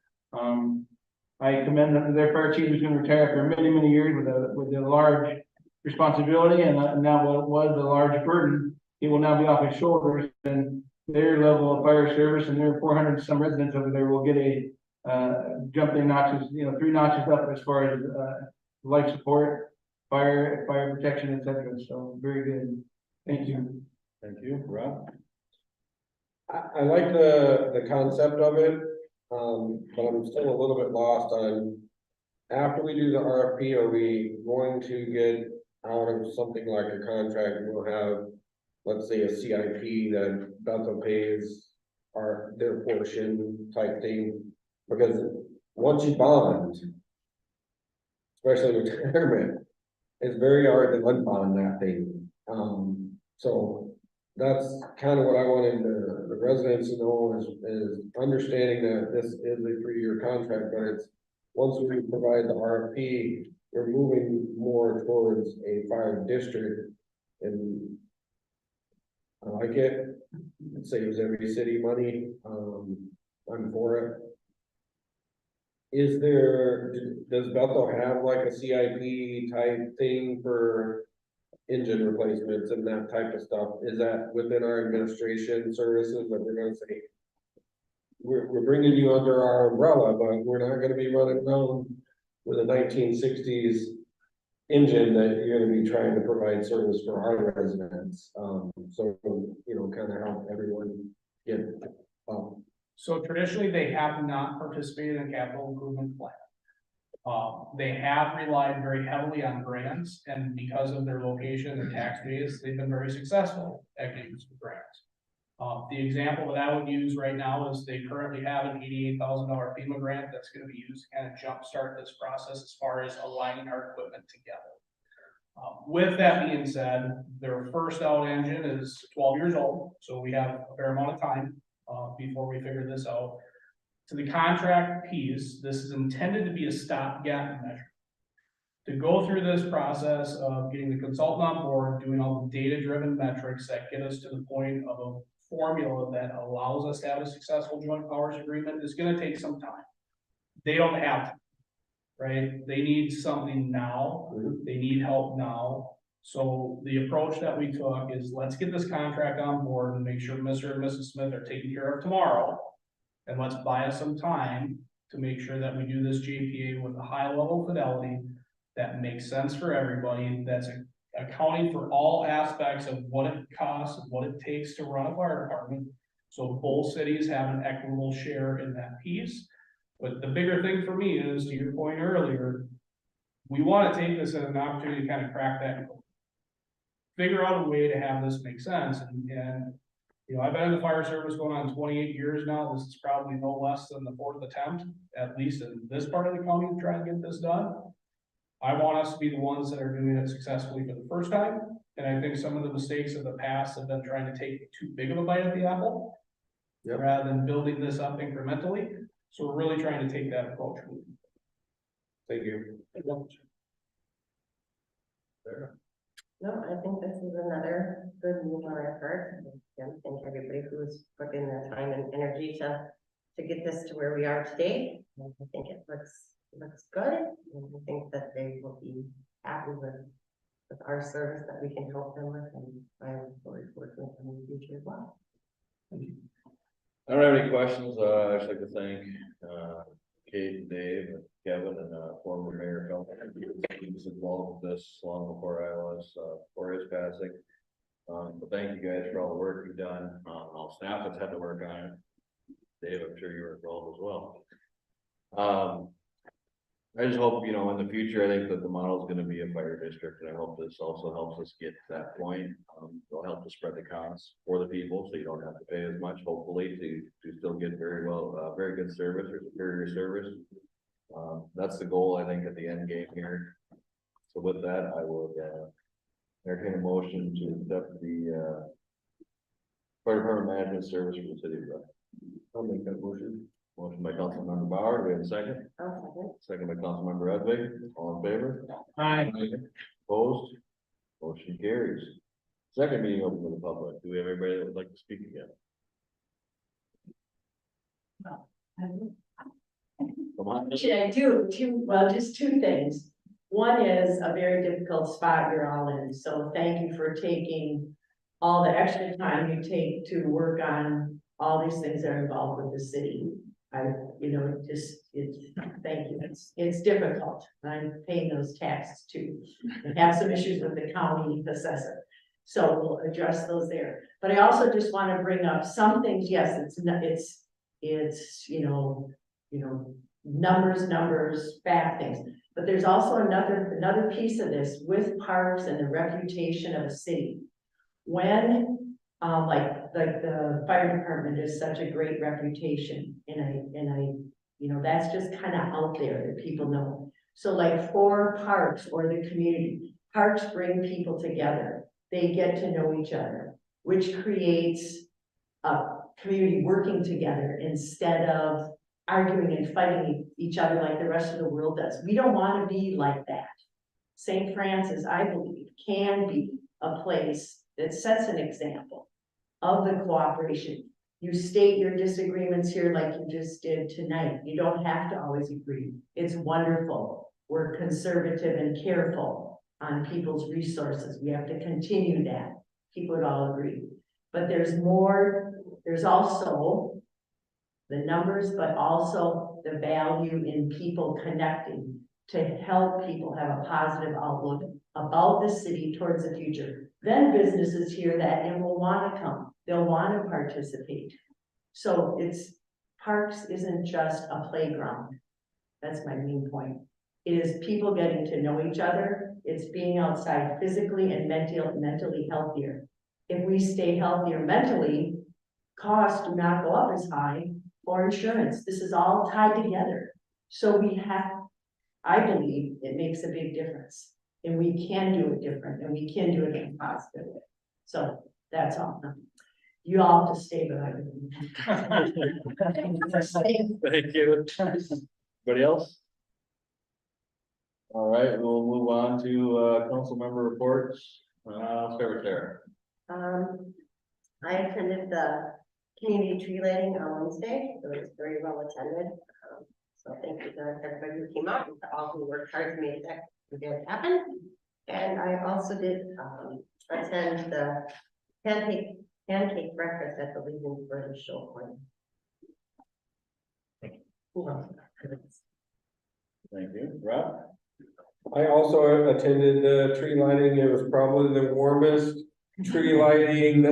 I commend them to their fire chief, who's going to retire after many years with a large responsibility, and now what was a large burden, it will now be off his shoulders, and their level of fire service and their 400 some residents over there will get a jump their notches, 3 notches up as far as life support, fire protection, etc. So very good. Thank you. Thank you, Rob. I like the concept of it, but I'm still a little bit lost on, after we do the RFP, are we going to get out of something like a contract, and we'll have, let's say, a CIP that Bethel pays their portion type thing? Because once you bond, especially retirement, it's very hard to unbond that thing. So that's kind of what I wanted the residents to know is understanding that this is a 3-year contract, but it's, once we provide the RFP, we're moving more towards a fire district, and I like it. It saves every city money. I'm for it. Does Bethel have like a CIP type thing for engine replacements and that type of stuff? Is that within our administration services that we're gonna say, we're bringing you under our umbrella, but we're not gonna be running around with a 1960s engine that you're gonna be trying to provide service for our residents? So, kind of help everyone get, So traditionally, they have not participated in a capital improvement plan. They have relied very heavily on grants, and because of their location and tax base, they've been very successful at getting some grants. The example that I would use right now is they currently have an $88,000 FEMA grant that's going to be used to kind of jumpstart this process as far as aligning our equipment together. With that being said, their first out engine is 12 years old, so we have a fair amount of time before we figure this out. To the contract piece, this is intended to be a stopgap measure. To go through this process of getting the consultant on board, doing all the data-driven metrics that get us to the point of a formula that allows us to have a successful joint powers agreement is gonna take some time. They don't have to, right? They need something now, they need help now. So the approach that we took is let's get this contract on board and make sure Mr. and Mrs. Smith are taken care of tomorrow. And let's buy us some time to make sure that we do this JPA with a high level of fidelity that makes sense for everybody, that's accounting for all aspects of what it costs, and what it takes to run a fire department. So both cities have an equitable share in that piece. But the bigger thing for me is, to your point earlier, we want to take this as an opportunity to kind of crack that code. Figure out a way to have this make sense, and you know, I've been in the fire service going on 28 years now. This is probably no less than the 4th attempt, at least in this part of the county, to try and get this done. I want us to be the ones that are doing it successfully for the first time, and I think some of the mistakes of the past have been trying to take too big of a bite at the apple, rather than building this up incrementally. So we're really trying to take that approach. Thank you. No, I think this is another good move on our part. Again, thank everybody who's put in their time and energy to get this to where we are today. And I think it looks good, and I think that they will be happy with our service that we can help them with, and I look forward to working with them in the future as well. I don't have any questions. I'd just like to thank, Kate and Dave and Kevin and, former Mayor Phil. He was involved with this long before I was, before his passing. But thank you guys for all the work you've done, all staff that's had to work on it. Dave, I'm sure you were involved as well. I just hope, you know, in the future, I think that the model is gonna be a fire district, and I hope this also helps us get to that point. It'll help to spread the costs for the people, so you don't have to pay as much, hopefully, to still get very well, very good service or superior service. That's the goal, I think, at the end game here. So with that, I would, entertain a motion to accept the, fire department management service for the city of Breck. I'll make that motion. Motion by Councilmember Bauer, do we have a second? Second by Councilmember Edvig, all in favor? Aye. Opposed? Motion carries. Second meeting open to the public, do we have anybody that would like to speak again? Come on. Actually, I do, just two things. One is a very difficult spot you're all in, so thank you for taking all the extra time you take to work on all these things that are involved with the city. Thank you, it's difficult, I'm paying those taxes too. I have some issues with the county assessor, so we'll address those there. But I also just want to bring up some things, yes, it's numbers, bad things. But there's also another piece of this with parks and the reputation of a city. When like the fire department is such a great reputation, and I that's just kind of out there that people know. So like for parks or the community, parks bring people together. They get to know each other, which creates a community working together instead of arguing and fighting each other like the rest of the world does. We don't want to be like that. St. Francis, I believe, can be a place that sets an example of the cooperation. You state your disagreements here like you just did tonight. You don't have to always agree. It's wonderful. We're conservative and careful on people's resources. We have to continue that. People would all agree. But there's more, there's also the numbers, but also the value in people connecting to help people have a positive outlook about the city towards the future. Then businesses hear that and will want to come. They'll want to participate. So parks isn't just a playground. That's my main point. It is people getting to know each other. It's being outside physically and mentally healthier. If we stay healthier mentally, costs do not go up as high, or insurance. This is all tied together. So I believe it makes a big difference, and we can do it different, and we can do it in a positive way. So that's all. You all have to stay behind me. Thank you. Anybody else? All right, we'll move on to council member reports. Secretary. I attended the community tree lighting on Wednesday. It was very well attended. So thank you to everybody who came out and to all who worked hard to make that event happen. And I also did attend the pancake breakfast at the Legion for the show point. Thank you. Rob? I also attended the tree lighting. It was probably the warmest tree lighting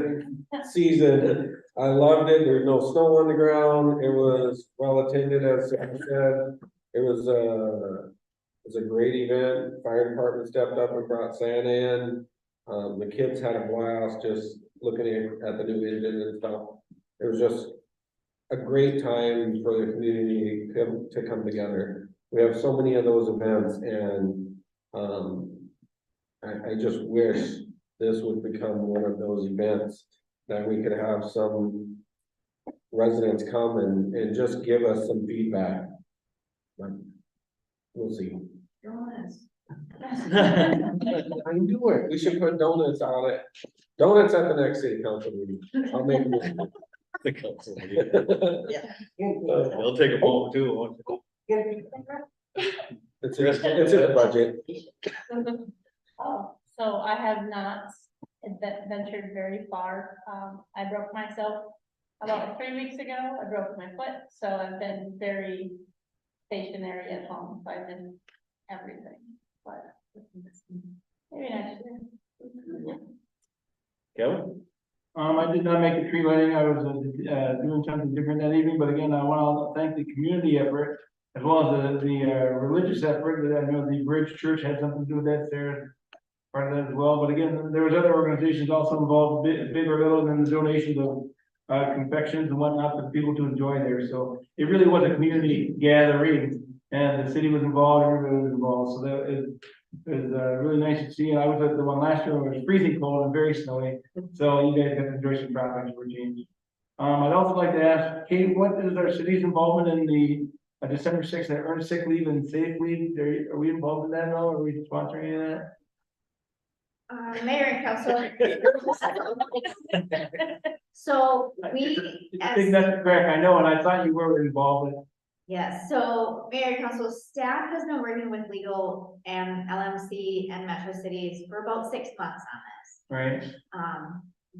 season. I loved it. There was no snow on the ground. It was well attended, as I said. It was a great event. Fire department stepped up and brought Santa in. The kids had a blast just looking at the new engine and stuff. It was just a great time for the community to come together. We have so many of those events, and I just wish this would become one of those events that we could have some residents come and just give us some feedback. But we'll see. Donuts. I do it. We should put donuts on it. Donuts at the next city council meeting. I'll make it. The council. Yeah. They'll take a vote too. won't they? It's in the budget. So I have not ventured very far. I broke myself about 3 weeks ago. I broke my foot, so I've been very stationary at home. So I've been everything, but maybe next year. Kevin? I did not make a tree lighting. I was doing something different that evening, but again, I want to thank the community effort as well as the religious effort that I know the Bridge Church had something to do with that. They're part of that as well. But again, there was other organizations also involved, big or little, in the donations of confections and whatnot for people to enjoy there. So it really was a community gathering, and the city was involved, everybody was involved. So that is. It was really nice to see, and I was at the one last year where it was freezing cold and very snowy, so you guys got to enjoy some properties for a change. I'd also like to ask, Kate, what is our city's involvement in the December 6th, that earned sick leave and safe leave? Are we involved in that at all? Are we sponsoring any of that? Mayor and council. So we, I think that's correct, I know, and I thought you were involved in. yes, so Mayor and Council staff has been working with legal and LMC and Metro Cities for about 6 months on this. Right.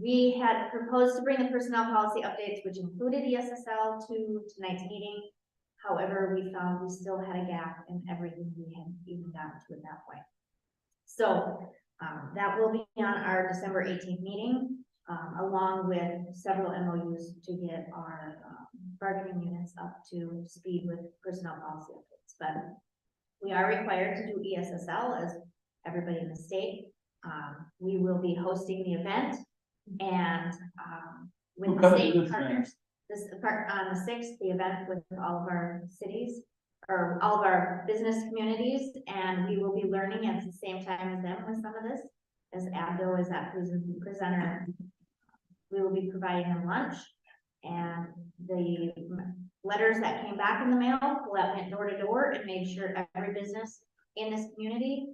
We had proposed to bring the personnel policy updates, which included ESSL to tonight's meeting. However, we found we still had a gap in everything we had even gotten to at that point. So that will be on our December 18th meeting, along with several MOUs to get our bargaining units up to speed with personnel policy updates. But we are required to do ESSL as everybody in the state. We will be hosting the event and with the state partners. This part on the 6th, the event with all of our cities or all of our business communities, and we will be learning at the same time as them with some of this. As Abdo is that presenter, we will be providing them lunch, and the letters that came back in the mail went door to door and made sure every business in this community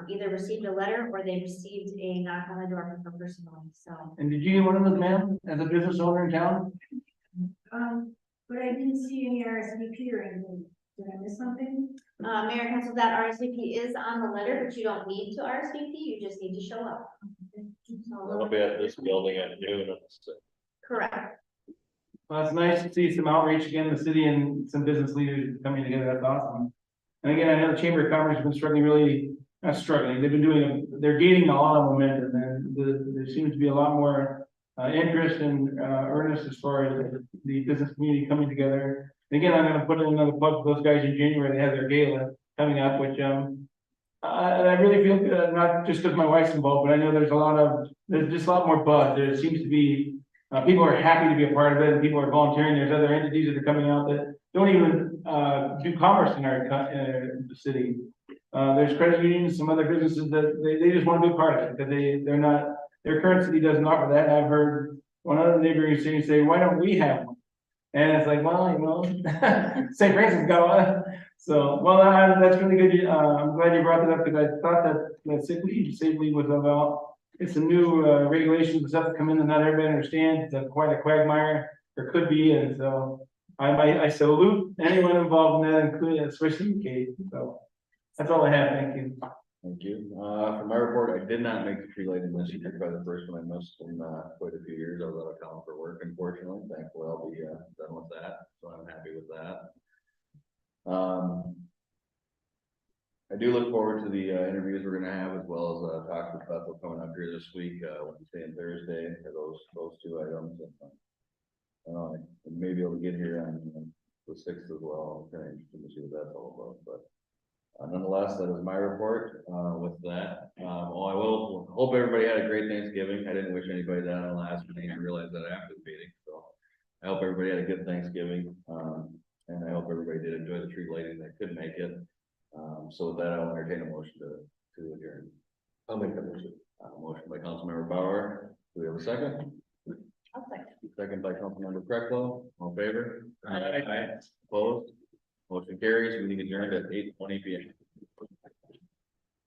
either received a letter or they received a knock on the door from her personally. So. And did you get one of those, ma'am, as a business owner in town? But I didn't see any RSVP or anything. Did I miss something? Mayor and Council, that RSVP is on the letter, but you don't need to RSVP, you just need to show up. I'll be at this building at noon. Correct. Well, it's nice to see some outreach again in the city and some business leaders coming together. That's awesome. And again, I know the Chamber of Commerce has been struggling, really, not struggling. They've been they're gaining a lot of momentum, and there seems to be a lot more interest and earnest as far as the business community coming together. And again, I'm going to put in another plug for those guys in January. They have their gala coming up, which I really feel good, not just because my wife's involved, but I know there's just a lot more buzz. There seems to be people are happy to be a part of it, and people are volunteering. There's other entities that are coming out that don't even do commerce in our the city. There's credit unions, some other businesses that they just want to be a part of it, because they're not, their current city doesn't offer that. I've heard one other neighboring city say, why don't we have one? And it's like, well, you know, St. Francis got one. So, well, that's really good. I'm glad you brought that up, because I thought that sick leave was about it's a new, regulations and stuff that come in that not everybody understands, it's quite a quagmire, or could be, and so. I salute anyone involved in that, including, especially Kate, so. That's all I have, thank you. Thank you. For my report, I did not make the tree lighting this year, by the first one I missed in, quite a few years. I was out of town for work, unfortunately. Thankfully, I'll be, done with that, so I'm happy with that. I do look forward to the, interviews we're gonna have, as well as, talks with Bethel coming up here this week, Wednesday and Thursday, for those two items. And maybe I'll get here on the 6th as well. I'm kind of interested to see what that's all about, but. Nonetheless, that is my report, with that. I will hope everybody had a great Thanksgiving. I didn't wish anybody that on the last meeting. I realized that after the meeting, so. I hope everybody had a good Thanksgiving, and I hope everybody did enjoy the tree lighting that could make it. So with that, I'll entertain a motion to adjourn. I'll make that motion. Motion by Councilmember Bauer. Do we have a second? I'll second. Second by Councilmember Krecklo. All in favor? Aye. Opposed? Motion carries. We adjourned at 8:20 PM.